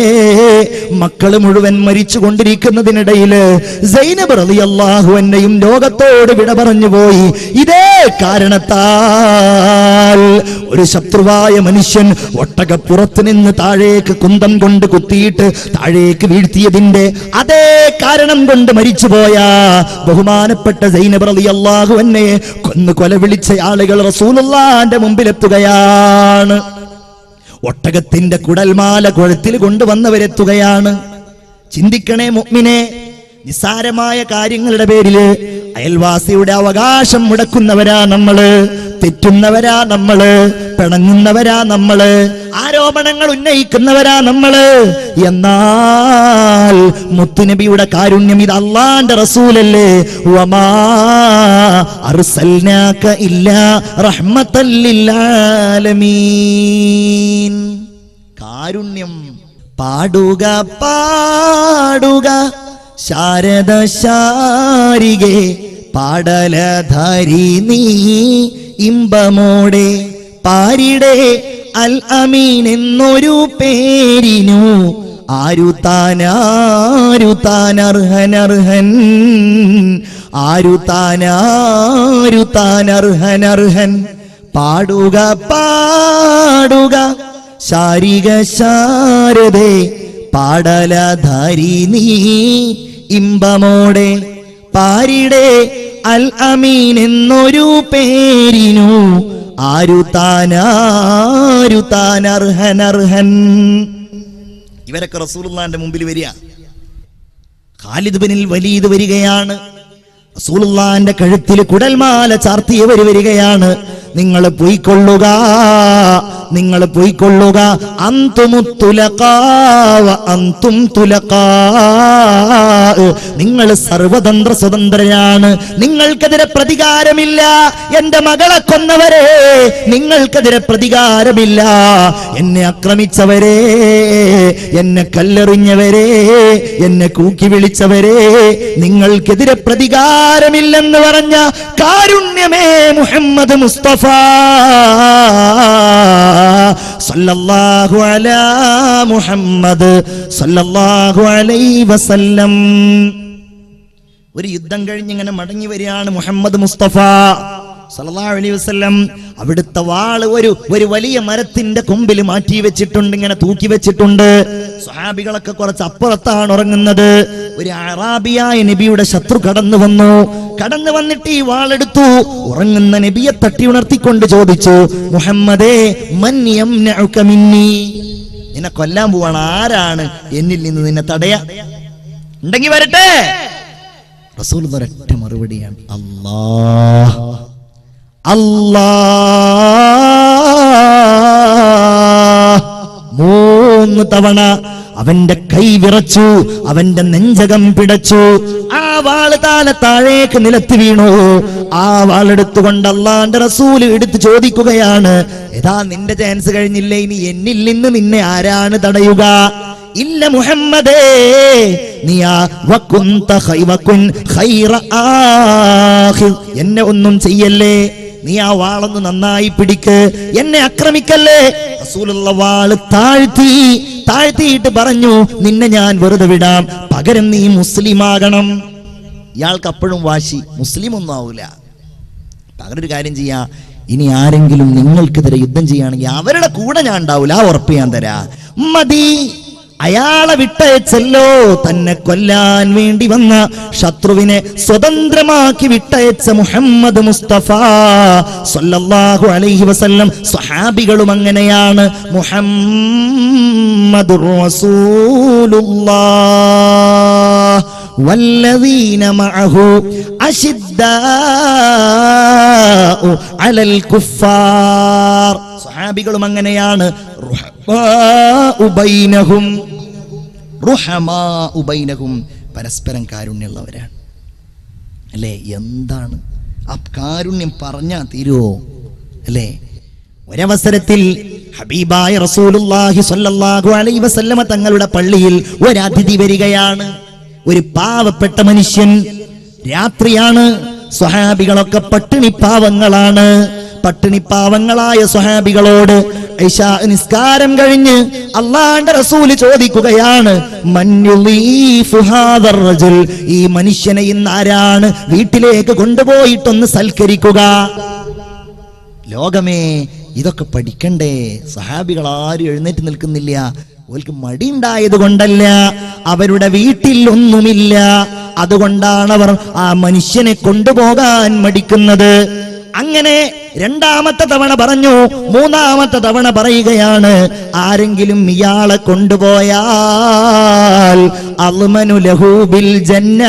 മക്കള് മുഴുവൻ മരിച്ചു കൊണ്ടിരിക്കുന്നതിനിടയില് സൈനബ് റളിയല്ലാഹു അൻഹയും ലോകത്തോട് വിട പറഞ്ഞു പോയി. ഇതേ കാരണത്താൽ ഒരു ശത്രുവായ മനുഷ്യൻ ഒട്ടകപ്പുറത്ത് നിന്ന് താഴേക്ക് കുന്തം കൊണ്ട് കുത്തിയിട്ട് താഴേക്ക് വീഴ്ത്തിയതിന്റെ അതേ കാരണം കൊണ്ട് മരിച്ചുപോയ ബഹുമാനപ്പെട്ട സൈനബ് റളിയല്ലാഹു അൻഹയെ കൊന്നു കൊല വിളിച്ച ആളുകൾ റസൂലുള്ളാഹിന്റെ മുമ്പിലെത്തുകയാണ്. ഒട്ടകത്തിന്റെ കുടൽമാല കഴുത്തിൽ കൊണ്ടുവന്നവരെത്തുകയാണ്. ചിന്തിക്കണേ മുഅ്മിനേ, നിസ്സാരമായ കാര്യങ്ങളുടെ പേരില് അയൽവാസിയുടെ അവകാശം മുടക്കുന്നവരാ നമ്മള്, തെറ്റുന്നവരാ നമ്മള്, പിണങ്ങുന്നവരാ നമ്മള്, ആരോപണങ്ങൾ ഉന്നയിക്കുന്നവരാ നമ്മള്. എന്നാൽ മുത്തുനബിയുടെ കാരുണ്യം, ഇത് അല്ലാഹുവിന്റെ റസൂലല്ലേ, വമാ അർസൽനാക ഇല്ലാ റഹ്മത്തൽ ലിൽ ആലമീൻ. കാരുണ്യം. പാടുക പാടുക ശാരദ ശാരികെ, പാടലധാരി നീ ഇമ്പമോടെ, പാരിടെ അൽ അമീൻ എന്നൊരു പേരിനു ആരുതാൻ അർഹൻ, ആരുതാൻ അർഹൻ. പാടുക പാടുക ശാരിക ശാരദേ, പാടലധാരി നീ ഇമ്പമോടെ, പാരിടെ അൽ അമീൻ എന്നൊരു പേരിനു ആരുതാൻ അർഹൻ. ഇവരൊക്കെ റസൂലുള്ളാഹിന്റെ മുമ്പിൽ വരിക. ഖാലിദ് ബിൻ വലീദ് വരികയാണ്. റസൂലുള്ളാഹിന്റെ കഴുത്തിൽ കുടൽമാല ചാർത്തിയവർ വരികയാണ്. നിങ്ങൾ പോയിക്കൊള്ളുക, നിങ്ങൾ പോയിക്കൊള്ളുക. അന്തും തുലഖാ, നിങ്ങൾ സർവതന്ത്ര സ്വതന്ത്രരാണ്. നിങ്ങൾക്കെതിരെ പ്രതികാരമില്ല. എന്റെ മകളെ കൊന്നവരെ, നിങ്ങൾക്കെതിരെ പ്രതികാരമില്ല. എന്നെ ആക്രമിച്ചവരെ, എന്നെ കല്ലെറിഞ്ഞവരെ, എന്നെ കൂക്കി വിളിച്ചവരെ, നിങ്ങൾക്കെതിരെ പ്രതികാരമില്ലെന്ന് പറഞ്ഞ കാരുണ്യമേ മുഹമ്മദ് മുസ്തഫ സല്ലല്ലാഹു അലാ മുഹമ്മദ് സല്ലല്ലാഹു അലൈഹി വസല്ലം. ഒരു യുദ്ധം കഴിഞ്ഞ് ഇങ്ങനെ മടങ്ങി വരികയാണ് മുഹമ്മദ് മുസ്തഫ സല്ലല്ലാഹു അലൈഹി വസല്ലം. അവിടുത്തെ വാള് ഒരു വലിയ മരത്തിന്റെ കൊമ്പിൽ മാറ്റി വെച്ചിട്ടുണ്ട്, ഇങ്ങനെ തൂക്കി വെച്ചിട്ടുണ്ട്. സ്വഹാബികളൊക്കെ കുറച്ച് അപ്പുറത്താണ് ഉറങ്ങുന്നത്. ഒരു അറാബിയായ നബിയുടെ ശത്രു കടന്നു വന്നിട്ട് ഈ വാളെടുത്തു. ഉറങ്ങുന്ന നബിയെ തട്ടി ഉണർത്തിക്കൊണ്ട് ചോദിച്ചു, മുഹമ്മദേ മൻ യംനഉക മിന്നി, നിന്നെ കൊല്ലാൻ പോവാണ്, ആരാണ് എന്നിൽ നിന്ന് നിന്നെ തടയാ? ഉണ്ടെങ്കിൽ വരട്ടെ. റസൂൽ ഒരൊറ്റ മറുപടിയാണ്, അല്ലാഹ്. അല്ലാഹ്. 3 തവണ അവന്റെ കൈ വിറച്ചു, അവന്റെ നെഞ്ചകം പിടച്ചു. ആ വാള് താഴേക്ക് നിലത്ത് വീണു. ആ വാളെടുത്തുകൊണ്ട് അല്ലാഹുവിന്റെ റസൂല് എടുത്ത് ചോദിക്കുകയാണ്, ഏതാ നിന്റെ ചാൻസ് കഴിഞ്ഞില്ലേ, ഇനി എന്നിൽ നിന്ന് നിന്നെ ആരാണ് തടയുക? ഇല്ല മുഹമ്മദേ, എന്നെ ഒന്നും ചെയ്യല്ലേ, നീ ആ വാളൊന്ന് നന്നായി പിടിക്ക്, എന്നെ ആക്രമിക്കല്ലേ. റസൂലുള്ള വാള് താഴ്ത്തിയിട്ട് പറഞ്ഞു, നിന്നെ ഞാൻ വെറുതെ വിടാം, പകരം നീ മുസ്ലിം ആകണം. ഇയാൾക്ക് അപ്പോഴും വാശി, മുസ്ലിം ഒന്നും ആവൂല, പകരം ഒരു കാര്യം ചെയ്യാ, ഇനി ആരെങ്കിലും നിങ്ങൾക്കെതിരെ യുദ്ധം ചെയ്യുകയാണെങ്കിൽ അവരുടെ കൂടെ ഞാൻ ഉണ്ടാവില്ല, ആ ഉറപ്പ് ഞാൻ തരാ. മതി, അയാളെ വിട്ടയച്ചല്ലോ. തന്നെ കൊല്ലാൻ വേണ്ടി വന്ന ശത്രുവിനെ സ്വതന്ത്രമാക്കി വിട്ടയച്ച മുഹമ്മദ് മുസ്തഫ സല്ലല്ലാഹു അലൈഹി വസല്ലം. സ്വഹാബികളും അങ്ങനെയാണ്. മുഹമ്മദുർ റസൂലുള്ളാഹ് വല്ലദീന മഅഹു അശിദ്ദാഉ അലൽ കുഫാർ. സ്വഹാബികളും അങ്ങനെയാണ്. റുഹമാഉ ബൈനഹും, പരസ്പരം കാരുണ്യമുള്ളവരാണ്. അല്ലേ? എന്താണ് ആ കാരുണ്യം പറഞ്ഞാ തീരുവോ? അല്ലേ? ഒരവസരത്തിൽ ഹബീബായ റസൂലുള്ളാഹി സ്വല്ലല്ലാഹു അലൈഹി വസല്ലമ തങ്ങളുടെ പള്ളിയിൽ ഒരതിഥി വരികയാണ്. ഒരു പാവപ്പെട്ട മനുഷ്യൻ. രാത്രിയാണ്. സ്വഹാബികളൊക്കെ പട്ടിണിപ്പാവങ്ങളാണ്. പട്ടിണിപ്പാവങ്ങളായ സ്വഹാബികളോട് ഇശാ നിസ്കാരം കഴിഞ്ഞ് അല്ലാഹുവിന്റെ റസൂല് ചോദിക്കുകയാണ്, മൻയുളീഫു ഹാദർ റജുൽ, ഈ മനുഷ്യനെ ഇന്ന് ആരാണ് വീട്ടിലേക്ക് കൊണ്ടുപോയിട്ടൊന്ന് സൽക്കരിക്കുക? ലോകമേ, ഇതൊക്കെ പഠിക്കണ്ടേ? സഹാബികൾ ആരും എഴുന്നേറ്റ് നിൽക്കുന്നില്ല. ഓൽക്ക് മടിയുണ്ടായത് കൊണ്ടല്ല, അവരുടെ വീട്ടിൽ ഒന്നുമില്ല. അതുകൊണ്ടാണ് അവർ ആ മനുഷ്യനെ കൊണ്ടുപോകാൻ മടിക്കുന്നത്. അങ്ങനെ രണ്ടാമത്തെ തവണ പറഞ്ഞു. മൂന്നാമത്തെ തവണ പറയുകയാണ്, ആരെങ്കിലും ഇയാളെ കൊണ്ടുപോയാൽ അൽമനു ലഹു ബിൽ ജന്ന,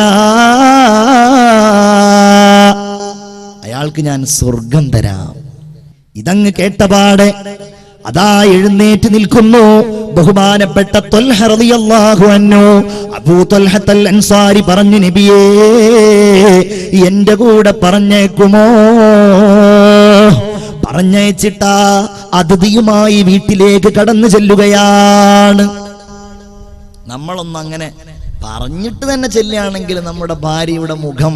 അയാൾക്ക് ഞാൻ സ്വർഗം തരാം. ഇതങ്ങ് കേട്ടപാടെ അതാ എഴുന്നേറ്റ് നിൽക്കുന്നു ബഹുമാനപ്പെട്ട ത്വൽഹ റളിയല്ലാഹു അൻഹു. അബൂ ത്വൽഹത്തുൽ അൻസാരി പറഞ്ഞു, നബിയേ, എന്റെ കൂടെ പറഞ്ഞേക്കുമോ? പറഞ്ഞയച്ചിട്ടാ അതിഥിയുമായി വീട്ടിലേക്ക് കടന്നു ചെല്ലുകയാണ്. നമ്മളൊന്നും അങ്ങനെ പറഞ്ഞിട്ട് തന്നെ ചെല്ലുകയാണെങ്കിൽ നമ്മുടെ ഭാര്യയുടെ മുഖം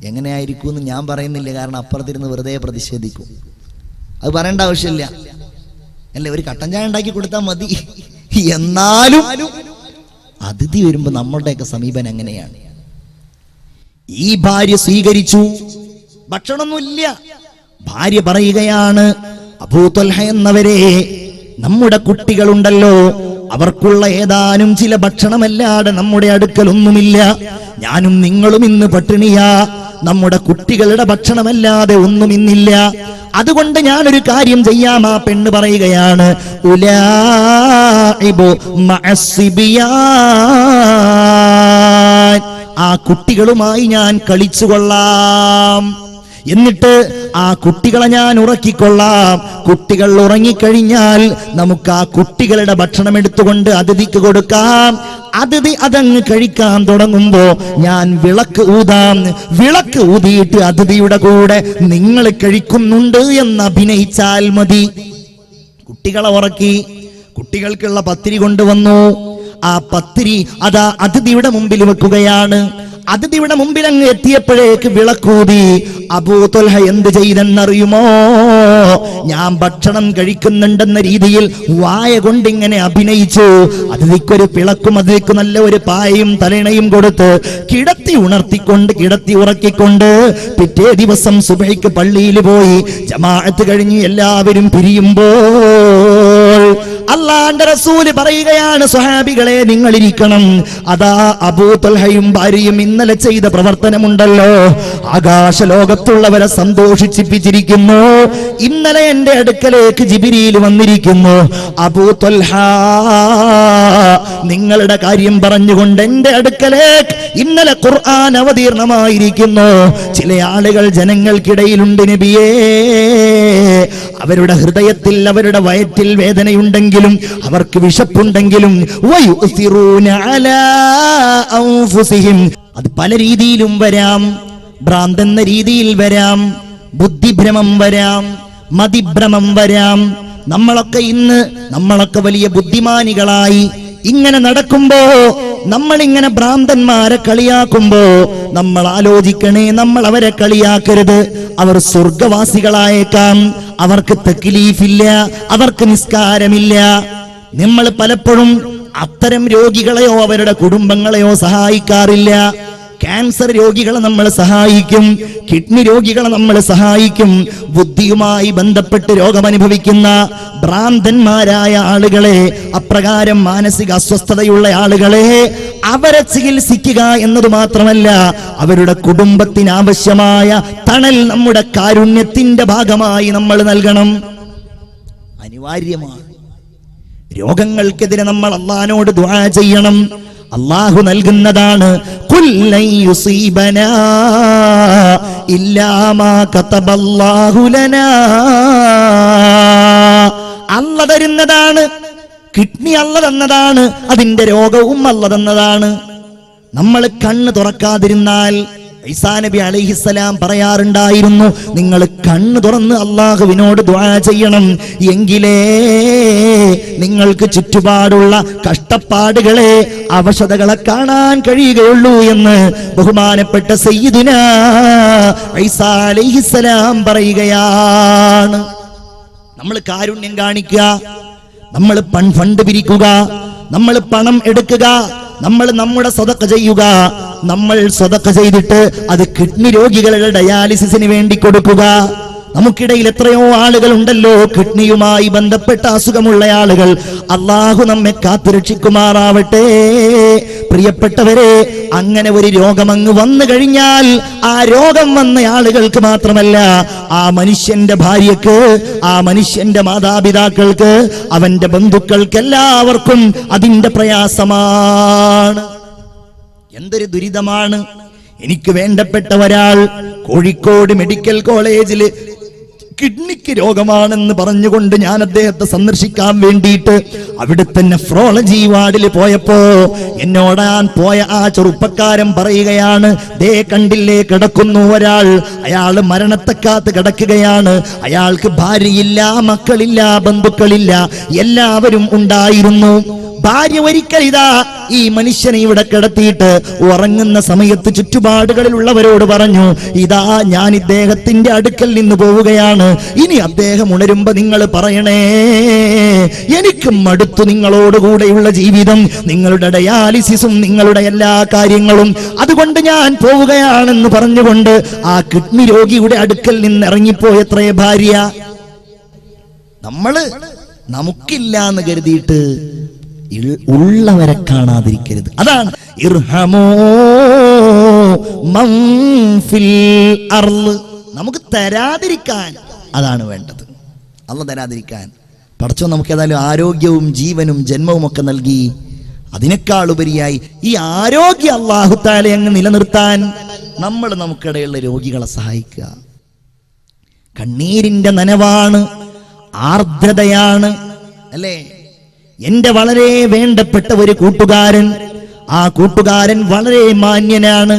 എങ്ങനെയായിരിക്കും എന്ന് ഞാൻ പറയുന്നില്ല. കാരണം അപ്പുറത്തിരുന്ന് വെറുതെ പ്രതിഷേധിക്കും. അത് പറയേണ്ട ആവശ്യമില്ല, അല്ലേ? ഒരു കട്ടൻ ചായ ഉണ്ടാക്കി കൊടുത്താൽ മതി. എന്നാലും അതിഥി വരുമ്പോ നമ്മളുടെയൊക്കെ സമീപനം എങ്ങനെയാണ്? ഈ ഭാര്യ സ്വീകരിച്ചു. ഭക്ഷണമൊന്നുമില്ല. ഭാര്യ പറയുകയാണ്, അബൂ ത്വൽഹ എന്നവരെ, നമ്മുടെ കുട്ടികളുണ്ടല്ലോ, അവർക്കുള്ള ഏതാനും ചില ഭക്ഷണമല്ലാതെ നമ്മുടെ അടുക്കലൊന്നുമില്ല. ഞാനും നിങ്ങളും ഇന്ന് പട്ടിണിയാ. നമ്മുടെ കുട്ടികളുടെ ഭക്ഷണമല്ലാതെ ഒന്നും ഇന്നില്ല. അതുകൊണ്ട് ഞാനൊരു കാര്യം ചെയ്യാം. ആ പെണ്ണ് പറയുകയാണ്, ഉലാഇബു മഅസ്സിബിയാൻ, ആ കുട്ടികളുമായി ഞാൻ കളിച്ചുകൊള്ളാം. എന്നിട്ട് ആ കുട്ടികളെ ഞാൻ ഉറക്കിക്കൊള്ളാം. കുട്ടികൾ ഉറങ്ങിക്കഴിഞ്ഞാൽ നമുക്ക് ആ കുട്ടികളുടെ ഭക്ഷണം എടുത്തുകൊണ്ട് അതിഥിക്ക് കൊടുക്കാം. അതിഥി അതങ്ങ് കഴിക്കാൻ തുടങ്ങുമ്പോ ഞാൻ വിളക്ക് ഊതാം. വിളക്ക് ഊതിയിട്ട് അതിഥിയുടെ കൂടെ നിങ്ങൾ കഴിക്കുന്നുണ്ട് എന്ന് അഭിനയിച്ചാൽ മതി. കുട്ടികളെ ഉറക്കി. കുട്ടികൾക്കുള്ള പത്തിരി കൊണ്ടുവന്നു. ആ പത്തിരി അതാ അതിഥിയുടെ മുമ്പിൽ വെക്കുകയാണ്. അതിഥിയുടെ മുമ്പിൽ അങ്ങ് എത്തിയപ്പോഴേക്ക് വിളക്കൂതി. അബൂ ത്വൽഹ എന്ത് ചെയ്തെന്നറിയുമോ? ഞാൻ ഭക്ഷണം കഴിക്കുന്നുണ്ടെന്ന രീതിയിൽ വായ കൊണ്ടിങ്ങനെ അഭിനയിച്ചു. അതിഥിക്കൊരു പിളക്കും അതിഥിക്ക് നല്ല ഒരു പായയും തലയിണയും കൊടുത്ത് കിടത്തി ഉണർത്തിക്കൊണ്ട് കിടത്തി ഉറക്കിക്കൊണ്ട് പിറ്റേ ദിവസം സുബഹിക്ക് പള്ളിയിൽ പോയി. ജമാഅത്ത് കഴിഞ്ഞ് എല്ലാവരും പിരിയുമ്പോൾ അല്ലാഹുവിന്റെ റസൂല് പറയുകയാണ്, സ്വഹാബികളെ നിങ്ങളിരിക്കണം. അതാ അബൂ ത്വൽഹയും ഭാര്യയും ഇന്നലെ ചെയ്ത പ്രവർത്തനമുണ്ടല്ലോ, ആകാശലോകത്തുള്ളവരെ സന്തോഷിപ്പിച്ചിരിക്കുന്നു. ഇന്നലെ എന്റെ അടുക്കലേക്ക് ജിബ്രീൽ വന്നിരിക്കുന്നു. അബൂ ത്വൽഹ, നിങ്ങളുടെ കാര്യം പറഞ്ഞുകൊണ്ട് എന്റെ അടുക്കലേക്ക് ഇന്നലെ ഖുർആൻ അവതീർണമായിരിക്കുന്നു. ചില ആളുകൾ ജനങ്ങൾക്കിടയിലുണ്ട് നബിയേ, അവരുടെ ഹൃദയത്തിൽ അവരുടെ വയറ്റിൽ വേദനയുണ്ടെങ്കിലും അവർക്ക് വിശപ്പുണ്ടെങ്കിലും വയുസിറൂന അലാ അൻഫുസിഹിം, അത് പല രീതിയിലും വരാം. ഭ്രാന്തെന്ന രീതിയിൽ വരാം, ബുദ്ധിഭ്രമം വരാം, മതിഭ്രമം വരാം. നമ്മളൊക്കെ വലിയ ബുദ്ധിമാനികളായി ഇങ്ങനെ നടക്കുമ്പോ, നമ്മളിങ്ങനെ ഭ്രാന്തന്മാരെ കളിയാക്കുമ്പോ നമ്മൾ ആലോചിക്കണേ, നമ്മൾ അവരെ കളിയാക്കരുത്. അവർ സ്വർഗവാസികളായേക്കാം. അവർക്ക് തക്ലീഫില്ല, അവർക്ക് നിസ്കാരമില്ല. നമ്മൾ പലപ്പോഴും അത്തരം രോഗികളെയോ അവരുടെ കുടുംബങ്ങളെയോ സഹായിക്കാറില്ല. ക്യാൻസർ രോഗികളെ നമ്മൾ സഹായിക്കും, കിഡ്നി രോഗികളെ നമ്മൾ സഹായിക്കും. ബുദ്ധിയുമായി ബന്ധപ്പെട്ട് രോഗമനുഭവിക്കുന്ന ഭ്രാന്തന്മാരായ ആളുകളെ, അപ്രകാരം മാനസിക അസ്വസ്ഥതയുള്ള ആളുകളെ അവരെ ചികിത്സിക്കുക എന്നത് മാത്രമല്ല, അവരുടെ കുടുംബത്തിന് ആവശ്യമായ തണൽ നമ്മുടെ കാരുണ്യത്തിന്റെ ഭാഗമായി നമ്മൾ നൽകണം. അനിവാര്യമാണ്. രോഗങ്ങൾക്കെതിരെ നമ്മൾ അല്ലാഹുവോട് ദുആ ചെയ്യണം. അല്ലാഹു നൽകുന്നതാണ്. ഖുൽ ലൻ യുസീബനാ ഇല്ലാ മാ കതബല്ലാഹു ലനാ. അല്ലാഹു തരുന്നതാണ്. കിഡ്നി അല്ലാഹു തന്നതാണ്, അതിന്റെ രോഗവും അല്ലാഹു തന്നതാണ്. നമ്മൾ കണ്ണ് തുറക്കാതിരുന്നാൽ ഈസാ നബി അലൈഹിസ്സലാം പറയാറുണ്ടായിരുന്നു, നിങ്ങൾ കണ്ണ് തുറന്ന് അല്ലാഹുവിനോട് ദുആ ചെയ്യണം, എങ്കിലേ നിങ്ങൾക്ക് ചുറ്റുപാടുള്ള കഷ്ടപ്പാടുകളെ, അവശതകളെ കാണാൻ കഴിയുകയുള്ളൂ എന്ന് ബഹുമാനപ്പെട്ട സയ്യിദുനാ ഈസാ അലൈഹിസ്സലാം പറയുകയാണ്. നമ്മൾ കാരുണ്യം കാണിക്കുക, നമ്മൾ ഫണ്ട് പിരിക്കുക, നമ്മൾ പണം എടുക്കുക, നമ്മൾ നമ്മുടെ സദഖ ചെയ്യുക. നമ്മൾ സദഖ ചെയ്തിട്ട് അത് കിഡ്നി രോഗികളുടെ ഡയാലിസിസിന് വേണ്ടി കൊടുക്കുക. നമുക്കിടയിൽ എത്രയോ ആളുകൾ ഉണ്ടല്ലോ കിഡ്നിയുമായി ബന്ധപ്പെട്ട അസുഖമുള്ള ആളുകൾ. അല്ലാഹു നമ്മെ കാത്തുരക്ഷിക്കുമാറാവട്ടെ. പ്രിയപ്പെട്ടവരെ, അങ്ങനെ ഒരു രോഗം അങ്ങ് വന്നു കഴിഞ്ഞാൽ ആ രോഗം വന്ന ആളുകൾക്ക് മാത്രമല്ല, ആ മനുഷ്യന്റെ ഭാര്യക്ക്, ആ മനുഷ്യന്റെ മാതാപിതാക്കൾക്ക്, അവന്റെ ബന്ധുക്കൾക്ക് എല്ലാവർക്കും അതിന്റെ പ്രയാസമാണ്. എന്തൊരു ദുരിതമാണ്. എനിക്ക് വേണ്ടപ്പെട്ട ഒരാൾ കോഴിക്കോട് മെഡിക്കൽ കോളേജിൽ കിഡ്നിക്ക് രോഗമാണെന്ന് പറഞ്ഞുകൊണ്ട് ഞാൻ അദ്ദേഹത്തെ സന്ദർശിക്കാൻ വേണ്ടിയിട്ട് അവിടുത്തെ നെഫ്രോളജി വാർഡിൽ പോയപ്പോ എന്നോടാൻ പോയ ആ ചെറുപ്പക്കാരൻ പറയുകയാണ്, ദേ കണ്ടില്ലേ കിടക്കുന്നു ഒരാൾ, അയാൾ മരണത്തെ കാത്ത് കിടക്കുകയാണ്. അയാൾക്ക് ഭാര്യയില്ല, മക്കളില്ല, ബന്ധുക്കളില്ല, എല്ലാവരും ഉണ്ടായിരുന്നു. ഭാര്യ ഒരിക്കൽ ഇതാ ഈ മനുഷ്യനെ ഇവിടെ കിടത്തിയിട്ട് ഉറങ്ങുന്ന സമയത്ത് ചുറ്റുപാടുകളിലുള്ളവരോട് പറഞ്ഞു, ഇതാ ഞാൻ ഇദ്ദേഹത്തിന്റെ അടുക്കൽ നിന്ന് പോവുകയാണ്, ഇനി അദ്ദേഹം ഉണരുമ്പോ നിങ്ങൾ പറയണേ, എനിക്ക് മടുത്തു നിങ്ങളോടുകൂടെയുള്ള ജീവിതം, നിങ്ങളുടെ ഡയാലിസിസും നിങ്ങളുടെ എല്ലാ കാര്യങ്ങളും, അതുകൊണ്ട് ഞാൻ പോവുകയാണെന്ന് പറഞ്ഞുകൊണ്ട് ആ കിഡ്നി രോഗിയുടെ അടുക്കൽ നിന്ന് ഇറങ്ങിപ്പോയത്രേ ഭാര്യ. നമുക്കില്ല എന്ന് കരുതിയിട്ട് ഉള്ളവരെ കാണാതിരിക്കരുത്. അതാണ് ഇർഹമൂ മൻ ഫിൽ അർള്. നമുക്ക് തരാതിരിക്കാൻ, അതാണ് വേണ്ടത്. അല്ലാഹു തരാതിരിക്കാൻ. പടച്ചോൻ നമുക്ക് ഏതായാലും ആരോഗ്യവും ജീവനും ജന്മവും ഒക്കെ നൽകി. അതിനേക്കാൾ ഉപരിയായി ഈ ആരോഗ്യ അല്ലാഹു തആല അങ്ങ് നിലനിർത്താൻ നമ്മൾ നമുക്കിടയിലുള്ള രോഗികളെ സഹായിക്കുക. കണ്ണീരിന്റെ നനവാണ്, ആർദ്രതയാണ്, അല്ലേ? എന്റെ വളരെ വേണ്ടപ്പെട്ട ഒരു കൂട്ടുകാരൻ, ആ കൂട്ടുകാരൻ വളരെ മാന്യനാണ്,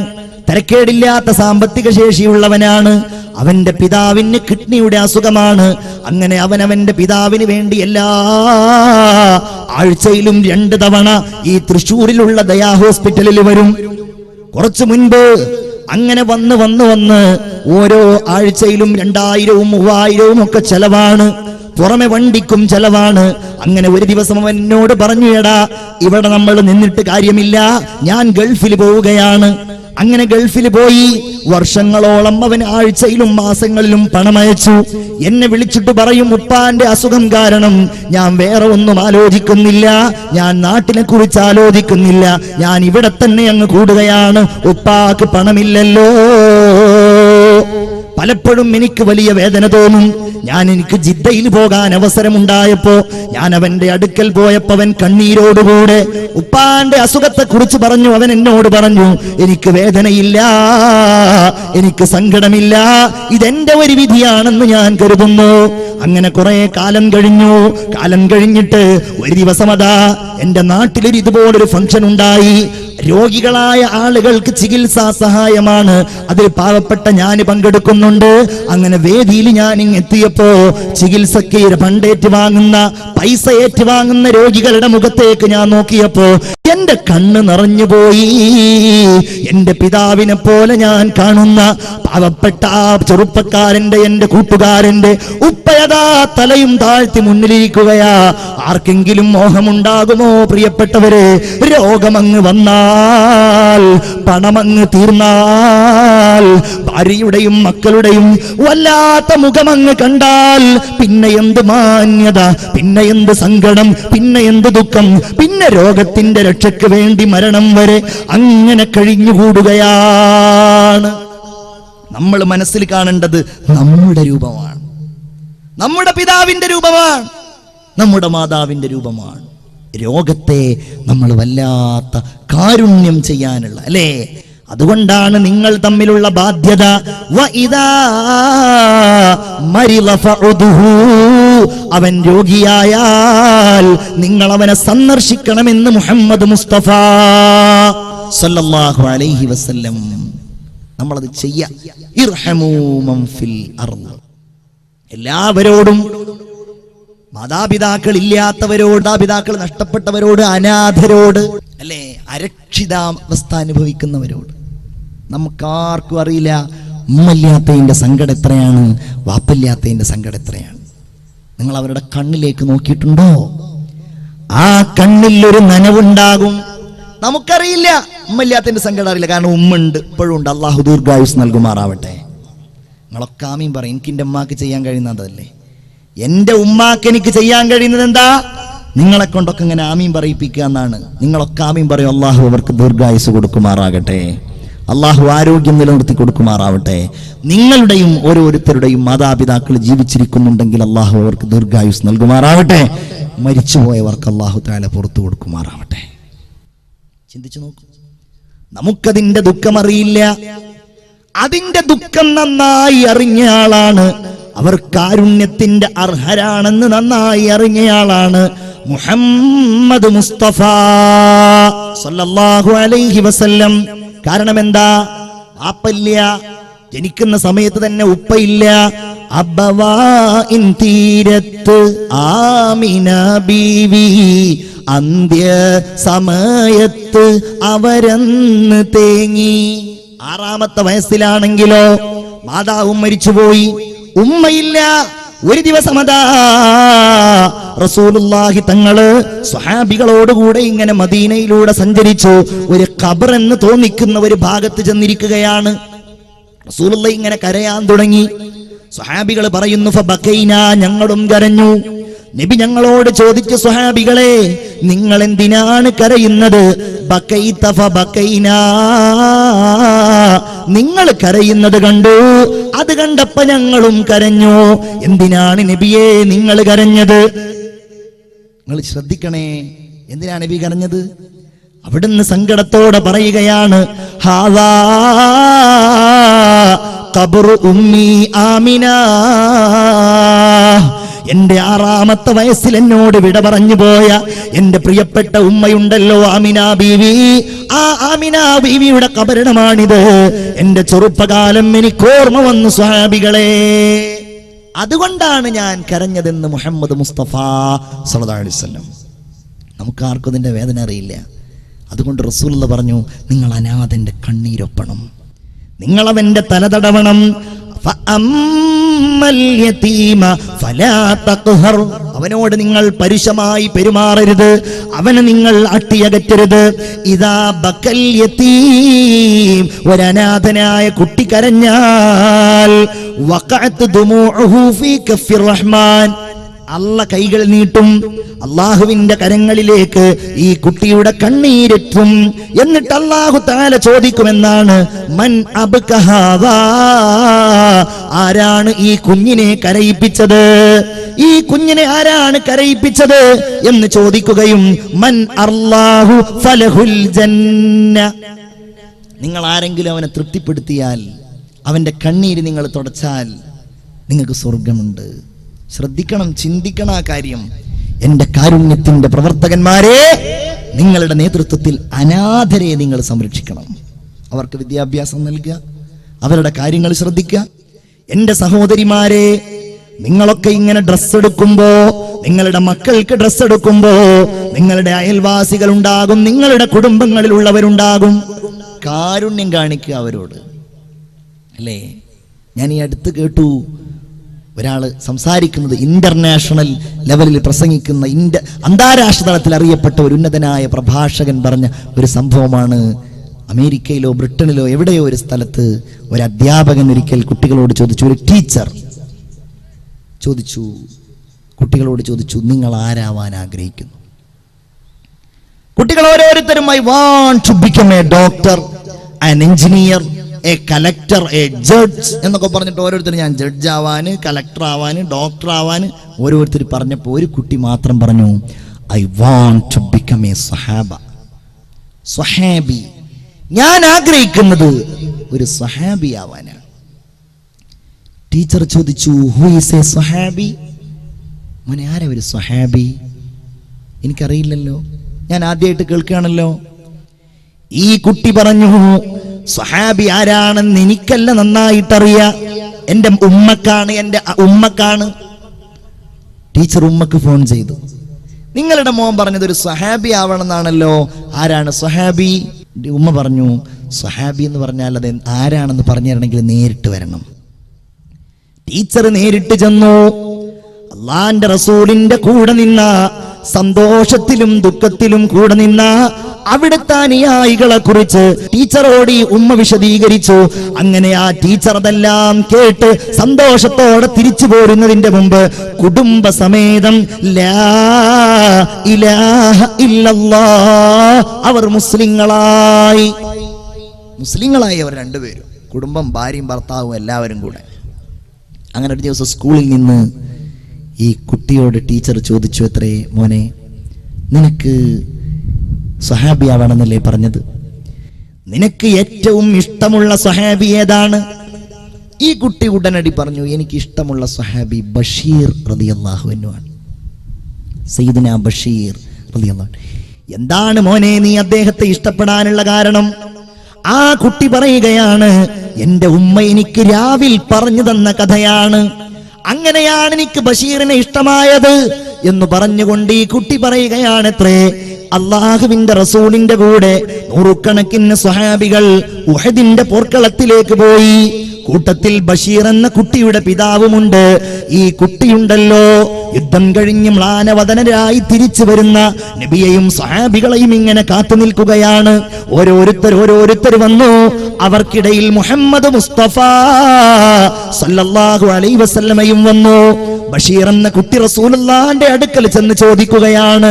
തരക്കേടില്ലാത്ത സാമ്പത്തിക ശേഷിയുള്ളവനാണ്. അവന്റെ പിതാവിന് കിഡ്നിയുടെ അസുഖമാണ്. അങ്ങനെ അവന്റെ പിതാവിന് വേണ്ടി എല്ലാ ആഴ്ചയിലും 2 തവണ ഈ തൃശ്ശൂരിലുള്ള ദയാ ഹോസ്പിറ്റലിൽ വരും. കുറച്ചു മുൻപ് അങ്ങനെ വന്ന് ഓരോ ആഴ്ചയിലും 2000-ഉം 3000-ഉം ഒക്കെ ചെലവാണ്. പുറമെ വണ്ടിക്കും ചെലവാണ്. അങ്ങനെ ഒരു ദിവസം അവൻ എന്നോട് പറഞ്ഞു, എടാ ഇവിടെ നമ്മൾ നിന്നിട്ട് കാര്യമില്ല, ഞാൻ ഗൾഫിൽ പോവുകയാണ്. അങ്ങനെ ഗൾഫിൽ പോയി വർഷങ്ങളോളം അവൻ ആഴ്ചയിലും മാസങ്ങളിലും പണമയച്ചു. എന്നെ വിളിച്ചിട്ട് പറയും, ഉപ്പാന്റെ അസുഖം കാരണം ഞാൻ വേറെ ഒന്നും ആലോചിക്കുന്നില്ല, ഞാൻ നാട്ടിനെ കുറിച്ച് ആലോചിക്കുന്നില്ല, ഞാൻ ഇവിടെ തന്നെ അങ്ങ് കൂടുകയാണ്, ഉപ്പാക്ക് പണമില്ലല്ലോ. പലപ്പോഴും എനിക്ക് വലിയ വേദന തോന്നും. എനിക്ക് ജിദ്ദയിൽ പോകാൻ അവസരമുണ്ടായപ്പോ ഞാൻ അവന്റെ അടുക്കൽ പോയപ്പോ അവൻ കണ്ണീരോടുകൂടെ ഉപ്പാന്റെ അസുഖത്തെ കുറിച്ച് പറഞ്ഞു. അവൻ എന്നോട് പറഞ്ഞു, എനിക്ക് വേദനയില്ല, എനിക്ക് സങ്കടമില്ല, ഇതെന്റെ ഒരു വിധിയാണെന്ന് ഞാൻ കരുതുന്നു. അങ്ങനെ കുറെ കാലം കഴിഞ്ഞിട്ട് ഒരു ദിവസം അതാ എന്റെ നാട്ടിലൊരു ഇതുപോലൊരു ഫംഗ്ഷൻ ഉണ്ടായി. രോഗികളായ ആളുകൾക്ക് ചികിത്സാ സഹായമാണ്. അതിൽ പാവപ്പെട്ട ഞാൻ പങ്കെടുക്കുന്നു. വാങ്ങിക്കുന്നുണ്ട്. അങ്ങനെ വേദിയിൽ ഞാൻ ഇങ്ങെത്തിയപ്പോ ചികിത്സയ്ക്ക് ഫണ്ടേറ്റ് വാങ്ങുന്ന, പൈസ ഏറ്റുവാങ്ങുന്ന രോഗികളുടെ മുഖത്തേക്ക് ഞാൻ നോക്കിയപ്പോ എന്റെ കണ്ണ് നിറഞ്ഞുപോയി. എന്റെ പിതാവിനെ പോലെ ഞാൻ കാണുന്ന പാവപ്പെട്ട ആ ചെറുപ്പക്കാരന്റെ, എന്റെ കൂട്ടുകാരന്റെ ഉപ്പയതാ തലയും താഴ്ത്തി മുന്നിലിരിക്കുകയാ. ആർക്കെങ്കിലും മോഹമുണ്ടാകുമോ പ്രിയപ്പെട്ടവരെ? രോഗമങ്ങ് വന്നാൽ, പണമങ്ങ് തീർന്നാൽ, ഭാര്യയുടെയും മക്കളുടെയും വല്ലാത്ത മുഖമങ്ങ് കണ്ടാൽ പിന്നെ എന്ത് മാന്യത, പിന്നെ എന്ത് സങ്കടം, പിന്നെ എന്ത് ദുഃഖം, പിന്നെ രോഗത്തിന്റെ രക്ഷയ്ക്ക് വേണ്ടി മരണം വരെ അങ്ങനെ കഴിഞ്ഞുകൂടുകയാണ്. നമ്മൾ മനസ്സിൽ കാണേണ്ടത് നമ്മുടെ രൂപമാണ്, നമ്മുടെ പിതാവിന്റെ രൂപമാണ്, നമ്മുടെ മാതാവിന്റെ രൂപമാണ്. രോഗത്തെ നമ്മൾ വല്ലാത്ത കാരുണ്യം ചെയ്യാനുള്ള, അല്ലേ? അതുകൊണ്ടാണ് നിങ്ങൾ തമ്മിലുള്ള ബാധ്യത. അവൻ രോഗിയായാൽ നിങ്ങൾ അവനെ സന്ദർശിക്കണമെന്ന് മുഹമ്മദ് മുസ്തഫ സല്ലല്ലാഹു അലൈഹി വസല്ലം. നമ്മളത് ചെയ്യാം. ഇർഹമൂ മൻ ഫിൽ അർള്. എല്ലാവരോടും, മാതാപിതാക്കൾ ഇല്ലാത്തവരോട്, മാതാപിതാക്കൾ നഷ്ടപ്പെട്ടവരോട്, അനാഥരോട്, അല്ലേ, അരക്ഷിതാവസ്ഥ അനുഭവിക്കുന്നവരോട്. നമുക്കാർക്കും അറിയില്ല ഉമ്മയില്ലാത്തതിന്റെ സങ്കടം എത്രയാണ്, വാപ്പില്ലാത്തതിന്റെ സങ്കടം എത്രയാണ്. നിങ്ങൾ അവരുടെ കണ്ണിലേക്ക് നോക്കിയിട്ടുണ്ടോ? ആ കണ്ണിൽ ഒരു നനവുണ്ടാകും. നമുക്കറിയില്ല, ഉമ്മയില്ലാത്തതിന്റെ സങ്കടം അറിയില്ല. കാരണം ഉമ്മ ഉണ്ട്, ഇപ്പോഴും ഉണ്ട്. അള്ളാഹു ദീർഘായുസ് നൽകുമാറാവട്ടെ. നിങ്ങളൊക്കെ ആമീൻ പറയും. എനിക്ക് എൻ്റെ ഉമ്മാക്ക് ചെയ്യാൻ കഴിയുന്നതല്ലേ? എൻ്റെ ഉമ്മാക്ക് എനിക്ക് ചെയ്യാൻ കഴിയുന്നത് എന്താ? നിങ്ങളെ കൊണ്ടൊക്കെ ഇങ്ങനെ ആമീൻ പറയിപ്പിക്കുക എന്നാണ്. നിങ്ങളൊക്കെ ആമീൻ പറയും. അള്ളാഹു അവർക്ക് ദീർഘായുസ് കൊടുക്കുമാറാകട്ടെ. അള്ളാഹു ആരോഗ്യം നിലനിർത്തി കൊടുക്കുമാറാവട്ടെ. നിങ്ങളുടെയും ഓരോരുത്തരുടെയും മാതാപിതാക്കൾ ജീവിച്ചിരിക്കുന്നുണ്ടെങ്കിൽ അള്ളാഹു അവർക്ക് ദീർഘായുസ് നൽകുമാറാവട്ടെ. മരിച്ചുപോയവർക്ക് അള്ളാഹു തആല പുറത്തു കൊടുക്കുമാറാവട്ടെ. ചിന്തിച്ചു നോക്കൂ. നമുക്കതിന്റെ ദുഃഖമറിയില്ല. അതിന്റെ ദുഃഖം നന്നായി അറിഞ്ഞ ആളാണ്, അവർ കാരുണ്യത്തിന്റെ അർഹരാണെന്ന് നന്നായി അറിഞ്ഞയാളാണ് മുഹമ്മദ് മുസ്തഫ സല്ലല്ലാഹു അലൈഹി വസല്ലം. കാരണം എന്താ? വാപ്പയില്ല, ജനിക്കുന്ന സമയത്ത് തന്നെ ഉപ്പയില്ല. അബ്ബവാഇൻ തീരത്ത് ആമിന ബീവി, അന്ത്യ സമയത്ത് അവരന്ന് തേങ്ങി. 6ാമത്തെ വയസ്സിലാണെങ്കിലോ മാതാവും മരിച്ചുപോയി, ഉമ്മയില്ല. ഒരു ദിവസം അതാ റസൂലുള്ളാഹി തങ്ങള് സ്വഹാബികളോടുകൂടെ ഇങ്ങനെ മദീനയിലൂടെ സഞ്ചരിച്ചു. ഒരു ഖബർ എന്ന് തോന്നിക്കുന്ന ഒരു ഭാഗത്ത് ചെന്നിരിക്കുകയാണ്. റസൂലുള്ളാഹി ഇങ്ങനെ കരയാൻ തുടങ്ങി. സ്വഹാബികൾ പറയുന്നു, ഫബക്കൈന, ഞങ്ങളും കരഞ്ഞു. നബി ഞങ്ങളോട് ചോദിച്ചു, സ്വഹാബികളെ നിങ്ങൾ എന്തിനാണ് കരയുന്നത്? ബക്കൈത ഫബക്കൈനാ, നിങ്ങൾ കരയുന്നത് കണ്ടു, അത് കണ്ടപ്പോ ഞങ്ങളും കരഞ്ഞു. എന്തിനാണ് നബിയെ നിങ്ങൾ കരഞ്ഞത്? നിങ്ങൾ ശ്രദ്ധിക്കണേ, എന്തിനാണ് നബി കരഞ്ഞത്? അവിടുന്ന് സങ്കടത്തോടെ പറയുകയാണ്, ഹാദാ ഖബ്റു ഉമ്മി ആമിന, എന്റെ 6ാമത്തെ വയസ്സിൽ എന്നോട് വിട പറഞ്ഞു പോയ എന്റെ പ്രിയപ്പെട്ട ഉമ്മയുണ്ടല്ലോ, ആമിന ബീവി, ആ ആമിന ബീവിയുടെ ഖബറിടമാണിത്. എന്റെ ചെറുപ്പകാലം എനിക്ക് ഓർമ്മ വന്നു സ്വഹാബികളെ, അതുകൊണ്ടാണ് ഞാൻ കരഞ്ഞതെന്ന് മുഹമ്മദ് മുസ്തഫ സല്ലല്ലാഹു അലൈഹി വസല്ലം. നമുക്കാർക്കും ഇതിന്റെ വേദന അറിയില്ല. അതുകൊണ്ട് റസൂലുള്ളാഹി പറഞ്ഞു, നിങ്ങൾ അനാഥന്റെ കണ്ണീരൊപ്പണം, നിങ്ങളവന്റെ തലതടവണം. അവനോട് നിങ്ങൾ പരുഷമായി പെരുമാറരുത്, അവനെ നിങ്ങൾ അട്ടിയകറ്റരുത്. ഇദാ ബക്കൽ യതീം, ഒരനാഥനായ കുട്ടി കരഞ്ഞാൽ വഖഅത് ദുമൂഉഹു ഫീ കഫിർ റഹ്മാൻ, അല്ല കൈകൾ നീട്ടും, അള്ളാഹുവിന്റെ കരങ്ങളിലേക്ക് ഈ കുട്ടിയുടെ കണ്ണീരെത്തും. എന്നിട്ട് അല്ലാഹു തആല ചോദിക്കുമെന്നാണ്, മൻ അബ്കഹാദാ, ആരാണ് ഈ കുഞ്ഞിനെ കരയിപ്പിച്ചത്? ഈ കുഞ്ഞിനെ ആരാണ് കരയിപ്പിച്ചത് എന്ന് ചോദിക്കുകയും, മൻ അർലാഹു ഫലഹുൽ ജന്ന, നിങ്ങൾ ആരെങ്കിലും അവനെ തൃപ്തിപ്പെടുത്തിയാൽ, അവന്റെ കണ്ണീര് നിങ്ങൾ തുടച്ചാൽ നിങ്ങൾക്ക് സ്വർഗമുണ്ട്. ശ്രദ്ധിക്കണം, ചിന്തിക്കണം ആ കാര്യം. എന്റെ കാരുണ്യത്തിന്റെ പ്രവർത്തകന്മാരെ, നിങ്ങളുടെ നേതൃത്വത്തിൽ അനാഥരെ നിങ്ങൾ സംരക്ഷിക്കണം. അവർക്ക് വിദ്യാഭ്യാസം നൽകുക, അവരുടെ കാര്യങ്ങൾ ശ്രദ്ധിക്കുക. എന്റെ സഹോദരിമാരെ, നിങ്ങളൊക്കെ ഇങ്ങനെ ഡ്രസ്സ് എടുക്കുമ്പോ, നിങ്ങളുടെ മക്കൾക്ക് ഡ്രസ്സ് എടുക്കുമ്പോ നിങ്ങളുടെ അയൽവാസികൾ ഉണ്ടാകും, നിങ്ങളുടെ കുടുംബങ്ങളിലുള്ളവരുണ്ടാകും. കാരുണ്യം കാണിക്കുക അവരോട്, അല്ലേ? ഞാൻ ഈ അടുത്ത് കേട്ടു ഒരാള് സംസാരിക്കുന്നത്, ഇന്റർനാഷണൽ ലെവലിൽ പ്രസംഗിക്കുന്ന അന്താരാഷ്ട്ര തലത്തിൽ അറിയപ്പെട്ട ഒരു ഉന്നതനായ പ്രഭാഷകൻ പറഞ്ഞ ഒരു സംഭവമാണ്. അമേരിക്കയിലോ ബ്രിട്ടനിലോ എവിടെയോ ഒരു സ്ഥലത്ത് ഒരു അധ്യാപകൻ ഒരിക്കൽ കുട്ടികളോട് ചോദിച്ചു, ഒരു ടീച്ചർ കുട്ടികളോട് ചോദിച്ചു, നിങ്ങൾ ആരാവാൻ ആഗ്രഹിക്കുന്നു? കുട്ടികൾ ഓരോരുത്തരും I want to become a doctor, an engineer, a collector, a judge എന്നൊക്കെ പറഞ്ഞിട്ട് ഓരോരുത്തരും ഞാൻ ജഡ്ജ് ആവാന്, കലക്ടർ ആവാന്, ഡോക്ടർ ആവാന് ഓരോരുത്തർ പറഞ്ഞപ്പോൾ ഒരു കുട്ടി മാത്രം പറഞ്ഞു, I want to become a സ്വഹാബി. ഞാൻ ആഗ്രഹിക്കുന്നത് ഒരു സ്വഹാബി ആവാനാണ്. ടീച്ചർ ചോദിച്ചു, ഹു ഈസ് എ സ്വഹാബി? മോനെ, ആരാ ഒരു സ്വഹാബി? എനിക്കറിയില്ലല്ലോ, ഞാൻ ആദ്യമായിട്ട് കേൾക്കുകയാണല്ലോ. ഈ കുട്ടി പറഞ്ഞു, സ്വഹാബി ആരാണെന്ന് എനിക്കല്ല നന്നായിട്ടറിയാം, എൻ്റെ ഉമ്മക്കാണ്. ടീച്ചർ ഉമ്മക്ക് ഫോൺ ചെയ്തു, നിങ്ങളുടെ മോൻ പറഞ്ഞത് ഒരു സ്വഹാബി ആവണമെന്നാണല്ലോ, ആരാണ് സ്വഹാബി? ഉമ്മ പറഞ്ഞു, സ്വഹാബി എന്ന് പറഞ്ഞാൽ അത് ആരാണെന്ന് പറഞ്ഞു തരണമെങ്കിൽ നേരിട്ട് വരണം. ടീച്ചർ നേരിട്ട് ചെന്നു. അള്ളാന്റെ റസൂലിന്റെ കൂടെ നിന്ന, സന്തോഷത്തിലും ദുഃഖത്തിലും കൂടെ നിന്ന അവിടുത്തെ അനുയായികളെ കുറിച്ച് ടീച്ചറോട് ഈ ഉമ്മ വിശദീകരിച്ചു. അങ്ങനെ ആ ടീച്ചർ അതെല്ലാം കേട്ട് സന്തോഷത്തോടെ തിരിച്ചു പോരുന്നതിന്റെ മുമ്പ് കുടുംബസമേതം ലാ ഇലാഹ ഇല്ലല്ലാഹ് അവർ മുസ്ലിങ്ങളായി അവർ രണ്ടുപേരും, കുടുംബം, ഭാര്യയും ഭർത്താവും എല്ലാവരും കൂടെ. അങ്ങനെ ഒരു ദിവസം സ്കൂളിൽ നിന്ന് ഈ കുട്ടിയോട് ടീച്ചർ ചോദിച്ചു, എത്രേ മോനെ, നിനക്ക് സ്വഹാബിയാവണമെന്നല്ലേ പറഞ്ഞത്? നിനക്ക് ഏറ്റവും ഇഷ്ടമുള്ള സ്വഹാബി ഏതാണ്? ഈ കുട്ടി ഉടനടി പറഞ്ഞു, എനിക്ക് ഇഷ്ടമുള്ള സ്വഹാബി ബഷീർ റളിയല്ലാഹു അൻഹു ആണ്, സയ്യിദുനാ ബഷീർ റളിയല്ലാഹു അൻഹു. എന്താണ് മോനെ നീ അദ്ദേഹത്തെ ഇഷ്ടപ്പെടാനുള്ള കാരണം? ആ കുട്ടി പറയുകയാണ്, എന്റെ ഉമ്മ എനിക്ക് രാവിൽ പറഞ്ഞു തന്ന കഥയാണ്, അങ്ങനെയാണ് എനിക്ക് ബഷീറിനെ ഇഷ്ടമായത് എന്ന് പറഞ്ഞുകൊണ്ട് ഈ കുട്ടി പറയുകയാണത്രേ, അള്ളാഹുവിന്റെ റസൂലിന്റെ കൂടെ നൂറുകണക്കിന് സ്വഹാബികൾ ഉഹദിന്റെ പോർക്കളത്തിലേക്ക് പോയി. കൂട്ടത്തിൽ ബഷീർ എന്ന കുട്ടിയുടെ പിതാവുമുണ്ട്. ഈ കുട്ടിയുണ്ടല്ലോ, യുദ്ധം കഴിഞ്ഞ് മ്ലാനവദനരായി തിരിച്ചു വരുന്ന നബിയെയും സ്വഹാബികളെയും ഇങ്ങനെ കാത്തു നിൽക്കുകയാണ്. ഓരോരുത്തർ വന്നു. അവർക്കിടയിൽ മുഹമ്മദ് മുസ്തഫ സല്ലല്ലാഹു അലൈഹി വസല്ലമയും വന്നു. ബഷീർ എന്ന കുട്ടി റസൂലുള്ളാഹിന്റെ അടുക്കൽ ചെന്ന് ചോദിക്കുകയാണ്,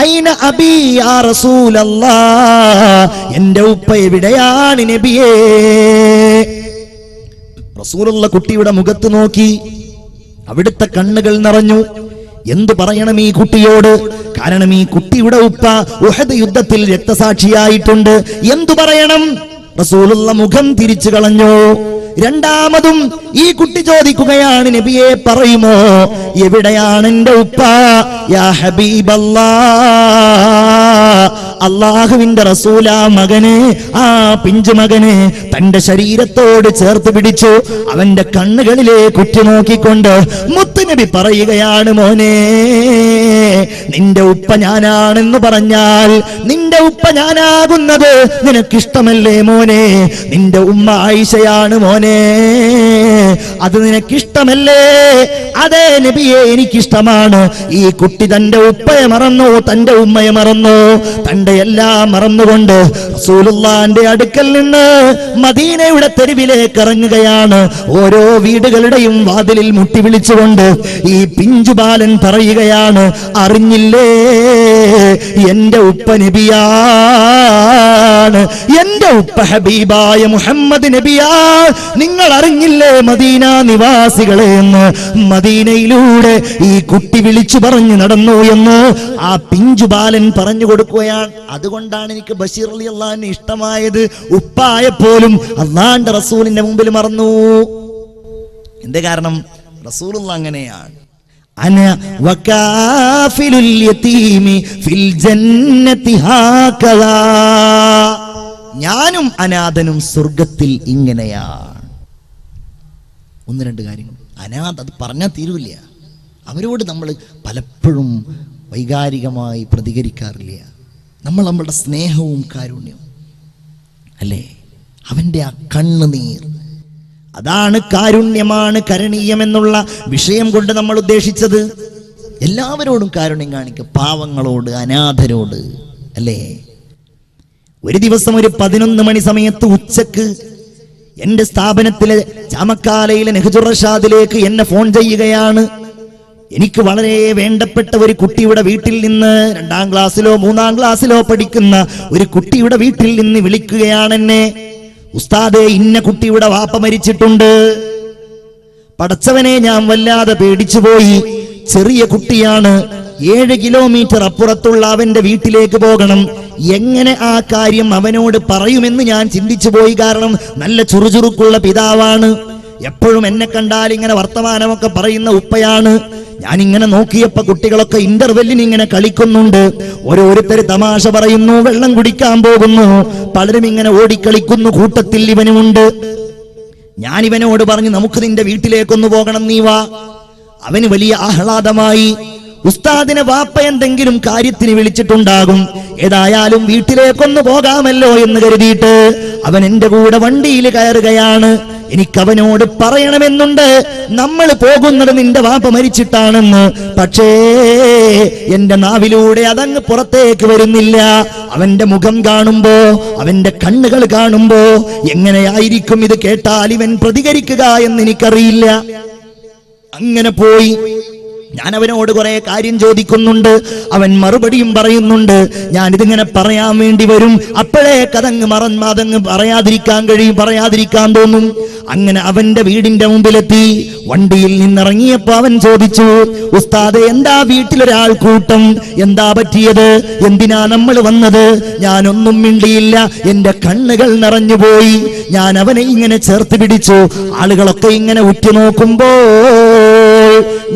ഐന അബീ യാ റസൂലല്ലാഹ്, എന്റെ ഉപ്പ എവിടെയാണ് നബിയേ? റസൂലുള്ള കുട്ടിയുടെ മുഖത്ത് നോക്കി, അവിടുത്തെ കണ്ണുകൾ നിറഞ്ഞു. എന്തു പറയണം ഈ കുട്ടിയോട്? കാരണം ഈ കുട്ടിയുടെ ഉപ്പ ഉഹദ് യുദ്ധത്തിൽ രക്തസാക്ഷിയായിട്ടുണ്ട്. എന്തു പറയണം? റസൂലുള്ള മുഖം തിരിച്ചു കളഞ്ഞു. രണ്ടാമതും ഈ കുട്ടി ചോദിക്കുകയാണ്, നബിയെ പറയുമോ എവിടെയാണ് എന്റെ ഉപ്പ? യാ ഹബീബല്ലാഹ്, അള്ളാഹുവിന്റെ റസൂല മകനെ, ആ പിഞ്ചു മകനെ തന്റെ ശരീരത്തോട് ചേർത്ത് പിടിച്ചു. അവന്റെ കണ്ണുകളിലേക്ക് ഉറ്റുനോക്കിക്കൊണ്ട് മുത്തുനബി പറയുകയാണ്, മോനെ, നിന്റെ ഉപ്പ ഞാനാണെന്ന് പറഞ്ഞാൽ നിന്റെ ഉപ്പ ഞാനാകുന്നത് നിനക്കിഷ്ടമല്ലേ മോനെ? നിന്റെ ഉമ്മ ആയിഷയാണ് മോനെ, അത് നിനക്കിഷ്ടമല്ലേ? അതേ നബിയെ, എനിക്കിഷ്ടമാണ്. ഈ കുട്ടി തന്റെ ഉപ്പയെ മറന്നു, തന്റെ ഉമ്മയെ മറന്നു, തന്റെ എല്ലാം മറന്നുകൊണ്ട് റസൂലുള്ളാഹിന്റെ അടുക്കൽ നിന്ന് മദീനയുടെ തെരുവിലേക്ക് ഇറങ്ങുകയാണ്. ഓരോ വീടുകളുടെയും വാതിലിൽ മുട്ടി വിളിച്ചുകൊണ്ട് ഈ പിഞ്ചുബാലൻ പറയുകയാണ്, അറിഞ്ഞില്ലേ എന്റെ ഉപ്പ നബിയാണ്, എന്റെ ഉപ്പ ഹബീബായ മുഹമ്മദ് നബിയാ. നിങ്ങൾ അറിഞ്ഞില്ലേ മദീന നിവാസികളെ എന്ന്? മദീനയിലൂടെ ഈ കുട്ടി വിളിച്ചു പറഞ്ഞു നടന്നു എന്ന് ആ പിഞ്ചുബാലൻ പറഞ്ഞു കൊടുക്കുകയാണ്. അതുകൊണ്ടാണ് എനിക്ക് ബഷീർ റളിയല്ലാഹു അൻഹു ഇഷ്ടമായത്. ഉപ്പായെപ്പോലും അല്ലാഹുവിന്റെ റസൂലിന്റെ മുമ്പിൽ മറന്നു. എന്ത് കാരണം? റസൂലുള്ളാഹി അങ്ങനെയാണ്. അന വകാഫിലുൽ യതീമി ഫിൽ ജന്നതി ഹാകദാ, ഞാനും അനാഥനും സ്വർഗ്ഗത്തിൽ ഇങ്ങനെയാണ്. ഒന്ന് രണ്ട് കാര്യങ്ങൾ. അനാഥ അത് പറഞ്ഞാൽ തീരൂല്ല. അവരോട് നമ്മൾ പലപ്പോഴും വൈകാരികമായി പ്രതികരിക്കാറില്ല. നമ്മളുടെ സ്നേഹവും കാരുണ്യവും അല്ലേ, അവൻ്റെ ആ കണ്ണുനീർ, അതാണ് കാരുണ്യമാണ് കരണീയം എന്നുള്ള വിഷയം കൊണ്ട് നമ്മൾ ഉദ്ദേശിച്ചത്. എല്ലാവരോടും കാരുണ്യം കാണിക്കുക, പാവങ്ങളോട്, അനാഥരോട് അല്ലേ. ഒരു ദിവസം ഒരു 11 മണി സമയത്ത് ഉച്ചക്ക് എന്റെ സ്ഥാപനത്തിലെ ചാമക്കാലയിലെ നെഹ്ജുർ റഷാദിലേക്ക് എന്നെ ഫോൺ ചെയ്യുകയാണ്. എനിക്ക് വളരെ വേണ്ടപ്പെട്ട ഒരു കുട്ടിയുടെ വീട്ടിൽ നിന്ന് 2ാം ക്ലാസ്സിലോ 3ാം ക്ലാസ്സിലോ പഠിക്കുന്ന ഒരു കുട്ടിയുടെ വീട്ടിൽ നിന്ന് വിളിക്കുകയാണ് എന്നെ. ഉസ്താദേ, ഇന്ന കുട്ടിയുടെ വാപ്പ മരിച്ചിട്ടുണ്ട്. പടച്ചവനെ, ഞാൻ വല്ലാതെ പേടിച്ചുപോയി. ചെറിയ കുട്ടിയാണ്, 7 കിലോമീറ്റർ അപ്പുറത്തുള്ള അവന്റെ വീട്ടിലേക്ക് പോകണം. എങ്ങനെ ആ കാര്യം അവനോട് പറയുമെന്ന് ഞാൻ ചിന്തിച്ചു പോയി. കാരണം നല്ല ചുറുചുറുക്കുള്ള പിതാവാണ്, എപ്പോഴും എന്നെ കണ്ടാൽ ഇങ്ങനെ വർത്തമാനമൊക്കെ പറയുന്ന ഉപ്പയാണ്. ഞാനിങ്ങനെ നോക്കിയപ്പോ കുട്ടികളൊക്കെ ഇന്റർവെല്ലിന് ഇങ്ങനെ കളിക്കുന്നുണ്ട്. ഓരോരുത്തര് തമാശ പറയുന്നു, വെള്ളം കുടിക്കാൻ പോകുന്നു, പലരും ഇങ്ങനെ ഓടിക്കളിക്കുന്നു. കൂട്ടത്തിൽ ഇവനുമുണ്ട്. ഞാൻ ഇവനോട് പറഞ്ഞു, നമുക്ക് നിന്റെ വീട്ടിലേക്കൊന്ന് പോകണം, നീ വാ. അവന് വലിയ ആഹ്ലാദമായി. ഉസ്താദിനെ വാപ്പ എന്തെങ്കിലും കാര്യത്തിന് വിളിച്ചിട്ടുണ്ടാകും, ഏതായാലും വീട്ടിലേക്കൊന്ന് പോകാമല്ലോ എന്ന് കരുതിയിട്ട് അവൻ എന്റെ കൂടെ വണ്ടിയിൽ കയറുകയാണ്. എനിക്കവനോട് പറയണമെന്നുണ്ട്, നമ്മൾ പോകുന്നത് നിന്റെ വാപ്പ മരിച്ചിട്ടാണെന്ന്. പക്ഷേ എന്റെ നാവിലൂടെ അതങ്ങ് പുറത്തേക്ക് വരുന്നില്ല. അവന്റെ മുഖം കാണുമ്പോ, അവന്റെ കണ്ണുകൾ കാണുമ്പോ എങ്ങനെയായിരിക്കും ഇത് കേട്ടാൽ ഇവൻ പ്രതികരിക്കുക എന്ന് എനിക്കറിയില്ല. അങ്ങനെ പോയി ഞാൻ അവനോട് കുറെ കാര്യം ചോദിക്കുന്നുണ്ട്, അവൻ മറുപടിയും പറയുന്നുണ്ട്. ഞാനിതിങ്ങനെ പറയാൻ വേണ്ടി വരും, അപ്പോഴേക്കതങ്ങ് അതങ്ങ് പറയാതിരിക്കാൻ കഴിയും, പറയാതിരിക്കാൻ തോന്നും. അങ്ങനെ അവന്റെ വീടിന്റെ മുമ്പിലെത്തി. വണ്ടിയിൽ നിന്നിറങ്ങിയപ്പോ അവൻ ചോദിച്ചു, ഉസ്താദെ, എന്താ വീട്ടിലൊരാൾ കൂട്ടം, എന്താ പറ്റിയത്, എന്തിനാ നമ്മൾ വന്നത്? ഞാനൊന്നും മിണ്ടിയില്ല, എന്റെ കണ്ണുകൾ നിറഞ്ഞുപോയി. ഞാൻ അവനെ ഇങ്ങനെ ചേർത്ത് പിടിച്ചു. ആളുകളൊക്കെ ഇങ്ങനെ ഉറ്റുനോക്കുമ്പോ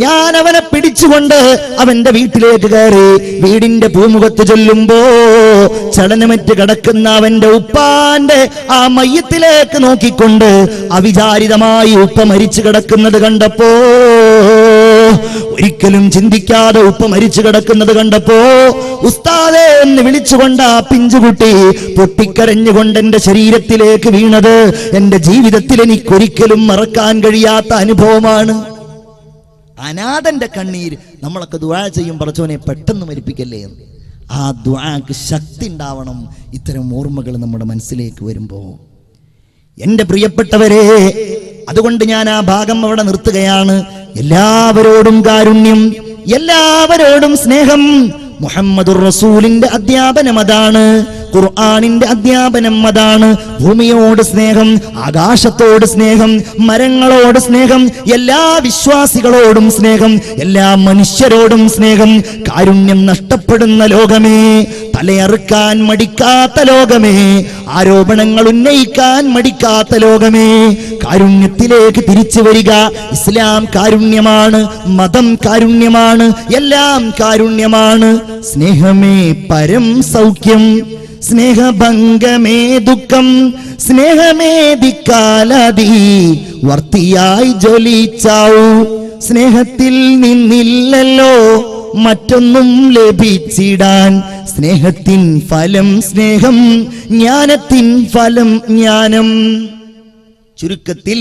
ഞാൻ അവനെ പിടിച്ചുകൊണ്ട് അവന്റെ വീട്ടിലേക്ക് കയറി. വീടിന്റെ പൂമുഖത്ത് ചൊല്ലുമ്പോ ചലനമറ്റ് കിടക്കുന്ന അവന്റെ ഉപ്പാന്റെ ആ മയ്യത്തിലേക്ക് നോക്കിക്കൊണ്ട് അവിചാരിതമായി ഉപ്പ മരിച്ചു കിടക്കുന്നത് കണ്ടപ്പോ, ഒരിക്കലും ചിന്തിക്കാതെ ഉപ്പ മരിച്ചു കിടക്കുന്നത് കണ്ടപ്പോ, ഉസ്താദേ എന്ന് വിളിച്ചുകൊണ്ട് ആ പിഞ്ചുകുട്ടി പൊട്ടിക്കരഞ്ഞുകൊണ്ട് എന്റെ ശരീരത്തിലേക്ക് വീണത് എന്റെ ജീവിതത്തിൽ എനിക്കൊരിക്കലും മറക്കാൻ കഴിയാത്ത അനുഭവമാണ്. അനാഥന്റെ കണ്ണീര്. നമ്മളൊക്കെ ദുആ ചെയ്യും, പടച്ചോനെ പെട്ടെന്ന് മരിപ്പിക്കല്ലേ എന്ന്. ആ ദുആക്ക് ശക്തി ഉണ്ടാവണം ഇത്തരം ഓർമ്മകൾ നമ്മുടെ മനസ്സിലേക്ക് വരുമ്പോ. എന്റെ പ്രിയപ്പെട്ടവരെ, അതുകൊണ്ട് ഞാൻ ആ ഭാഗം അവിടെ നിർത്തുകയാണ്. എല്ലാവരോടും കാരുണ്യം, എല്ലാവരോടും സ്നേഹം. മുഹമ്മദുർ റസൂലിന്റെ അധ്യാപനം അതാണ്, ഖുർആനിന്റെ അധ്യാപനം അതാണ്. ഭൂമിയോട് സ്നേഹം, ആകാശത്തോട് സ്നേഹം, മരങ്ങളോട് സ്നേഹം, എല്ലാ വിശ്വാസികളോടും സ്നേഹം, എല്ലാ മനുഷ്യരോടും സ്നേഹം. കാരുണ്യം നഷ്ടപ്പെടുന്ന ലോകമേ, തലയറുക്കാൻ മടിക്കാത്ത ലോകമേ, ആരോപണങ്ങൾ ഉന്നയിക്കാൻ മടിക്കാത്ത ലോകമേ, കാരുണ്യത്തിലേക്ക് തിരിച്ചു വരിക. ഇസ്ലാം കാരുണ്യമാണ്, മതം കാരുണ്യമാണ്, എല്ലാം കാരുണ്യമാണ്. സ്നേഹമേ പരം സൗഖ്യം, സ്നേഹഭംഗമേ ദുഃഖം, സ്നേഹമേ ദിക്കാലതി വർത്തിയായി ജ്വലിച്ചാവൂ. സ്നേഹത്തിൽ നിന്നില്ലല്ലോ മറ്റൊന്നും ലഭിച്ചിടാൻ, സ്നേഹത്തിൻ ഫലം സ്നേഹം, ജ്ഞാനത്തിൻ ഫലം ജ്ഞാനം. ചുരുക്കത്തിൽ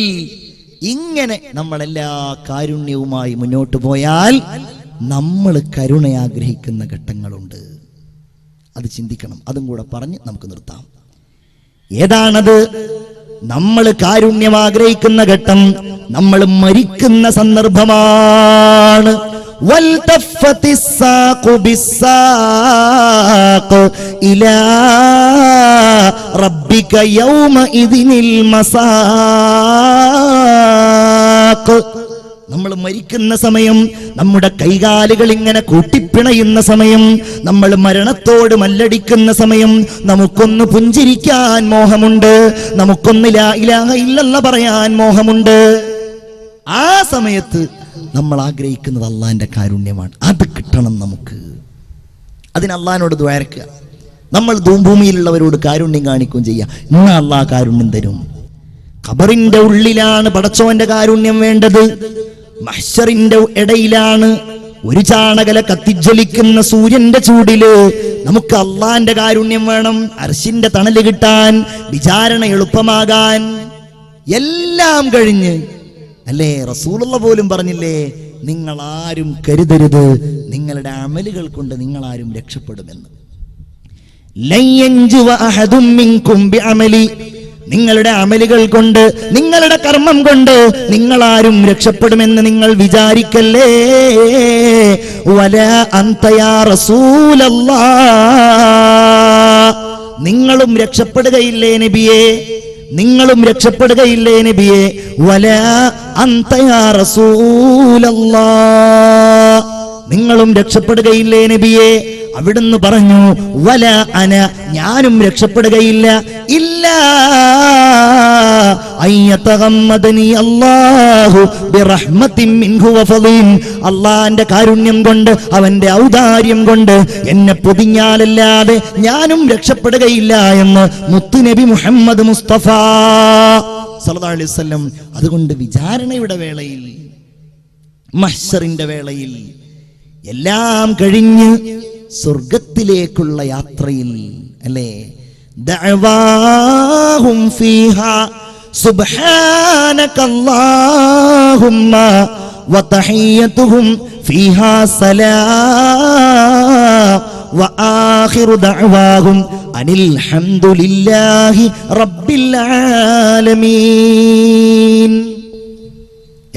ഇങ്ങനെ നമ്മളെല്ലാ കാരുണ്യവുമായി മുന്നോട്ട് പോയാൽ നമ്മൾ കരുണ ആഗ്രഹിക്കുന്ന ഘട്ടങ്ങളുണ്ട്. അത് ചിന്തിക്കണം. അതും കൂടെ പറഞ്ഞ് നമുക്ക് നിർത്താം. ഏതാണത്? നമ്മൾ കാരുണ്യം ആഗ്രഹിക്കുന്ന ഘട്ടം നമ്മൾ മരിക്കുന്ന സന്ദർഭമാണ്. വൽതഫത്തിസ്സാഖു ബിസ്സാഖ് ഇലാ റബ്ബിക യൗമഇദിനിൽ മസാഖ്. നമ്മൾ മരിക്കുന്ന സമയം, നമ്മുടെ കൈകാലുകൾ ഇങ്ങനെ കൂട്ടിപ്പിണയുന്ന സമയം, നമ്മൾ മരണത്തോട് മല്ലടിക്കുന്ന സമയം, നമുക്കൊന്ന് പുഞ്ചിരിക്കാൻ മോഹമുണ്ട്, നമുക്കൊന്ന് ലാ ഇലാഹ ഇല്ലല്ലാഹ് പറയാൻ മോഹമുണ്ട്. ആ സമയത്ത് നമ്മൾ ആഗ്രഹിക്കുന്നത് അള്ളാന്റെ കാരുണ്യമാണ്. അത് കിട്ടണം നമുക്ക്. അതിന് അള്ളാഹിനോട് ദ്വാരക്കുക. നമ്മൾ ഭൂമിയിലുള്ളവരോട് കാരുണ്യം കാണിക്കുകയും ചെയ്യുക. ഇന്ന് അള്ളാഹ് കാരുണ്യം തരും. ഖബറിന്റെ ഉള്ളിലാണ് പടച്ചോന്റെ കാരുണ്യം വേണ്ടത്. മഹ്ശറിന്റെ ഇടയിലാണ് ഒരു ചാണകല കത്തിജ്വലിക്കുന്ന സൂര്യന്റെ ചൂടില് നമുക്ക് അള്ളാന്റെ കാരുണ്യം വേണം. അർശിന്റെ തണല് കിട്ടാൻ, വിചാരണ എളുപ്പമാകാൻ. എല്ലാം കഴിഞ്ഞ് അല്ലേ റസൂലുള്ള പോലും പറഞ്ഞില്ലേ, നിങ്ങൾ ആരും കരുതരുത് നിങ്ങളുടെ അമലുകൾ കൊണ്ട് നിങ്ങൾ ആരും രക്ഷപ്പെടുമെന്ന്. നിങ്ങളുടെ അമലുകൾ കൊണ്ട്, നിങ്ങളുടെ കർമ്മം കൊണ്ട് നിങ്ങളാരും രക്ഷപ്പെടുമെന്ന് നിങ്ങൾ വിചാരിക്കല്ലേ. വലാ അൻത യാ റസൂലല്ലാഹ്, നിങ്ങളും രക്ഷപ്പെടുകയില്ലേ നബിയേ, നിങ്ങളും രക്ഷപ്പെടുകയില്ലേ നബിയേ. വലാ അൻത യാ റസൂലല്ലാഹ്, നിങ്ങളും രക്ഷപ്പെടുകയില്ലേ നബിയേ. അവിടുന്ന് പറഞ്ഞു വല അന, ഞാനും രക്ഷപ്പെടുകയില്ല. ഇല്ലാ അയ്യതഗമ്മദനി അല്ലാഹു ബിറഹ്മത്തിൻ മിൻഹു വഫളിൻ, അല്ലാഹുവിന്റെ കാരുണ്യം കൊണ്ട്, അവന്റെ ഔദാര്യം കൊണ്ട് എന്നെ പൊതിഞ്ഞാലല്ലാതെ ഞാനും രക്ഷപ്പെടുകയില്ല എന്ന് മുത്തുനബി മുഹമ്മദ് മുസ്തഫ സല്ലല്ലാഹു അലൈഹി വസല്ലം. അതുകൊണ്ട് വിചാരണയുടെ വേളയിൽ, മഹ്ശറിന്റെ വേളയിൽ എല്ലാം കഴിഞ്ഞ് സ്വർഗത്തിലേക്കുള്ള യാത്രയിൽ അല്ലേ, ദഅവാഹും ഫീഹാ സുബ്ഹാനകല്ലാഹുമ്മ വതഹിയ്യതുഹും ഫീഹാ സലാം വആഖിറു ദഅവാഹും അനിൽ ഹംദുലില്ലാഹി റബ്ബിൽ ആലമീൻ.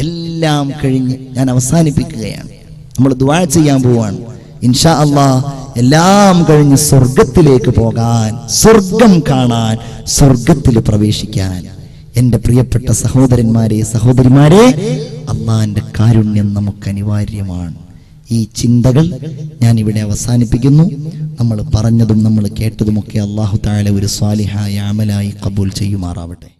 എല്ലാം കഴിഞ്ഞ് ഞാൻ അവസാനിപ്പിക്കുകയാണ്. നമ്മൾ ദുആ ചെയ്യാൻ പോവാണ്. ഇൻഷാ അല്ലാഹ് എല്ലാം കഴിഞ്ഞ് സ്വർഗത്തിലേക്ക് പോകാൻ, സ്വർഗം കാണാൻ, സ്വർഗത്തിൽ പ്രവേശിക്കാൻ. എൻ്റെ പ്രിയപ്പെട്ട സഹോദരന്മാരെ, സഹോദരിമാരെ, അള്ളാഹിന്റെ കാരുണ്യം നമുക്ക് അനിവാര്യമാണ്. ഈ ചിന്തകൾ ഞാൻ ഇവിടെ അവസാനിപ്പിക്കുന്നു. നമ്മൾ പറഞ്ഞതും നമ്മൾ കേട്ടതുമൊക്കെ അല്ലാഹു തആല ഒരു സ്വാലിഹായ അമലായി ഖബൂൽ ചെയ്യുമാറാവട്ടെ.